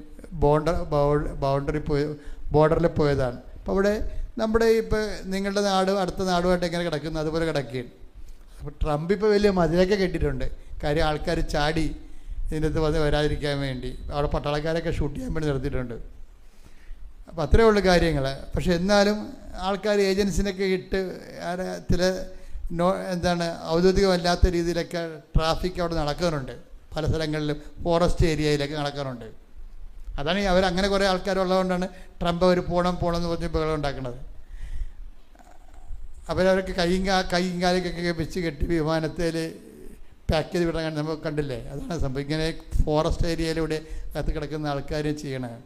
[SPEAKER 3] ബോർഡറിൽ പോയതാണ്. അപ്പോൾ അവിടെ നമ്മുടെ ഇപ്പോൾ നിങ്ങളുടെ നാടും അടുത്ത നാടുമായിട്ട് എങ്ങനെ കിടക്കുന്നു അതുപോലെ കിടക്കുകയാണ്. അപ്പോൾ ട്രംപ് ഇപ്പോൾ വലിയ മതിലൊക്കെ കെട്ടിയിട്ടുണ്ട്. കാര്യം ആൾക്കാർ ചാടി ഇതിനകത്ത് വരാതിരിക്കാൻ വേണ്ടി അവിടെ പട്ടാളക്കാരൊക്കെ ഷൂട്ട് ചെയ്യാൻ വേണ്ടി നിർത്തിയിട്ടുണ്ട്. അപ്പോൾ അത്രയേ ഉള്ളൂ കാര്യങ്ങൾ. പക്ഷെ എന്നാലും ആൾക്കാർ ഏജൻസിനൊക്കെ ഇട്ട് ചില ഔദ്യോഗികമല്ലാത്ത രീതിയിലൊക്കെ ട്രാഫിക് അവിടെ നടക്കാറുണ്ട്. പല സ്ഥലങ്ങളിലും ഫോറസ്റ്റ് ഏരിയയിലൊക്കെ നടക്കാറുണ്ട്. അതാണ് അവരങ്ങനെ കുറേ ആൾക്കാരുള്ളതുകൊണ്ടാണ് ട്രംപ് അവർ പോകണം എന്ന് പറഞ്ഞ് ബഹളം ഉണ്ടാക്കുന്നത്. അവരവർക്ക് കൈയും കാലൊക്കെ വെച്ച് കെട്ടി വിമാനത്തിൽ പാക്ക് ചെയ്ത് വിടാൻ നമുക്ക് കണ്ടില്ലേ. അതാണ് സംഭവം. ഇങ്ങനെ ഫോറസ്റ്റ് ഏരിയയിലൂടെ അകത്ത് കിടക്കുന്ന ആൾക്കാർ ചെയ്യണത്.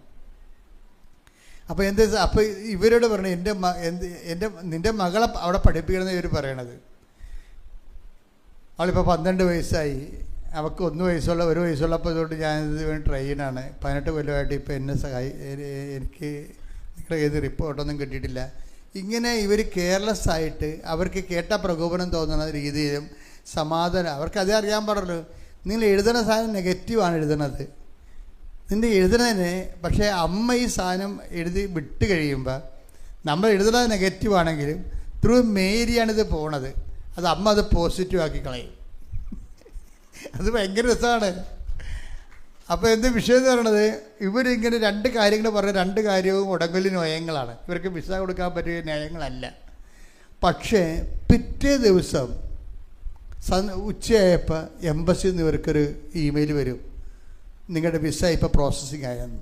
[SPEAKER 3] അപ്പോൾ അപ്പോൾ ഇവരോട് പറഞ്ഞു നിൻ്റെ മകളെ അവിടെ പഠിപ്പിക്കണമെന്ന് ഇവർ പറയണത്. അവളിപ്പോൾ 12 വയസ്സായി, അവൾക്ക് 1 വയസ്സുള്ള 1 വയസ്സുള്ളപ്പോൾ തൊട്ട് ഞാനിത് വേണ്ടി ട്രെയിനാണ്. 18 കൊല്ലമായിട്ട് ഇപ്പോൾ എന്നെ എനിക്ക് നിങ്ങളുടെ ഏത് റിപ്പോർട്ടൊന്നും കിട്ടിയിട്ടില്ല. ഇങ്ങനെ ഇവർ കെയർലെസ് ആയിട്ട് അവർക്ക് കേട്ട പ്രകോപനം തോന്നുന്ന രീതിയിലും സമാധാനം അവർക്കതേ അറിയാൻ പാടുള്ളൂ. നിങ്ങൾ എഴുതുന്ന സാധനം നെഗറ്റീവാണ് എഴുതുന്നത്, നിൻ്റെ എഴുതുന്നതിന്. പക്ഷേ അമ്മ ഈ സാധനം എഴുതി വിട്ട് കഴിയുമ്പോൾ നമ്മൾ എഴുതുന്നത് നെഗറ്റീവാണെങ്കിലും ത്രൂ മേരിയാണിത് പോണത്. അത് അമ്മ അത് പോസിറ്റീവ് ആക്കി കളയും. അത് ഭയങ്കര രസമാണ്. അപ്പോൾ എന്ത് വിഷയം എന്ന് പറയണത്, ഇവരിങ്ങനെ 2 കാര്യങ്ങൾ പറഞ്ഞ 2 കാര്യവും ഉടങ്കലി നയങ്ങളാണ്. ഇവർക്ക് വിസ കൊടുക്കാൻ പറ്റിയ നയങ്ങളല്ല. പക്ഷേ പിറ്റേ ദിവസം ഉച്ചയായപ്പോൾ എംബസിയിൽ നിന്ന് ഇവർക്കൊരു ഇമെയിൽ വരും, നിങ്ങളുടെ വിസ ഇപ്പോൾ പ്രോസസ്സിങ് ആയെന്ന്.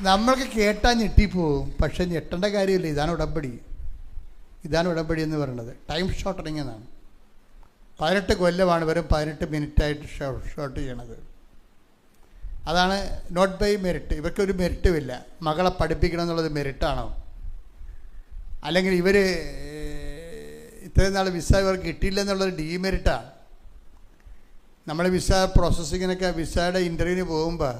[SPEAKER 3] നമ്മൾക്ക് കേട്ടാൽ ഞെട്ടിപ്പോവും. പക്ഷെ ഞെട്ടേണ്ട കാര്യമില്ല. ഇതാണ് ഉടമ്പടി എന്ന് പറയുന്നത്. ടൈം ഷോർട്ടനിങ് എന്നാണ്. 18 കൊല്ലമാണ് വെറും 18 മിനിറ്റായിട്ട് ഷോർട്ട് ചെയ്യണത്. അതാണ് നോട്ട് ബൈ മെറിറ്റ്. ഇവർക്കൊരു മെറിറ്റുമില്ല. മകളെ പഠിപ്പിക്കണം എന്നുള്ളത് മെറിറ്റാണോ? അല്ലെങ്കിൽ ഇവർ ഇത്രയും നാൾ വിസ ഇവർക്ക് കിട്ടിയില്ല എന്നുള്ളത് ഡീമെറിറ്റാണ്. നമ്മൾ വിസ പ്രോസസ്സിങ്ങിനൊക്കെ വിസയുടെ ഇൻ്റർവ്യൂവിന് പോകുമ്പോൾ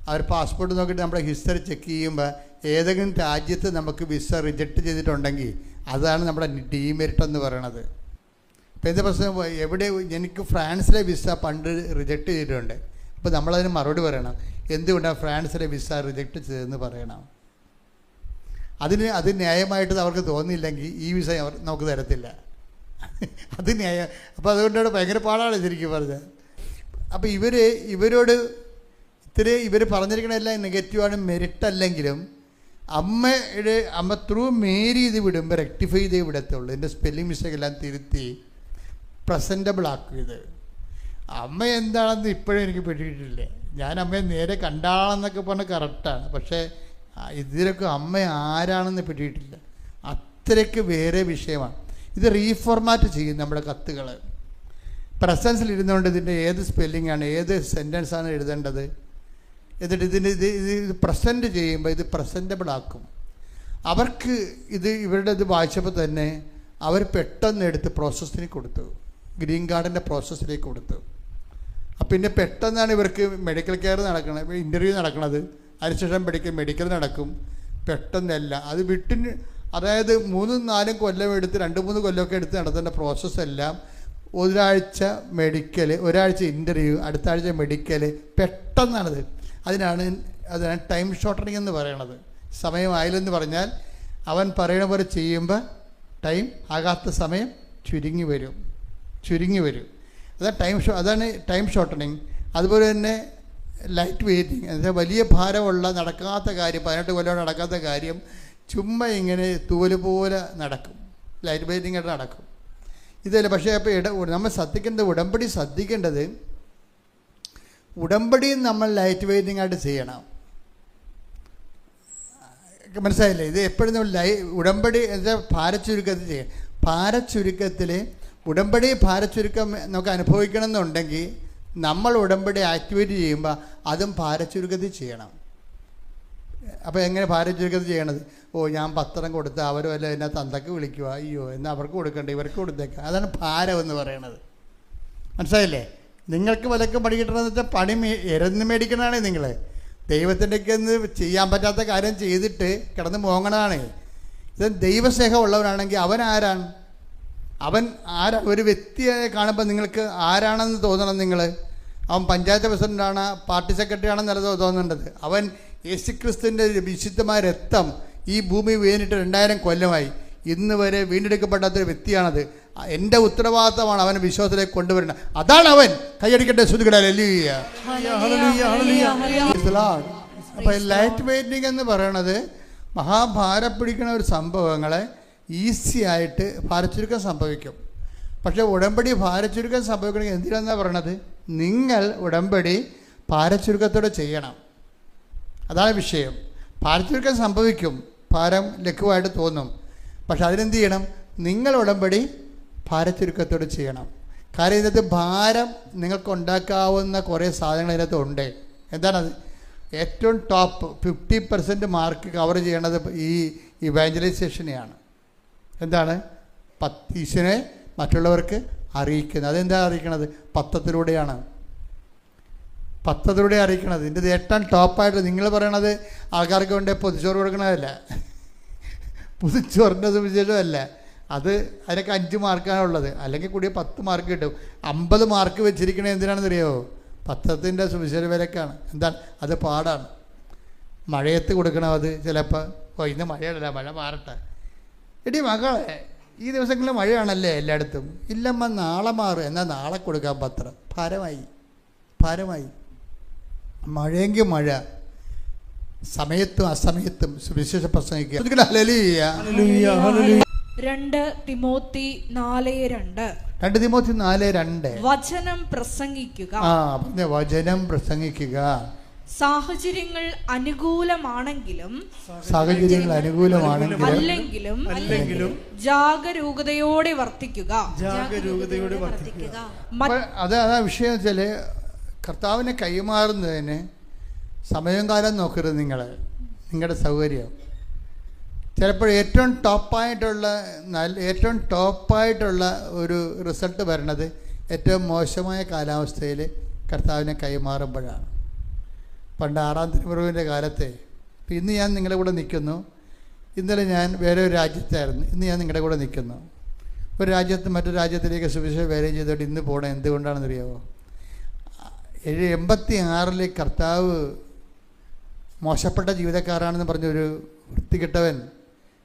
[SPEAKER 3] അവർ പാസ്പോർട്ട് നോക്കിയിട്ട് നമ്മുടെ ഹിസ്റ്ററി ചെക്ക് ചെയ്യുമ്പോൾ ഏതെങ്കിലും രാജ്യത്ത് നമുക്ക് വിസ റിജക്റ്റ് ചെയ്തിട്ടുണ്ടെങ്കിൽ അതാണ് നമ്മുടെ ഡീമെറിറ്റ് എന്ന് പറയണത്. ഇപ്പോൾ എന്താ പ്രശ്നം, എനിക്ക് ഫ്രാൻസിലെ വിസ പണ്ട് റിജക്റ്റ് ചെയ്തിട്ടുണ്ട്. അപ്പോൾ നമ്മളതിന് മറുപടി പറയണം, എന്തുകൊണ്ടാണ് ഫ്രാൻസിലെ വിസ റിജക്റ്റ് ചെയ്തതെന്ന് പറയണം. അത് ന്യായമായിട്ട് അവർക്ക് തോന്നിയില്ലെങ്കിൽ ഈ വിസ നമുക്ക് തരത്തില്ല. അത് ന്യായം. അപ്പോൾ അതുകൊണ്ടാണ് ഭയങ്കര പാടാണ് ശരിക്കും പറഞ്ഞത്. അപ്പോൾ ഇവരോട് ഇവർ പറഞ്ഞിരിക്കണെല്ലാം നെഗറ്റീവാണ്, മെറിറ്റ് അല്ലെങ്കിലും അമ്മ ത്രൂ മേരി ഇത് വിടുമ്പോൾ റെക്ടിഫൈ ചെയ്തേ വിടത്തുള്ളൂ. എൻ്റെ സ്പെല്ലിംഗ് മിസ്റ്റേക്ക് എല്ലാം തിരുത്തി പ്രസൻറ്റബിൾ ആക്കും. ഇത് അമ്മ എന്താണെന്ന് ഇപ്പോഴും എനിക്ക് പിടിയിട്ടില്ല. ഞാൻ അമ്മയെ നേരെ കണ്ടാളെന്നൊക്കെ പറഞ്ഞാൽ കറക്റ്റാണ്. പക്ഷേ ഇതിലൊക്കെ അമ്മ ആരാണെന്ന് പിടിയിട്ടില്ല. അത്രയ്ക്ക് വേറെ വിഷയമാണ്. ഇത് റീഫോർമാറ്റ് ചെയ്യും നമ്മുടെ കത്തുകൾ. പ്രസൻസിൽ ഇരുന്നുകൊണ്ട് ഇതിൻ്റെ ഏത് സ്പെല്ലിങ്ങാണ്, ഏത് സെൻറ്റൻസാണ് എഴുതേണ്ടത്, എന്നിട്ട് ഇത് പ്രസൻറ്റ് ചെയ്യുമ്പോൾ ഇത് പ്രസൻറ്റബിൾ ആക്കും. അവർക്ക് ഇവരുടെ ഇത് വായിച്ചപ്പോൾ തന്നെ അവർ പെട്ടെന്ന് എടുത്ത് പ്രോസസ്സിന് കൊടുത്തു, ഗ്രീൻ കാർഡിൻ്റെ പ്രോസസ്സിലേക്ക് കൊടുത്തു. പിന്നെ പെട്ടെന്നാണ് ഇവർക്ക് മെഡിക്കൽ കെയർ നടക്കുന്നത്, ഇൻ്റർവ്യൂ നടക്കുന്നത്, അതിനുശേഷം മെഡിക്കൽ നടക്കും. പെട്ടെന്നല്ല അത് അതായത് 3-4 കൊല്ലം എടുത്ത് 2-3 കൊല്ലമൊക്കെ എടുത്ത് നടത്തേണ്ട പ്രോസസ്സെല്ലാം ഒരാഴ്ച മെഡിക്കൽ, ഒരാഴ്ച ഇൻ്റർവ്യൂ, അടുത്ത ആഴ്ച മെഡിക്കൽ, പെട്ടെന്നാണത്. അതാണ് ടൈം ഷോർട്ടനിങ് എന്ന് പറയണത്. സമയമായില്ലെന്ന് പറഞ്ഞാൽ അവൻ പറയണ പോലെ ചെയ്യുമ്പോൾ ടൈം ആകാത്ത സമയം ചുരുങ്ങി വരും. അതാണ് ടൈം ഷോർട്ടനിങ്. അതുപോലെ തന്നെ ലൈറ്റ് വെയ്റ്റിങ്, എന്നുവെച്ചാൽ വലിയ ഭാരമുള്ള നടക്കാത്ത കാര്യം, 18 കൊല്ലം നടക്കാത്ത കാര്യം ചുമ്മാ ഇങ്ങനെ തൂവല് പോലെ നടക്കും, ലൈറ്റ് വെയ്റ്റിംഗ് ആയിട്ട് നടക്കും. ഇതല്ല. പക്ഷേ അപ്പോൾ നമ്മൾ ശ്രദ്ധിക്കേണ്ടത്, ഉടമ്പടി നമ്മൾ ലൈറ്റ് വെയ്റ്റിംഗ് ആയിട്ട് ചെയ്യണം. മനസ്സിലായില്ലേ? ഇത് എപ്പോഴും നമ്മൾ ഉടമ്പടി എന്താ ഭാരച്ചുരുക്കത്തിൽ ചെയ്യണം. ഭാരച്ചുരുക്കത്തിൽ ഉടമ്പടി ഭാരച്ചുരുക്കം നമുക്ക് അനുഭവിക്കണം എന്നുണ്ടെങ്കിൽ നമ്മൾ ഉടമ്പടി ആക്ടിവേറ്റ് ചെയ്യുമ്പോൾ അതും ഭാരച്ചുരുക്കത്തിൽ ചെയ്യണം. അപ്പോൾ എങ്ങനെ ഭാരച്ചുരുക്കത്തിൽ ചെയ്യണത്? ഞാൻ പത്രം കൊടുത്ത് അവർ വല്ല എന്നെ തന്തക്ക് വിളിക്കുക, അയ്യോ എന്നാൽ അവർക്ക് കൊടുക്കണ്ട, ഇവർക്ക് കൊടുത്തേക്കാം. അതാണ് ഭാരം എന്ന് പറയണത്. മനസ്സിലായില്ലേ? നിങ്ങൾക്ക് വിലക്ക് പണി കിട്ടണമെന്ന് വെച്ചാൽ പണി എരന്ന് മേടിക്കണതാണ്. നിങ്ങൾ ദൈവത്തിൻ്റെയൊന്ന് ചെയ്യാൻ പറ്റാത്ത കാര്യം ചെയ്തിട്ട് കിടന്ന് മോങ്ങണതാണ്. ഇത് ദൈവസ്നേഹം ഉള്ളവനാണെങ്കിൽ അവൻ ആരാണ്? ഒരു വ്യക്തിയെ കാണുമ്പോൾ നിങ്ങൾക്ക് ആരാണെന്ന് തോന്നണം. അവൻ പഞ്ചായത്ത് പ്രസിഡൻ്റാണ്, പാർട്ടി സെക്രട്ടറി ആണെന്നല്ല തോന്നേണ്ടത്. അവൻ യേശുക്രിസ്തുവിൻ്റെ വിശുദ്ധമായ രക്തം ഈ ഭൂമി വീണിട്ട് 2000 കൊല്ലമായി, ഇന്ന് വരെ വീണ്ടെടുക്കപ്പെടാത്തൊരു വ്യക്തിയാണത്. എൻ്റെ ഉത്തരവാദിത്തമാണ് അവനെ വിശ്വാസത്തിലേക്ക് കൊണ്ടുവരുന്നത്. അതാണ് അവൻ. കൈയടിക്കട്ടെ, ശ്രുതികട. അപ്പോൾ ലൈറ്റ് വെയ്റ്റിംഗ് എന്ന് പറയണത് മഹാഭാരം പിടിക്കുന്ന ഒരു സംഭവങ്ങളെ ഈസി ആയിട്ട് ഭാരച്ചുരുക്കം സംഭവിക്കും. പക്ഷേ ഉടമ്പടി ഭാരച്ചുരുക്കം സംഭവിക്കണമെങ്കിൽ എന്തിനാണെന്നാണ് പറയണത്? നിങ്ങൾ ഉടമ്പടി ഭാരച്ചുരുക്കത്തോടെ ചെയ്യണം. അതാണ് വിഷയം. ഭാരച്ചുരുക്കം സംഭവിക്കും, ഭാരം ലഘുവായിട്ട് തോന്നും. പക്ഷെ അതിനെന്ത് ചെയ്യണം? നിങ്ങൾ ഉടമ്പടി ഭാരച്ചുരുക്കത്തോടെ ചെയ്യണം. കാര്യം ഇതിനകത്ത് ഭാരം നിങ്ങൾക്ക് ഉണ്ടാക്കാവുന്ന കുറേ സാധനങ്ങൾ ഇതിനകത്ത് ഉണ്ട്. എന്താണത്? ഏറ്റവും ടോപ്പ് 50% മാർക്ക് കവർ ചെയ്യണത് ഈ ഇവാഞ്ചലൈസേഷനെയാണ്. എന്താണ്? ഈശ്വരനെ മറ്റുള്ളവർക്ക് അറിയിക്കുന്നത്. അതെന്താ അറിയിക്കണത്? പത്രത്തിലൂടെയാണ് അറിയിക്കണത്. ഇതിൻ്റെ ഏറ്റവും ടോപ്പായിട്ട് നിങ്ങൾ പറയണത് ആൾക്കാർക്ക് വേണ്ടി പൊതിച്ചോറ് കൊടുക്കണതല്ല, പൊതിച്ചോറിൻ്റെ സുവിശേഷമല്ല. അതിനൊക്കെ 5 മാർക്കാണുള്ളത്. അല്ലെങ്കിൽ കൂടി 10 മാർക്ക് കിട്ടും. 50 മാർക്ക് വെച്ചിരിക്കണത് എന്തിനാണെന്ന് അറിയാമോ? പത്രത്തിൻ്റെ സുവിശേഷ വിലക്കാണ്. എന്താണ്? അത് പാടാണ്. മഴയത്ത് കൊടുക്കണം. അത് ചിലപ്പോൾ ഇന്ന് മഴയല്ല, മഴ മാറട്ടെ. എടി മകളെ, ഈ ദിവസങ്ങളിൽ മഴയാണല്ലേ എല്ലായിടത്തും. ഇല്ലമ്മ നാളെ മാറും, എന്നാൽ നാളെ കൊടുക്കാൻ പത്രം. ഭാരമായി. മഴയെങ്കിൽ മഴ, സമയത്തും അസമയത്തും സുവിശേഷ പ്രസംഗിക്കുക.
[SPEAKER 1] 2 തിമോത്തി 4:2 വചനം പ്രസംഗിക്കുക.
[SPEAKER 3] വചനം പ്രസംഗിക്കുക.
[SPEAKER 1] സാഹചര്യങ്ങൾ അനുകൂലമാണെങ്കിലും അല്ലെങ്കിലും ജാഗരൂകതയോടെ വർത്തിക്കുക.
[SPEAKER 3] അതാ വിഷയം വെച്ചാൽ കർത്താവിനെ കൈമാറുന്നതിന് സമയം കാലം നോക്കരുത്. നിങ്ങളുടെ സൗകര്യം. ചിലപ്പോൾ ഏറ്റവും ടോപ്പായിട്ടുള്ള ഒരു റിസൾട്ട് വരണത് ഏറ്റവും മോശമായ കാലാവസ്ഥയിൽ കർത്താവിനെ കൈമാറുമ്പോഴാണ്. പണ്ട് 6-ാം തിരുമുറിവിൻ്റെ കാലത്തെ, ഇപ്പം ഇന്ന് ഞാൻ നിങ്ങളുടെ കൂടെ നിൽക്കുന്നു. ഇന്നലെ ഞാൻ വേറെ ഒരു രാജ്യത്തായിരുന്നു, ഇന്ന് ഞാൻ നിങ്ങളുടെ കൂടെ നിൽക്കുന്നു. ഒരു രാജ്യത്ത് മറ്റൊരു രാജ്യത്തിലേക്ക് സുവിശേഷം വേറെ ചെയ്തോട്ട് ഇന്ന് പോകണം. എന്തുകൊണ്ടാണെന്ന് അറിയാമോ? 86 കർത്താവ് മോശപ്പെട്ട ജീവിതക്കാരാണെന്ന് പറഞ്ഞൊരു വൃത്തികെട്ടവൻ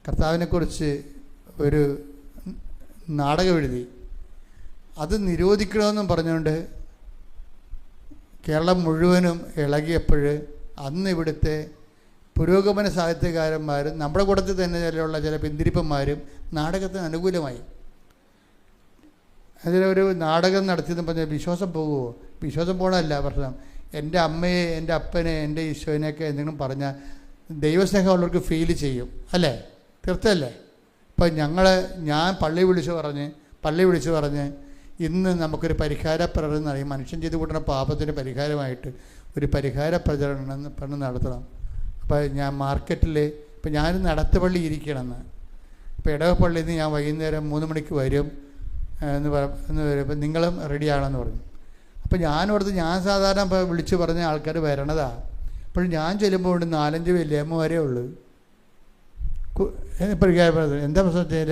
[SPEAKER 3] കർത്താവിനെക്കുറിച്ച് ഒരു നാടകം എഴുതി. അത് നിരോധിക്കണമെന്നും പറഞ്ഞുകൊണ്ട് കേരളം മുഴുവനും ഇളകിയപ്പോൾ അന്ന് ഇവിടുത്തെ പുരോഗമന സാഹിത്യകാരന്മാരും നമ്മുടെ കൂട്ടത്തിൽ തന്നെ ചില പിന്തിരിപ്പന്മാരും നാടകത്തിന് അനുകൂലമായി. അതിലൊരു നാടകം നടത്തിയെന്ന് പറഞ്ഞാൽ വിശ്വാസം പോകുമോ? വിശ്വാസം പോകണമല്ല പ്രശ്നം. എൻ്റെ അമ്മയെ, എൻ്റെ അപ്പനെ, എൻ്റെ ഈശോനെയൊക്കെ എന്തെങ്കിലും പറഞ്ഞാൽ ദൈവസ്നേഹമുള്ളവർക്ക് ഫീൽ ചെയ്യും, അല്ലേ? തീർച്ചയല്ലേ? ഇപ്പം ഞാൻ പള്ളി വിളിച്ച് പറഞ്ഞ് ഇന്ന് നമുക്കൊരു പരിഹാര പ്രകടനം നടക്കും. മനുഷ്യൻ ചെയ്ത് കൂട്ടുന്ന പാപത്തിൻ്റെ പരിഹാരമായിട്ട് ഒരു പരിഹാര പ്രചരണം നടത്തണം. അപ്പോൾ ഞാൻ മാർക്കറ്റിൽ ഇപ്പം ഞാൻ നടത്തുപള്ളി ഇരിക്കണമെന്ന്, ഇപ്പോൾ ഇടവപ്പള്ളിയിൽ നിന്ന് ഞാൻ വൈകുന്നേരം 3 മണിക്ക് വരും എന്ന് വരുമ്പോൾ നിങ്ങളും റെഡിയാണെന്ന് പറഞ്ഞു. അപ്പോൾ ഞാൻ സാധാരണ ഇപ്പോൾ വിളിച്ച് പറഞ്ഞ ആൾക്കാർ വരണതാണ്. അപ്പോൾ ഞാൻ ചെല്ലുമ്പോൾ 4-5 വല്യമ്മമാരേ ഉള്ളൂ. എന്താ പ്രശ്നത്തിൽ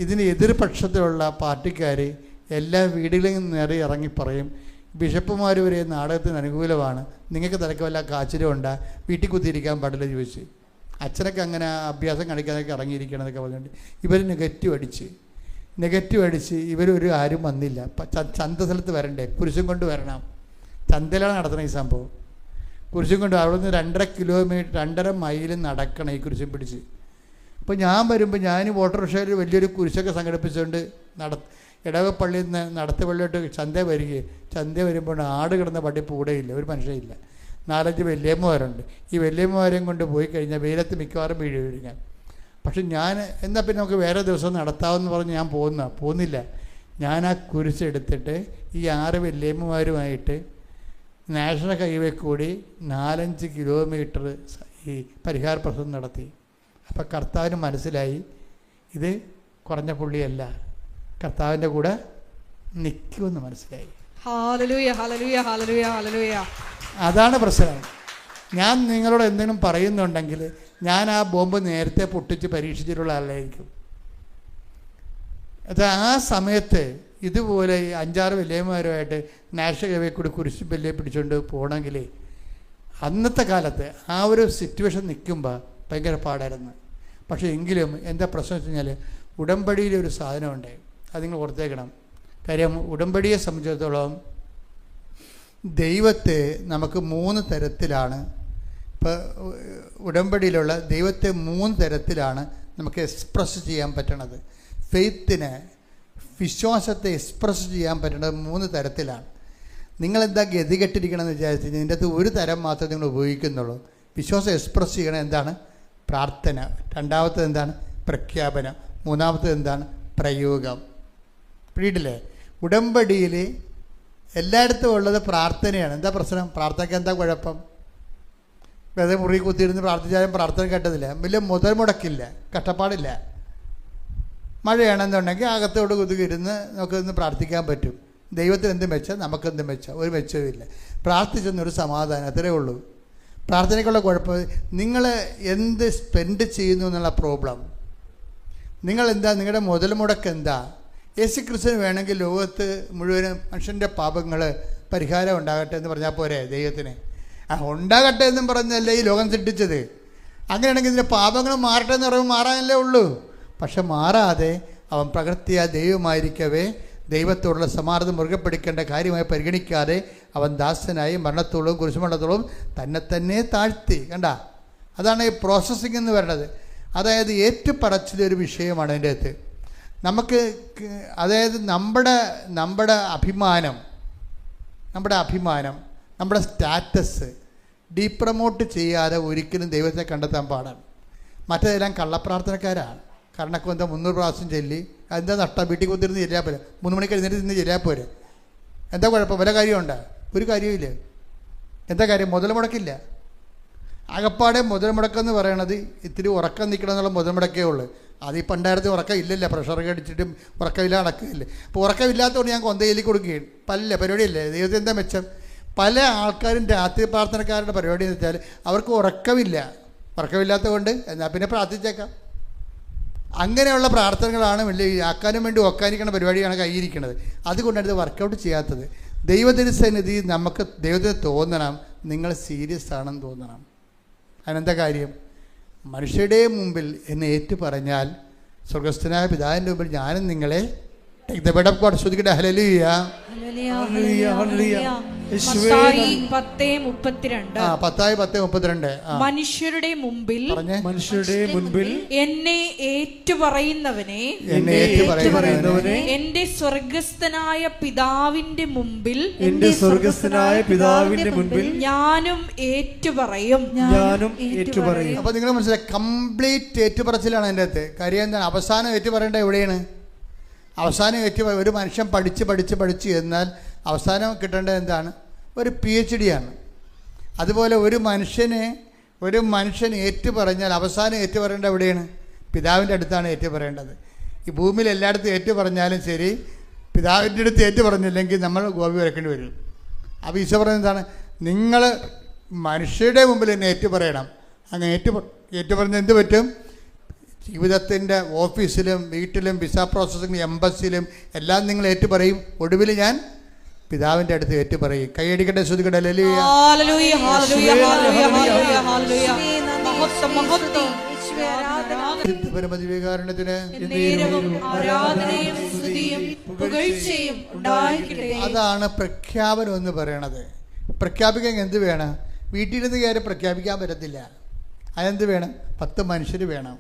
[SPEAKER 3] ഇതിന് എതിർപക്ഷത്തിലുള്ള പാർട്ടിക്കാർ എല്ലാ വീടുകളിലും നേരെ ഇറങ്ങി പറയും, ബിഷപ്പുമാർ വരെ നാടകത്തിന് അനുകൂലമാണ്, നിങ്ങൾക്ക് തലക്ക് വല്ല കാച്ചിലുണ്ടാ, വീട്ടിൽ കുത്തിയിരിക്കാൻ പാടില്ല ചോദിച്ച്. അച്ഛനൊക്കെ അങ്ങനെ അഭ്യാസം കാണിക്കാനൊക്കെ ഇറങ്ങിയിരിക്കണം എന്നൊക്കെ പറഞ്ഞിട്ട് ഇവർ നെഗറ്റീവ് അടിച്ച് ഇവരൊരു ആരും വന്നില്ല. ചന്ത സ്ഥലത്ത് വരണ്ടേ, കുരിശും കൊണ്ട് വരണം. ചന്തയിലാണ് നടത്തണം ഈ സംഭവം. കുരിശും കൊണ്ട് അവിടെ നിന്ന് 2.5 കിലോമീറ്റർ 2.5 മൈൽ നടക്കണം ഈ കുരിശും പിടിച്ച്. അപ്പോൾ ഞാൻ വരുമ്പോൾ ഞാൻ ഓട്ടോറിക്ഷയിൽ വലിയൊരു കുരിശൊക്കെ സംഘടിപ്പിച്ചുകൊണ്ട് ഇടവപ്പള്ളിയിൽ നിന്ന് നടത്തി പള്ളിയോട്ട് ചന്ത വരികയും ചന്ത വരുമ്പോൾ ആട് കിടന്ന പട്ടി പൂടയില്ല, ഒരു മനുഷ്യയില്ല. 4-5 വല്യമ്മമാരുണ്ട്. ഈ വല്യമ്മമാരെയും കൊണ്ട് പോയി കഴിഞ്ഞാൽ വെയിലത്ത് മിക്കവാറും വീഴും ഞാൻ. പക്ഷെ ഞാൻ എന്നാൽ പിന്നെ നമുക്ക് വേറെ ദിവസം നടത്താമെന്ന് പറഞ്ഞ് ഞാൻ പോകുന്നില്ല. ഞാൻ ആ കുരിശെടുത്തിട്ട് ഈ 6 വല്യമ്മമാരുമായിട്ട് നാഷണൽ ഹൈവേ കൂടി 4-5 കിലോമീറ്റർ ഈ പരിഹാര പ്രസംഗം നടത്തി. അപ്പം കർത്താവിന് മനസ്സിലായി ഇത് കുറഞ്ഞ പുള്ളിയല്ല, കർത്താവിൻ്റെ കൂടെ നിൽക്കുമെന്ന് മനസ്സിലായി.
[SPEAKER 1] ഹല്ലേലൂയ, ഹല്ലേലൂയ, ഹല്ലേലൂയ, ഹല്ലേലൂയ.
[SPEAKER 3] അതാണ് പ്രശ്നം. ഞാൻ നിങ്ങളോട് എന്തെങ്കിലും പറയുന്നുണ്ടെങ്കിൽ ഞാൻ ആ ബോംബ് നേരത്തെ പൊട്ടിച്ച് പരീക്ഷിച്ചിട്ടുള്ള ആളായിരിക്കും. അത് ആ സമയത്ത് ഇതുപോലെ 5-6 വല്യമ്മമാരുമായിട്ട് നാഷണൽ ഹൈവേ കൂടി കുരിശ് ബല്ലെ പിടിച്ചുകൊണ്ട് പോകണമെങ്കിൽ അന്നത്തെ കാലത്ത് ആ ഒരു സിറ്റുവേഷൻ നിൽക്കുമ്പോൾ ഭയങ്കര പാടായിരുന്നു. പക്ഷേ എങ്കിലും എന്താ പ്രശ്നം വെച്ച് കഴിഞ്ഞാൽ ഉടമ്പടിയിലെ ഒരു സാധനമുണ്ട്, അത് നിങ്ങൾ ഓർത്തേക്കണം. കാര്യം ഉടമ്പടിയെ സംബന്ധിച്ചിടത്തോളം ദൈവത്തെ നമുക്ക് 3 തരത്തിലാണ്, ഇപ്പോൾ ഉടമ്പടിയിലുള്ള ദൈവത്തെ 3 തരത്തിലാണ് നമുക്ക് എക്സ്പ്രസ് ചെയ്യാൻ പറ്റണത്. ഫെയ്ത്തിനെ, വിശ്വാസത്തെ എക്സ്പ്രസ് ചെയ്യാൻ പറ്റുന്നത് 3 തരത്തിലാണ്. നിങ്ങളെന്താ ഗതികെട്ടിരിക്കണമെന്ന് വിചാരിച്ചു കഴിഞ്ഞാൽ ഇതിൻ്റെ അകത്ത് ഒരു തരം മാത്രമേ നിങ്ങൾ ഉപയോഗിക്കുന്നുള്ളൂ. വിശ്വാസം എക്സ്പ്രസ് ചെയ്യണത് എന്താണ്? പ്രാർത്ഥന. രണ്ടാമത്തത് എന്താണ്? പ്രഖ്യാപനം. മൂന്നാമത്തത് എന്താണ്? പ്രയോഗം. പിടിയിട്ടില്ലേ? ഉടമ്പടിയിൽ എല്ലായിടത്തും ഉള്ളത് പ്രാർത്ഥനയാണ്. എന്താ പ്രശ്നം? പ്രാർത്ഥനയ്ക്ക് എന്താ കുഴപ്പം? വെറുതെ മുറി കുത്തിയിരുന്ന് പ്രാർത്ഥിച്ചാലും പ്രാർത്ഥന കേട്ടതില്ല, വലിയ മുതൽ മുടക്കില്ല, കഷ്ടപ്പാടില്ല. മഴയാണെന്നുണ്ടെങ്കിൽ അകത്തോട് കുതുകിരുന്ന് നമുക്കിന്ന് പ്രാർത്ഥിക്കാൻ പറ്റും. ദൈവത്തിന് എന്ത് മെച്ചം, നമുക്കെന്ത് മെച്ചം? ഒരു മെച്ചവുമില്ല. പ്രാർത്ഥിച്ചെന്നൊരു സമാധാനം, അത്രേ ഉള്ളൂ. പ്രാർത്ഥനയ്ക്കുള്ള കുഴപ്പം നിങ്ങൾ എന്ത് സ്പെൻഡ് ചെയ്യുന്നു എന്നുള്ള പ്രോബ്ലം. നിങ്ങളെന്താ, നിങ്ങളുടെ മുതൽ മുടക്ക് എന്താ? യേശുക്രിസ്തുവിന് വേണമെങ്കിൽ ലോകത്ത് മുഴുവനും മനുഷ്യൻ്റെ പാപങ്ങൾ പരിഹാരം ഉണ്ടാകട്ടെ എന്ന് പറഞ്ഞാൽ പോരെ ദൈവത്തിന്? ഉണ്ടാകട്ടെ എന്നും പറഞ്ഞല്ലേ ഈ ലോകം സൃഷ്ടിച്ചത്. അങ്ങനെയാണെങ്കിൽ ഇതിൻ്റെ പാപങ്ങൾ മാറട്ടെ എന്ന് പറയുമ്പോൾ മാറാനല്ലേ ഉള്ളൂ. പക്ഷെ മാറാതെ അവൻ പ്രകൃതിയ ദൈവമായിരിക്കവേ ദൈവത്തോടുള്ള സമാധാനം മുറുകെ പിടിക്കേണ്ട കാര്യമായി പരിഗണിക്കാതെ അവൻ ദാസനായി മരണത്തോളം കുരിശുമരണത്തോളം തന്നെ താഴ്ത്തി. കണ്ട, അതാണ് ഈ പ്രോസസ്സിംഗ് എന്ന് പറയുന്നത്. അതായത് ഏറ്റുപറച്ചിലൊരു വിഷയമാണ് അതിൻ്റെ അകത്ത്. നമുക്ക് അതായത് നമ്മുടെ അഭിമാനം, നമ്മുടെ സ്റ്റാറ്റസ് ഡീപ്രമോട്ട് ചെയ്യാതെ ഒരിക്കലും ദൈവത്തെ കണ്ടെത്താൻ പാടാണ്. മറ്റേതെല്ലാം കള്ളപ്രാർത്ഥനക്കാരാണ്. കർണക്ക് എന്താ 300 പ്രാവശ്യം ചൊല്ലി എന്താ നഷ്ടം? വീട്ടിൽ കുത്തിരുന്ന് ചെല്ലാൻ പോരെ, 3 മണിക്ക് എഴുന്നേറ്റ് നിന്ന് ചെല്ലാൻ പോരെ. എന്താ കുഴപ്പം? വല്ല കാര്യമുണ്ടോ? ഒരു കാര്യമില്ല. എന്താ കാര്യം? മുതൽ മുടക്കില്ല. ആകപ്പാടെ മുതൽ മുടക്കെന്ന് പറയണത് ഇത്തിരി ഉറക്കം നിൽക്കണം എന്നുള്ള മുതൽ മുടക്കേ ഉള്ളൂ. അത് ഈ പണ്ടായിരത്തി ഉറക്കം ഇല്ലല്ലോ, പ്രഷർ കടിച്ചിട്ടും ഉറക്കമില്ല നടക്കില്ല. അപ്പോൾ ഉറക്കമില്ലാത്തതുകൊണ്ട് ഞാൻ കൊന്തയിലേക്ക് കൊടുക്കുകയാണ്. പല പരിപാടിയല്ലേ. ദൈവത്തിന് എന്താ മെച്ചം? പല ആൾക്കാരും രാത്രി പ്രാർത്ഥനക്കാരുടെ പരിപാടി എന്ന് വെച്ചാൽ അവർക്ക് ഉറക്കമില്ലാത്തതുകൊണ്ട് എന്നാൽ പിന്നെ പ്രാർത്ഥിച്ചേക്കാം. അങ്ങനെയുള്ള പ്രാർത്ഥനകളാണ് വലിയ ആക്കാനും വേണ്ടി ഒക്കാനിക്കുന്ന പരിപാടിയാണ് കയ്യിരിക്കുന്നത്. അതുകൊണ്ടാണ് ഇത് വർക്കൗട്ട് ചെയ്യാത്തത്. ദൈവത്തിൻ്റെ സന്നിധി നമുക്ക് ദൈവത്തിന് തോന്നണം നിങ്ങൾ സീരിയസ് ആണെന്ന് തോന്നണം. അതിനെന്താ കാര്യം? മനുഷ്യരുടെ മുമ്പിൽ എന്നെ ഏറ്റു പറഞ്ഞാൽ സ്വർഗസ്ഥനായ പിതാവിൻ്റെ മുമ്പിൽ ഞാനും നിങ്ങളെ ശ്രദ്ധിക്കട്ടെ. ഹല്ലേലൂയ,
[SPEAKER 1] മത്തായി 10:32.
[SPEAKER 2] മനുഷ്യരുടെ മുമ്പിൽ
[SPEAKER 1] എന്നെ ഏറ്റുപറയുന്നവനെ എന്റെ സ്വർഗസ്ഥനായ പിതാവിന്റെ മുമ്പിൽ ഞാനും ഏറ്റുപറയും.
[SPEAKER 3] അപ്പൊ നിങ്ങൾ മനസ്സിലായി, കംപ്ലീറ്റ് ഏറ്റുപറച്ചിലാണ് അതിൻ്റെ അകത്ത്. കാര്യം എന്താണ്? അവസാനം ഏറ്റുപറയേണ്ട എവിടെയാണ്? അവസാനം ഒരു മനുഷ്യൻ പഠിച്ച് എന്നാൽ അവസാനം കിട്ടേണ്ടത് എന്താണ്? ഒരു PhD ആണ്. അതുപോലെ ഒരു മനുഷ്യൻ ഏറ്റുപറഞ്ഞാൽ അവസാനം ഏറ്റുപറയേണ്ടത് എവിടെയാണ്? പിതാവിൻ്റെ അടുത്താണ് ഏറ്റുപറയേണ്ടത്. ഈ ഭൂമിയിൽ എല്ലായിടത്തും ഏറ്റുപറഞ്ഞാലും ശരി, പിതാവിൻ്റെ അടുത്ത് ഏറ്റുപറഞ്ഞില്ലെങ്കിൽ നമ്മൾ ഗോപി വരക്കേണ്ടി വരും. അപ്പോൾ ഈശോ പറയുന്നത് എന്താണ്? നിങ്ങൾ മനുഷ്യരുടെ മുമ്പിൽ എന്നെ ഏറ്റുപറയണം. അങ്ങനെ ഏറ്റുപറഞ്ഞാൽ എന്ത് പറ്റും? ജീവിതത്തിൻ്റെ ഓഫീസിലും വീട്ടിലും വിസ പ്രോസസ്സിംഗ് എംബസിലും എല്ലാം നിങ്ങൾ ഏറ്റുപറയും. ഒടുവിൽ ഞാൻ പിതാവിൻ്റെ അടുത്ത് ഏറ്റുപറയും. കൈയടിക്കട്ടെ, ശ്രുതിക്കട്ടെ. അതാണ് പ്രഖ്യാപനം എന്ന് പറയണത്. പ്രഖ്യാപിക്കാൻ എന്ത് വേണം? വീട്ടിലിരുന്ന് കാര്യം പ്രഖ്യാപിക്കാൻ പറ്റത്തില്ല. അതെന്ത് വേണം? 10 മനുഷ്യർ വേണം.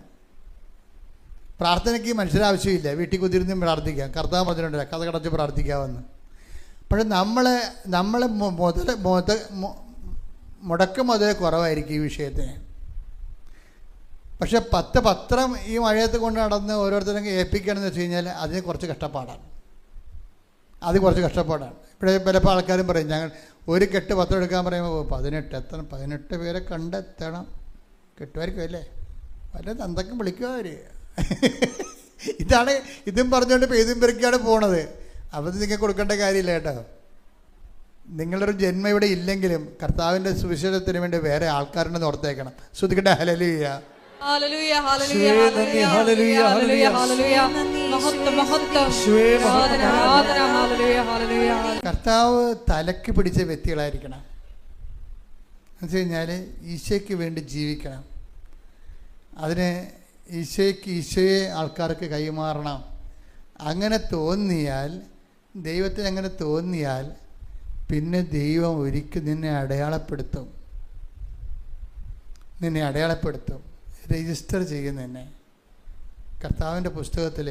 [SPEAKER 3] പ്രാർത്ഥനയ്ക്ക് മനുഷ്യരുടെ ആവശ്യമില്ല. വീട്ടിൽ കുതിരുന്നും പ്രാർത്ഥിക്കാം. കർത്താവ് പറഞ്ഞിട്ടുണ്ട് കഥ കടച്ച് പ്രാർത്ഥിക്കാമെന്ന്. പക്ഷെ നമ്മളെ മുടക്കം മുതലേ കുറവായിരിക്കും ഈ വിഷയത്തിന്. പക്ഷെ 10 പത്രം ഈ മഴയത്ത് കൊണ്ട് നടന്ന് ഓരോരുത്തരും ഏൽപ്പിക്കണമെന്ന് വെച്ച് കഴിഞ്ഞാൽ അതിന് കുറച്ച് കഷ്ടപ്പാടാണ്. ഇവിടെ പലപ്പോൾ ആൾക്കാരും പറയും ഞങ്ങൾ ഒരു കെട്ട് പത്രം എടുക്കാൻ പറയുമ്പോൾ 18 പേരെ കണ്ടെത്തണം. കെട്ടുമായിരിക്കും അല്ലേ? വല്ല തന്തക്കും വിളിക്കുക അവർ. ഇതും പറഞ്ഞുകൊണ്ട് ഇതും പെരുക്കിയാണ് പോണത്. അപ്പോൾ നിങ്ങൾക്ക് കൊടുക്കേണ്ട കാര്യമില്ല കേട്ടോ. നിങ്ങളൊരു ജന്മം ഇവിടെ ഇല്ലെങ്കിലും കർത്താവിൻ്റെ സുവിശേഷത്തിന് വേണ്ടി വേറെ ആൾക്കാരുണ്ടെന്ന് ഓർത്തേക്കണം. ശ്രുതിക്കട്ടെ ഹല്ലേലൂയ. കർത്താവ് തലക്ക് പിടിച്ച വ്യക്തികളായിരിക്കണം. എന്ന് വെച്ച് കഴിഞ്ഞാൽ ഈശോയ്ക്ക് വേണ്ടി ജീവിക്കണം. അതിന് ഈശോയെ ആൾക്കാർക്ക് കൈമാറണം. അങ്ങനെ തോന്നിയാൽ, ദൈവത്തിന് അങ്ങനെ തോന്നിയാൽ പിന്നെ ദൈവം ഒരിക്കൽ നിന്നെ അടയാളപ്പെടുത്തും. രജിസ്റ്റർ ചെയ്യും നിന്നെ. കർത്താവിൻ്റെ പുസ്തകത്തിൽ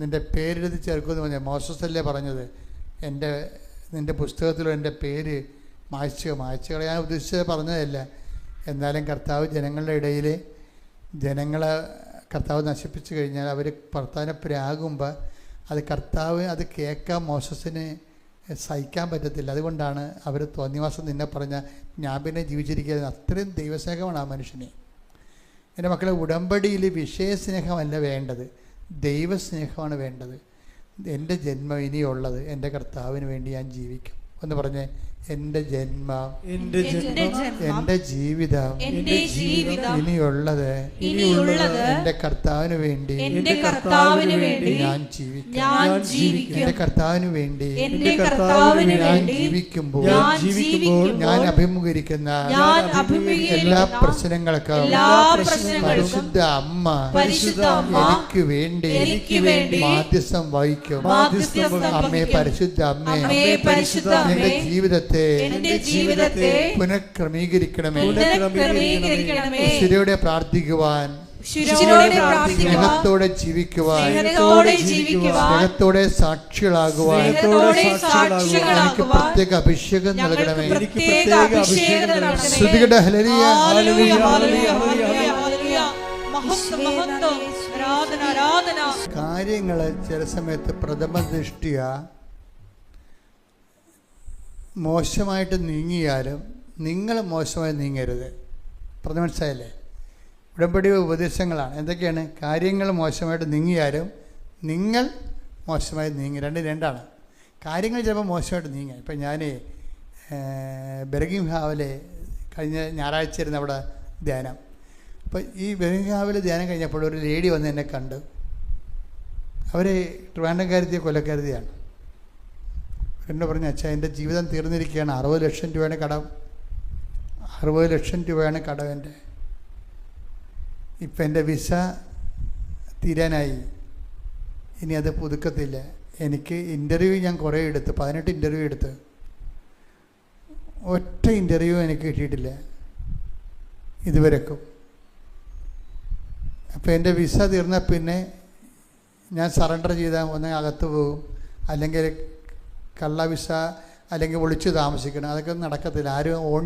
[SPEAKER 3] നിൻ്റെ പേരെഴുതി ചേർക്കുമെന്ന് പറഞ്ഞാൽ മോശസല്ലേ പറഞ്ഞത്, നിൻ്റെ പുസ്തകത്തിൽ എൻ്റെ പേര് മായ്ച്ചു കളയാൻ ഉദ്ദേശിച്ചത് പറഞ്ഞതല്ല. എന്നാലും കർത്താവ് ജനങ്ങളുടെ ഇടയിൽ ജനങ്ങളെ കർത്താവ് നശിപ്പിച്ചു കഴിഞ്ഞാൽ അവർ ഭർത്താവിനെ പ്രാകുമ്പോൾ അത് കേൾക്കാൻ മോശസിന് സഹിക്കാൻ പറ്റത്തില്ല. അതുകൊണ്ടാണ് അവർ തോന്നിവാസം നിന്നെ പറഞ്ഞാൽ ഞാൻ പിന്നെ ജീവിച്ചിരിക്കുന്നത്. അത്രയും ദൈവസ്നേഹമാണ് ആ മനുഷ്യനെ. എൻ്റെ മക്കളെ, ഉടമ്പടിയിൽ വിഷയസ്നേഹമല്ല വേണ്ടത്, ദൈവസ്നേഹമാണ് വേണ്ടത്. എൻ്റെ ജന്മം ഇനിയുള്ളത് എൻ്റെ കർത്താവിന് വേണ്ടി ഞാൻ ജീവിക്കും എന്ന് പറഞ്ഞ് എൻ്റെ ജന്മം, എൻ്റെ ജീവിതം ഇനിയുള്ളത് എൻ്റെ കർത്താവിന് വേണ്ടി ഞാൻ ജീവിക്കും. എൻ്റെ കർത്താവിന് വേണ്ടി ഞാൻ ജീവിക്കുമ്പോൾ ഞാൻ അഭിമുഖീകരിക്കുന്ന എല്ലാ പ്രശ്നങ്ങൾക്കും പരിശുദ്ധ അമ്മ എനിക്ക് വേണ്ടി മാധ്യസ്ഥം വഹിക്കും. അമ്മേ, പരിശുദ്ധ അമ്മേ, എന്റെ ജീവിതത്തെ പുനഃക്രമീകരിക്കണമേ. ശിരയോടെ പ്രാർത്ഥിക്കുവാൻ, സ്നേഹത്തോടെ ജീവിക്കുവാൻ, സ്നേഹത്തോടെ സാക്ഷികളാകുവാൻ എനിക്ക് പ്രത്യേക അഭിഷേകം നൽകണമേ. ശ്രുതികട ഹല്ലേലൂയ. കാര്യങ്ങള് ചില സമയത്ത് പ്രഥമ ദൃഷ്ടിയ മോശമായിട്ട് നീങ്ങിയാലും നിങ്ങൾ മോശമായി നീങ്ങരുത്. പറഞ്ഞ മനസ്സിലായില്ലേ? ഉടമ്പടി ഉപദേശങ്ങളാണ്. എന്തൊക്കെയാണ്? കാര്യങ്ങൾ മോശമായിട്ട് നീങ്ങിയാലും നിങ്ങൾ മോശമായി നീങ്ങി. രണ്ടാണ്. കാര്യങ്ങൾ ചിലപ്പോൾ മോശമായിട്ട് നീങ്ങുക. ഇപ്പം ഞാൻ ബെർഗിംഹാവിലെ കഴിഞ്ഞ ഞായറാഴ്ച ഇരുന്ന് അവിടെ ധ്യാനം. അപ്പോൾ ഈ ബെർഗിംഹാവിൽ ധ്യാനം കഴിഞ്ഞപ്പോൾ ഒരു ലേഡി വന്ന് എന്നെ കണ്ടു. അവർ ട്രിവാൻഡ്രംകാരത്തിയ കൊല്ലക്കാരത്തിയാണ്. എന്നെ പറഞ്ഞു, അച്ഛാ എൻ്റെ ജീവിതം തീർന്നിരിക്കുകയാണ്, 60 ലക്ഷം രൂപയാണ് കടം. 60 ലക്ഷം രൂപയാണ് കടം എൻ്റെ. ഇപ്പം എൻ്റെ വിസ തീരാനായി, ഇനി അത് പുതുക്കത്തില്ല. എനിക്ക് ഇൻ്റർവ്യൂ ഞാൻ കുറേ എടുത്ത്, 18 ഇൻ്റർവ്യൂ എടുത്ത്, ഒറ്റ ഇൻ്റർവ്യൂ എനിക്ക് കിട്ടിയിട്ടില്ല ഇതുവരെക്കും. അപ്പോൾ എൻ്റെ വിസ തീർന്നാൽ പിന്നെ ഞാൻ സറണ്ടർ ചെയ്താൽ ഒന്ന് അകത്ത് പോകും, അല്ലെങ്കിൽ കള്ള വിസ, അല്ലെങ്കിൽ ഒളിച്ച് താമസിക്കണം. അതൊക്കെ നടക്കത്തില്ല. ആരും ഓൺ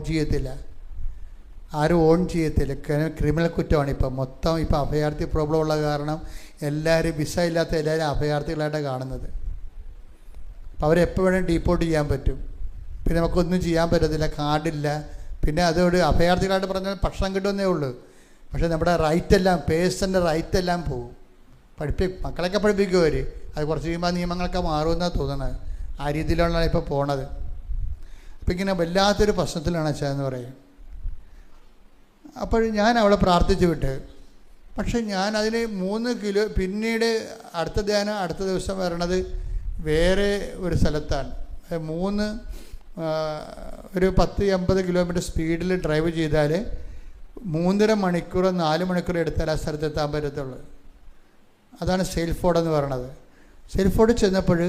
[SPEAKER 3] ചെയ്യത്തില്ല. ക്രിമിനൽ കുറ്റമാണ് ഇപ്പം മൊത്തം. ഇപ്പം അഭയാർത്ഥി പ്രോബ്ലം ഉള്ള കാരണം എല്ലാവരും വിസ ഇല്ലാത്ത എല്ലാവരും അഭയാർത്ഥികളായിട്ടാണ് കാണുന്നത്. അപ്പോൾ അവരെപ്പോൾ വേണമെങ്കിൽ ഡീപ്പോർട്ട് ചെയ്യാൻ പറ്റും. പിന്നെ നമുക്കൊന്നും ചെയ്യാൻ പറ്റത്തില്ല, കാർഡില്ല. പിന്നെ അതോട് അഭയാർത്ഥികളായിട്ട് പറഞ്ഞാൽ ഭക്ഷണം കിട്ടുമെന്നേ ഉള്ളൂ. പക്ഷേ നമ്മുടെ റൈറ്റെല്ലാം, പേഴ്സൻ്റെ റൈറ്റെല്ലാം പോകും. മക്കളൊക്കെ പഠിപ്പിക്കും അവർ. അത് കുറച്ച് കഴിയുമ്പോൾ നിയമങ്ങളൊക്കെ മാറുമെന്നാണ് തോന്നുന്നത്. ആ രീതിയിലാണ് ഇപ്പോൾ പോണത്. അപ്പം ഇങ്ങനെ വല്ലാത്തൊരു പ്രശ്നത്തിലാണ് അച്ഛാ എന്ന് പറയും. അപ്പോൾ ഞാൻ അവളെ പ്രാർത്ഥിച്ചു വിട്ട്. പക്ഷെ ഞാൻ അതിന് 3 കിലോ, പിന്നീട് അടുത്ത ധ്യാനം അടുത്ത ദിവസം വരണത് വേറെ ഒരു സ്ഥലത്താണ്. ഒരു 10-50 കിലോമീറ്റർ സ്പീഡിൽ ഡ്രൈവ് ചെയ്താൽ 3.5 മണിക്കൂർ 4 മണിക്കൂർ എടുത്താൽ ആ സ്ഥലത്തെത്താൻ പറ്റത്തുള്ളൂ. അതാണ് സെയിൽഫോർഡ് എന്ന് പറയണത്. സെയിൽഫോർഡ് ചെന്നപ്പോൾ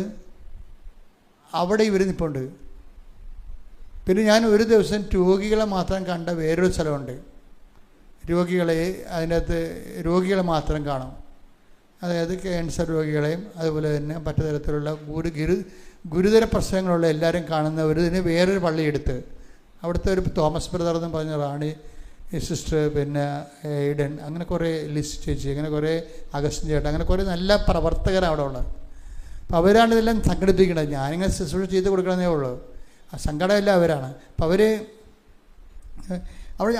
[SPEAKER 3] അവിടെ ഇവർ നിൽപ്പുണ്ട്. പിന്നെ ഞാൻ ഒരു ദിവസം രോഗികളെ മാത്രം കണ്ട വേറൊരു സ്ഥലമുണ്ട്. രോഗികളെ മാത്രം കാണും. അതായത് ക്യാൻസർ രോഗികളെയും അതുപോലെ തന്നെ മറ്റു തരത്തിലുള്ള ഗുരുതര പ്രശ്നങ്ങളുള്ള എല്ലാവരും കാണുന്നവരിന് വേറൊരു പള്ളിയെടുത്ത് അവിടുത്തെ ഒരു തോമസ് ബ്രദർ എന്ന് പറഞ്ഞ റാണി സിസ്റ്റർ, പിന്നെ ഈഡൻ, അങ്ങനെ കുറേ ലിസ്റ്റ് ചേച്ചി, അങ്ങനെ കുറേ അഗസ്റ്റിൻ ചേട്ടൻ, അങ്ങനെ കുറേ നല്ല പ്രവർത്തകരാണ് അവിടെ ഉള്ളത്. അപ്പോൾ അവരാണ് ഇതെല്ലാം സംഘടിപ്പിക്കുന്നത്. ഞാനിങ്ങനെ ശുശ്രൂഷ ചെയ്ത് കൊടുക്കണമെന്നേ ഉള്ളൂ, ആ സങ്കടമെല്ലാം അവരാണ്. അപ്പം അവർ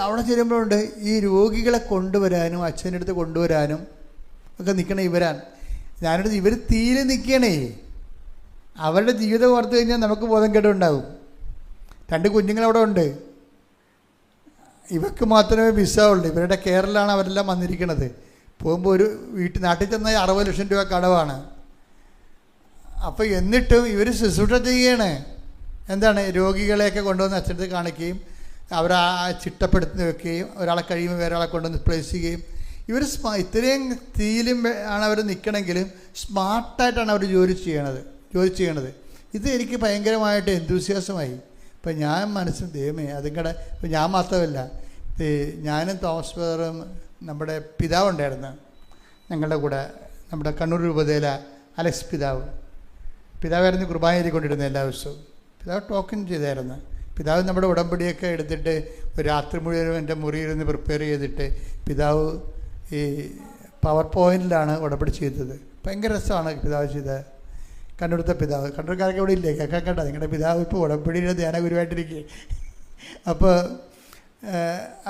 [SPEAKER 3] അവിടെ ചെല്ലുമ്പോഴുണ്ട് ഈ രോഗികളെ കൊണ്ടുവരാനും അച്ഛൻ്റെ അടുത്ത് കൊണ്ടുവരാനും ഒക്കെ നിൽക്കണേ ഇവരാണ്. ഞാനെടുത്ത് ഇവർ തീരെ നിൽക്കണേ. അവരുടെ ജീവിതം ഓർത്ത് കഴിഞ്ഞാൽ നമുക്ക് ബോധം കേടുണ്ടാകും. 2 കുഞ്ഞുങ്ങളവിടെ ഉണ്ട്, ഇവർക്ക് മാത്രമേ വിസ ഉള്ളൂ. ഇവരുടെ കെയറിലാണ് അവരെല്ലാം വന്നിരിക്കുന്നത്. പോകുമ്പോൾ ഒരു നാട്ടിൽ ചെന്ന 60 ലക്ഷം രൂപ കടവാണ്. അപ്പോൾ എന്നിട്ടും ഇവർ ശുശ്രൂഷ ചെയ്യണേ. എന്താണ്, രോഗികളെയൊക്കെ കൊണ്ടുവന്ന് അച്ഛനടുത്ത് കാണിക്കുകയും അവരെ ചിട്ടപ്പെടുത്തി വെക്കുകയും ഒരാളെ കഴിയുമ്പോൾ വേറെ ആളെ കൊണ്ടുവന്ന് പ്ലേസ് ചെയ്യുകയും. ഇവർ ഇത്രയും തീയിലും ആണ് അവർ നിൽക്കണമെങ്കിലും സ്മാർട്ടായിട്ടാണ് അവർ ജോലി ചെയ്യണത്. ഇത് എനിക്ക് ഭയങ്കരമായിട്ട് എന്തൂസിയാസമായി. ഇപ്പം ഞാൻ മനസ്സിൽ ദൈവമേ അതിങ്ങടെ. ഇപ്പം ഞാൻ മാത്രമല്ല, ഞാനും തോമസ് ബ്രദറും നമ്മുടെ പിതാവുണ്ടായിരുന്നു ഞങ്ങളുടെ കൂടെ, നമ്മുടെ കണ്ണൂർ രൂപതയിലെ അലക്സ് പിതാവായിരുന്നു കുർബാന എഴുതിക്കൊണ്ടിരുന്നത് എല്ലാ ദിവസവും. പിതാവ് ടോക്കൺ ചെയ്തായിരുന്നു. പിതാവ് നമ്മുടെ ഉടമ്പടിയൊക്കെ എടുത്തിട്ട് ഒരു രാത്രി മുഴുവനും എൻ്റെ മുറിയിരുന്ന് പ്രിപ്പയർ ചെയ്തിട്ട് പിതാവ് ഈ പവർ പോയിൻറ്റിലാണ് ഉടമ്പടി ചെയ്തത്. ഭയങ്കര രസമാണ് പിതാവ് ചെയ്തത്. കണ്ണൂരത്തെ പിതാവ്, കണ്ണൂർക്കാരൊക്കെ ഇവിടെ ഇല്ലേ, കേൾക്കണ്ട, നിങ്ങളുടെ പിതാവ് ഇപ്പോൾ ഉടമ്പടിയുടെ ധ്യാന ഗുരുവായിട്ടിരിക്കുക.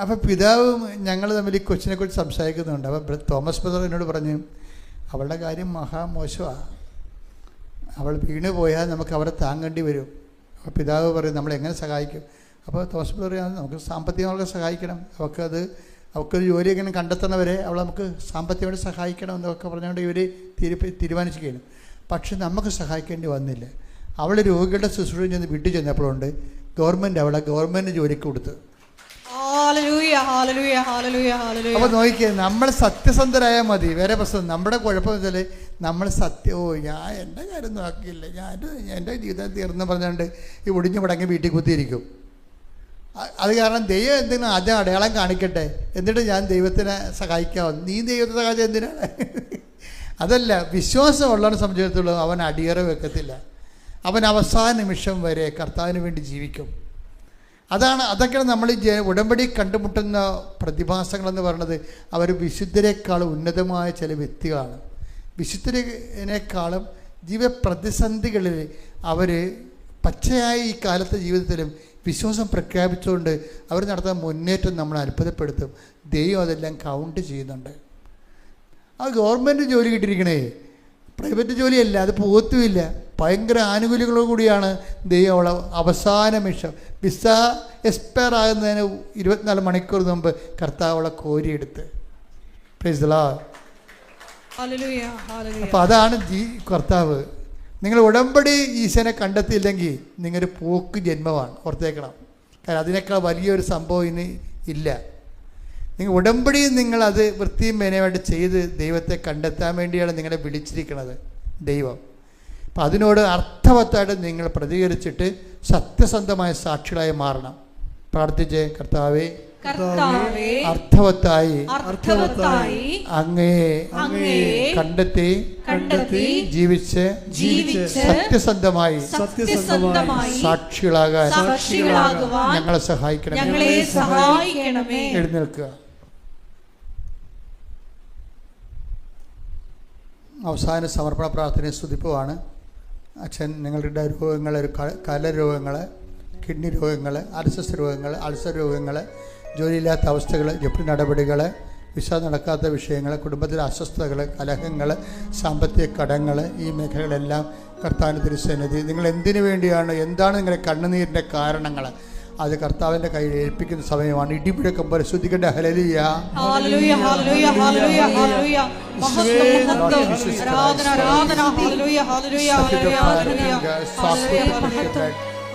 [SPEAKER 3] അപ്പോൾ പിതാവും ഞങ്ങൾ തമ്മിൽ ഈ കൊച്ചിനെക്കുറിച്ച് സംസാരിക്കുന്നുണ്ട്. അപ്പോൾ തോമസ് ബ്രദർ എന്നോട് പറഞ്ഞു, അവളുടെ കാര്യം മഹാമോശമാണ്, അവൾ വീണ് പോയാൽ നമുക്ക് അവരെ താങ്ങേണ്ടി വരും. അപ്പോൾ പിതാവ് പറയും നമ്മളെങ്ങനെ സഹായിക്കും. അപ്പോൾ തോമസ് ബ്രദർ നമുക്ക് സാമ്പത്തികമായിട്ട് സഹായിക്കണം, അവൾക്കൊരു ജോലി എങ്ങനെ കണ്ടെത്തണവരെ അവളെ നമുക്ക് സാമ്പത്തികമായിട്ട് സഹായിക്കണം എന്നൊക്കെ പറഞ്ഞുകൊണ്ട് ഇവർ തീരുമാനിക്കുകയാണ്. പക്ഷെ നമുക്ക് സഹായിക്കേണ്ടി വന്നില്ല. അവൾ രോഗികളുടെ ശുശ്രൂഷ ചെന്ന് വീട്ടിൽ ചെന്നപ്പോഴുണ്ട് ഗവൺമെൻറ് അവളെ ജോലിക്ക് കൊടുത്തു. അപ്പോൾ നോക്കിയേ, നമ്മൾ സത്യസന്ധരായാൽ മതി, വേറെ പ്രശ്നം. നമ്മുടെ കുഴപ്പം വെച്ചാൽ നമ്മൾ ഞാൻ എൻ്റെ കാര്യം നോക്കിയില്ല, എൻ്റെ ജീവിതം തീർന്നു പറഞ്ഞുകൊണ്ട് ഈ ഒടിഞ്ഞു മുടങ്ങി വീട്ടിൽ കുത്തിയിരിക്കും. അത് കാരണം ദൈവം എന്തെങ്കിലും ആദ്യം അടയാളം കാണിക്കട്ടെ, എന്നിട്ട് ഞാൻ ദൈവത്തിനെ സഹായിക്കാമോ. നീ ദൈവത്തെ സഹായിച്ച എന്തിനാണ്? അതല്ല, വിശ്വാസമുള്ളവനെ സംബന്ധിച്ചിടത്തോളം അവൻ അടിയറ വെക്കത്തില്ല. അവൻ അവസാന നിമിഷം വരെ കർത്താവിന് വേണ്ടി ജീവിക്കും. അതൊക്കെയാണ് നമ്മൾ ഉടമ്പടി കണ്ടുമുട്ടുന്ന പ്രതിഭാസങ്ങളെന്ന് പറയുന്നത്. അവർ വിശുദ്ധരെക്കാളും ഉന്നതമായ ചില വ്യക്തികളാണ്. വിശുദ്ധരെക്കാളും ജീവിത പ്രതിസന്ധികളിൽ അവർ പച്ചയായ ഈ കാലത്തെ ജീവിതത്തിലും വിശ്വാസം പ്രഖ്യാപിച്ചുകൊണ്ട് അവർ നടത്തുന്ന മുന്നേറ്റം നമ്മൾ അത്ഭുതപ്പെടുത്തും. ദൈവം അതെല്ലാം കൗണ്ട് ചെയ്യുന്നുണ്ട്. ഗവൺമെൻറ് ജോലി കിട്ടിയിരിക്കണേ, പ്രൈവറ്റ് ജോലിയല്ല, അത് പോത്തുമില്ല. ഭയങ്കര ആനുകൂല്യങ്ങളോട് കൂടിയാണ് ദൈവം അവളെ അവസാന നിമിഷം വിസ എക്സ്പയർ ആകുന്നതിന് 24 മണിക്കൂർ മുമ്പ് കർത്താവ് അവളെ കോരിയെടുത്ത്. Price the Lord. അപ്പോൾ അതാണ് കർത്താവ്. നിങ്ങൾ ഉടമ്പടി ഈശോനെ കണ്ടെത്തിയില്ലെങ്കിൽ നിങ്ങളൊരു പോക്ക് ജന്മമാണ്, ഓർത്തേക്കണം. കാരണം അതിനേക്കാൾ വലിയൊരു സംഭവം ഇനി ഇല്ല. നിങ്ങൾ ഉടമ്പടി നിങ്ങളത് വൃത്തിയും മേനയുമായിട്ട് ചെയ്ത് ദൈവത്തെ കണ്ടെത്താൻ വേണ്ടിയാണ് നിങ്ങളെ വിളിച്ചിരിക്കുന്നത് ദൈവം. അപ്പം അതിനോട് അർത്ഥവത്തായിട്ട് നിങ്ങൾ പ്രതികരിച്ചിട്ട് സത്യസന്ധമായ സാക്ഷികളായി മാറണം. പ്രാർത്ഥിച്ചേ, കർത്താവേ അർത്ഥവത്തായി അങ്ങേ കണ്ടെത്തി ജീവിച്ച് സത്യസന്ധമായി സാക്ഷികളാകാൻ ഞങ്ങളെ സഹായിക്കണമേ. എഴുന്നേൽക്കുക. അവസാന സമർപ്പണ പ്രാർത്ഥനയെ സ്തുതിപ്പുവാണ്. അച്ഛൻ നിങ്ങളുടെ രോഗങ്ങൾ, കലരോഗങ്ങൾ, കിഡ്നി രോഗങ്ങൾ, അൾസർ രോഗങ്ങൾ, ജോലിയില്ലാത്ത അവസ്ഥകൾ, ജപ്തി നടപടികൾ, വിസ നടക്കാത്ത വിഷയങ്ങൾ, കുടുംബത്തിലെ അസ്വസ്ഥതകൾ, കലഹങ്ങൾ, സാമ്പത്തിക കടങ്ങൾ, ഈ മേഖലകളെല്ലാം കർത്താവിൻ്റെ തിരുസന്നിധി. നിങ്ങൾ എന്തിനു വേണ്ടിയാണ്, എന്താണ് നിങ്ങളുടെ കണ്ണുനീരിൻ്റെ കാരണങ്ങൾ, അത് കർത്താവിൻ്റെ കയ്യിൽ ഏൽപ്പിക്കുന്ന സമയമാണ്. ഇടിമുഴക്കം പരിശുദ്ധിക്കേണ്ട. ഹല്ലേലൂയ, ഹല്ലേലൂയ, ഹല്ലേലൂയ, ഹല്ലേലൂയ, ഹല്ലേലൂയ.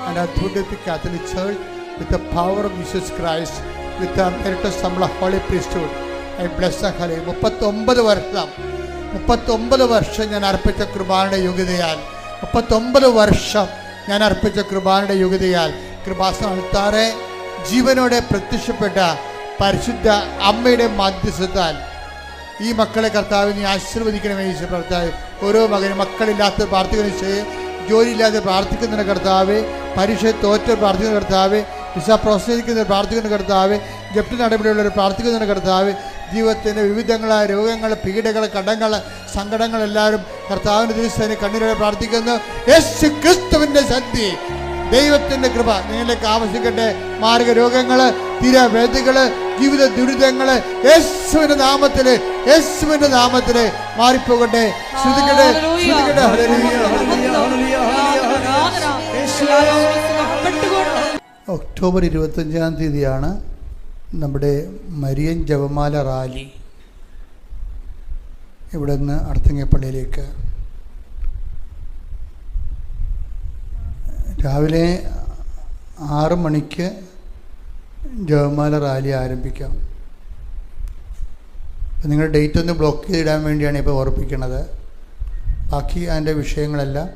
[SPEAKER 3] And I put the Catholic Church with the power of Jesus Christ, with the emeritus Holy Priesthood, I bless the Holy. 39 വർഷം ഞാൻ അർപ്പിച്ച കൃപായുടെ യോഗ്യതയാൽ, 39 വർഷം ഞാൻ അർപ്പിച്ച കൃപായുടെ യോഗ്യതയാൽ, കൃപാസനത്താറെ ജീവനോടെ പ്രത്യക്ഷപ്പെട്ട പരിശുദ്ധ അമ്മയുടെ മധ്യസ്ഥത്താൽ ഈ മക്കളെ കർത്താവ് നീ ആശീർവദിക്കണമേ ഈശോ. കർത്താവ് ഓരോ മകനും മക്കളില്ലാത്ത പ്രാർത്ഥിക്കുന്ന ഈശോയെ, ജോലിയില്ലാതെ പ്രാർത്ഥിക്കുന്ന കർത്താവ്, പരീക്ഷ തോറ്റ പ്രാർത്ഥിക്കുന്ന കർത്താവ്, വിസ പ്രോത്സാഹിക്കുന്ന പ്രാർത്ഥിക്കുന്ന കർത്താവ്, ജപ്തി നടപടിയുള്ളവർ പ്രാർത്ഥിക്കുന്ന കർത്താവ്, ജീവിതത്തിൻ്റെ വിവിധങ്ങളായ രോഗങ്ങൾ, പീഡകൾ, കടങ്ങൾ, സങ്കടങ്ങൾ എല്ലാവരും കർത്താവിൻ്റെ ദിവസം കണ്ണീരോടെ പ്രാർത്ഥിക്കുന്നു. യേശു ക്രിസ്തുവിൻ്റെ സന്ധി, ദൈവത്തിൻ്റെ കൃപ നിങ്ങളിലേക്ക് ആവശ്യിക്കട്ടെ. മാർഗ രോഗങ്ങൾ, തീരവേദികൾ, ജീവിത ദുരിതങ്ങൾ യേശുവിൻ്റെ നാമത്തിൽ, യേശുവിൻ്റെ നാമത്തിൽ മാറിപ്പോകട്ടെ. ശ്രുതിക്കട്ടെ, ശ്രുതിക്കട്ടെ. ഒക്ടോബർ 25 നമ്മുടെ മരിയൻ ജപമാല റാലി ഇവിടെ നിന്ന് അർത്തങ്ങപ്പള്ളിയിലേക്ക്. രാവിലെ 6 മണിക്ക് ജപമാല റാലി ആരംഭിക്കാം. നിങ്ങൾ ഡേറ്റ് ഒന്ന് ബ്ലോക്ക് ചെയ്തിടാൻ വേണ്ടിയാണ് ഇപ്പോൾ ഓർപ്പിക്കുന്നത്. ബാക്കി അതിൻ്റെ വിഷയങ്ങളെല്ലാം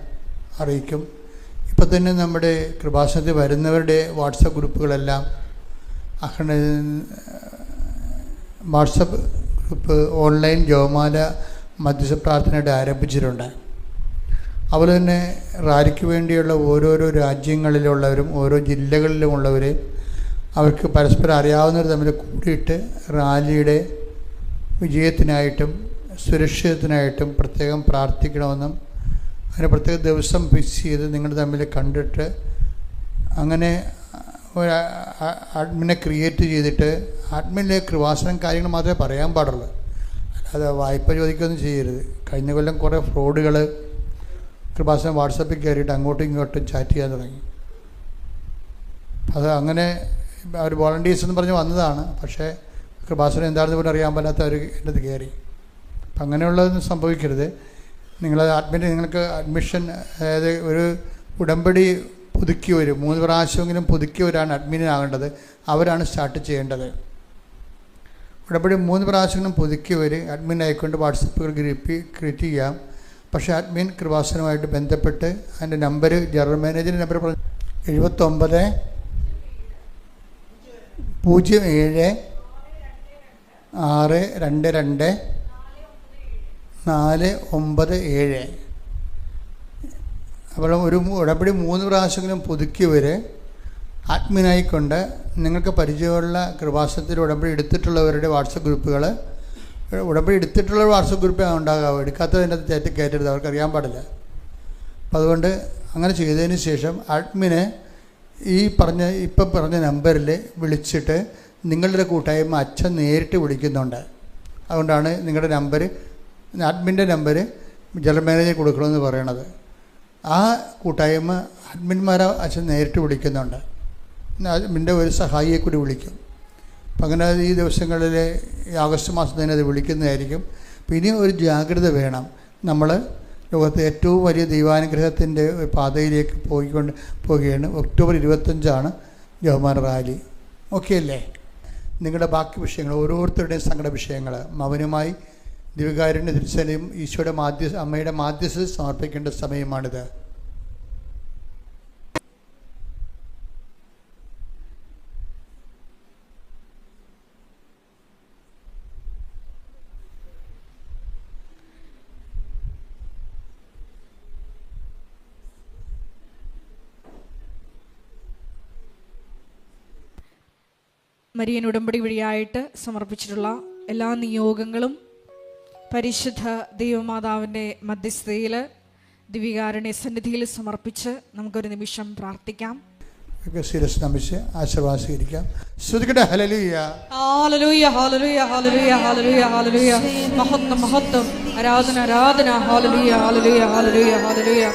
[SPEAKER 3] അറിയിക്കും. ഇപ്പം തന്നെ നമ്മുടെ കൃപാസനത്തിൽ വരുന്നവരുടെ വാട്സപ്പ് ഗ്രൂപ്പുകളെല്ലാം വാട്സപ്പ് ഗ്രൂപ്പ് ഓൺലൈൻ ജപമാല മധ്യസ്ഥ പ്രാർത്ഥനയുടെ ആരംഭിച്ചിട്ടുണ്ട്. അതുപോലെ തന്നെ റാലിക്ക് വേണ്ടിയുള്ള ഓരോരോ രാജ്യങ്ങളിലുള്ളവരും ഓരോ ജില്ലകളിലുമുള്ളവർ അവർക്ക് പരസ്പരം അറിയാവുന്നവർ തമ്മിൽ കൂടിയിട്ട് റാലിയുടെ വിജയത്തിനായിട്ടും സുരക്ഷിതത്തിനായിട്ടും പ്രത്യേകം പ്രാർത്ഥിക്കണമെന്നും അതിന് പ്രത്യേക ദിവസം ഫിക്സ് ചെയ്ത് നിങ്ങൾ തമ്മിൽ കണ്ടിട്ട് അങ്ങനെ ഒരു അഡ്മിനെ ക്രിയേറ്റ് ചെയ്തിട്ട് അഡ്മിനിലെ കൃപാസനം കാര്യങ്ങൾ മാത്രമേ പറയാൻ പാടുള്ളൂ. അല്ലാതെ വായ്പ ചോദിക്കുകയൊന്നും ചെയ്യരുത്. കഴിഞ്ഞ കൊല്ലം കുറേ ഫ്രോഡുകൾ കൃപാസനം വാട്സപ്പിൽ കയറിയിട്ട് അങ്ങോട്ടും ഇങ്ങോട്ടും ചാറ്റ് ചെയ്യാൻ തുടങ്ങി. അത് അങ്ങനെ അവർ വോളണ്ടിയേഴ്സ് എന്ന് പറഞ്ഞ് വന്നതാണ്. പക്ഷേ കൃപാസനം എന്താണെന്ന് പോലും അറിയാൻ പാടാത്തവർ എൻ്റെ അത് കയറി. അപ്പം അങ്ങനെയുള്ളതൊന്നും സംഭവിക്കരുത്. നിങ്ങൾ നിങ്ങൾക്ക് അഡ്മിഷൻ, അതായത് ഒരു ഉടമ്പടി പുതുക്കിയവർ 3 പ്രാവശ്യമെങ്കിലും പുതുക്കിയവരാണ് അഡ്മിനാകേണ്ടത്. അവരാണ് സ്റ്റാർട്ട് ചെയ്യേണ്ടത്. ഉടമ്പടി 3 പ്രാവശ്യങ്ങളും പുതുക്കിയവർ അഡ്മിനായിക്കൊണ്ട് വാട്സപ്പുകൾ ക്രിയേറ്റ് ചെയ്യാം. പക്ഷേ അഡ്മിൻ കൃപാസനമായിട്ട് ബന്ധപ്പെട്ട് അതിൻ്റെ നമ്പർ, ജനറൽ മാനേജറിൻ്റെ നമ്പർ 79 07 622 497. അപ്പോൾ ഒരു ഉടമ്പടി 3 പ്രാവശ്യങ്ങളും പുതുക്കിയവർ അഡ്മിനായിക്കൊണ്ട് നിങ്ങൾക്ക് പരിചയമുള്ള കൃപാസനത്തിൽ ഉടമ്പടി എടുത്തിട്ടുള്ളവരുടെ വാട്സപ്പ് ഗ്രൂപ്പുകൾ, ഉടമ്പടി എടുത്തിട്ടുള്ള വാട്സപ്പ് ഗ്രൂപ്പേ ഉണ്ടാകാവൂ. എടുക്കാത്തതിൻ്റെ തെറ്റ് കയറ്റരുത്, അവർക്കറിയാൻ പാടില്ല. അപ്പം അതുകൊണ്ട് അങ്ങനെ ചെയ്തതിന് ശേഷം അഡ്മിന് ഇപ്പം പറഞ്ഞ നമ്പറിൽ വിളിച്ചിട്ട് നിങ്ങളുടെ കൂട്ടായ്മ അച്ഛൻ നേരിട്ട് വിളിക്കുന്നുണ്ട്. അതുകൊണ്ടാണ് നിങ്ങളുടെ നമ്പർ, അഡ്മിൻ്റെ നമ്പർ ജനറൽ മാനേജർ കൊടുക്കണമെന്ന് പറയണത്. ആ കൂട്ടായ്മ അഡ്മിന്മാരെ അച്ഛൻ നേരിട്ട് വിളിക്കുന്നുണ്ട്. അഡ്മിൻ്റെ ഒരു സഹായിയെ കൂടി വിളിക്കും. അപ്പം അങ്ങനെ ഈ ദിവസങ്ങളിൽ ആഗസ്റ്റ് മാസം തന്നെ അത് വിളിക്കുന്നതായിരിക്കും. പിന്നെ ഒരു ജാഗ്രത വേണം. നമ്മൾ ലോകത്തെ ഏറ്റവും വലിയ ദൈവാനുഗ്രഹത്തിൻ്റെ ഒരു പാതയിലേക്ക് പോവുകയാണ്. ഒക്ടോബർ 25 ജപമാല റാലി. ഓക്കെ അല്ലേ? നിങ്ങളുടെ ബാക്കി വിഷയങ്ങൾ, ഓരോരുത്തരുടെയും സങ്കട വിഷയങ്ങൾ മൗനമായി ദിവ്യകാരുണ്യ തിരുസേനയും ഈശോയുടെ അമ്മയുടെ മാധ്യസ്ഥത സമർപ്പിക്കേണ്ട സമയമാണിത്.
[SPEAKER 1] മരിയൻ ഉടമ്പടി വഴിയായിട്ട് സമർപ്പിച്ചിട്ടുള്ള എല്ലാ നിയോഗങ്ങളും പരിശുദ്ധ ദൈവമാതാവിൻ്റെ മധ്യസ്ഥതയിൽ ദിവ്യകാരുണ്യ സന്നിധിയിൽ സമർപ്പിച്ച് നമുക്കൊരു നിമിഷം പ്രാർത്ഥിക്കാം.
[SPEAKER 3] ശിരസ് നമിച്ച് ആശീർവാദം സ്വീകരിക്കാം. ശ്രുതിക്കട്ടെ ഹല്ലേലൂയ,
[SPEAKER 1] ഹല്ലേലൂയ, ഹല്ലേലൂയ, ഹല്ലേലൂയ, ഹല്ലേലൂയ, ഹല്ലേലൂയ. മഹത്വം, മഹത്വം, ആരാധന, ആരാധന. ഹല്ലേലൂയ, ഹല്ലേലൂയ, ഹല്ലേലൂയ, ഹല്ലേലൂയ.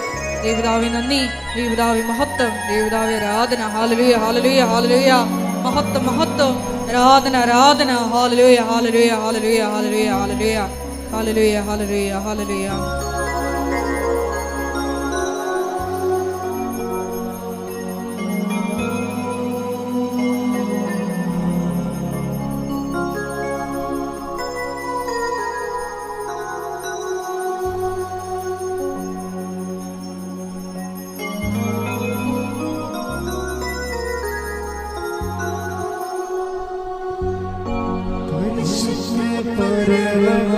[SPEAKER 1] ദേവതാവേ നന്ദി, ദേവതാവേ മഹത്വം, ദേവതാവേ ആരാധന. ഹല്ലേലൂയ, ഹല്ലേലൂയ, ഹല്ലേലൂയ. മഹത്വം, മഹത്വം, ആരാധന, ആരാധന. ഹല്ലേലൂയ, ഹല്ലേലൂയ, ഹല്ലേലൂയ, ഹല്ലേലൂയ, ഹല്ലേലൂയ, ഹല്ലേലൂയ, ഹല്ലേലൂയ, ഹല്ലേലൂയ.
[SPEAKER 2] പരമ
[SPEAKER 4] പരിശുദ്ധ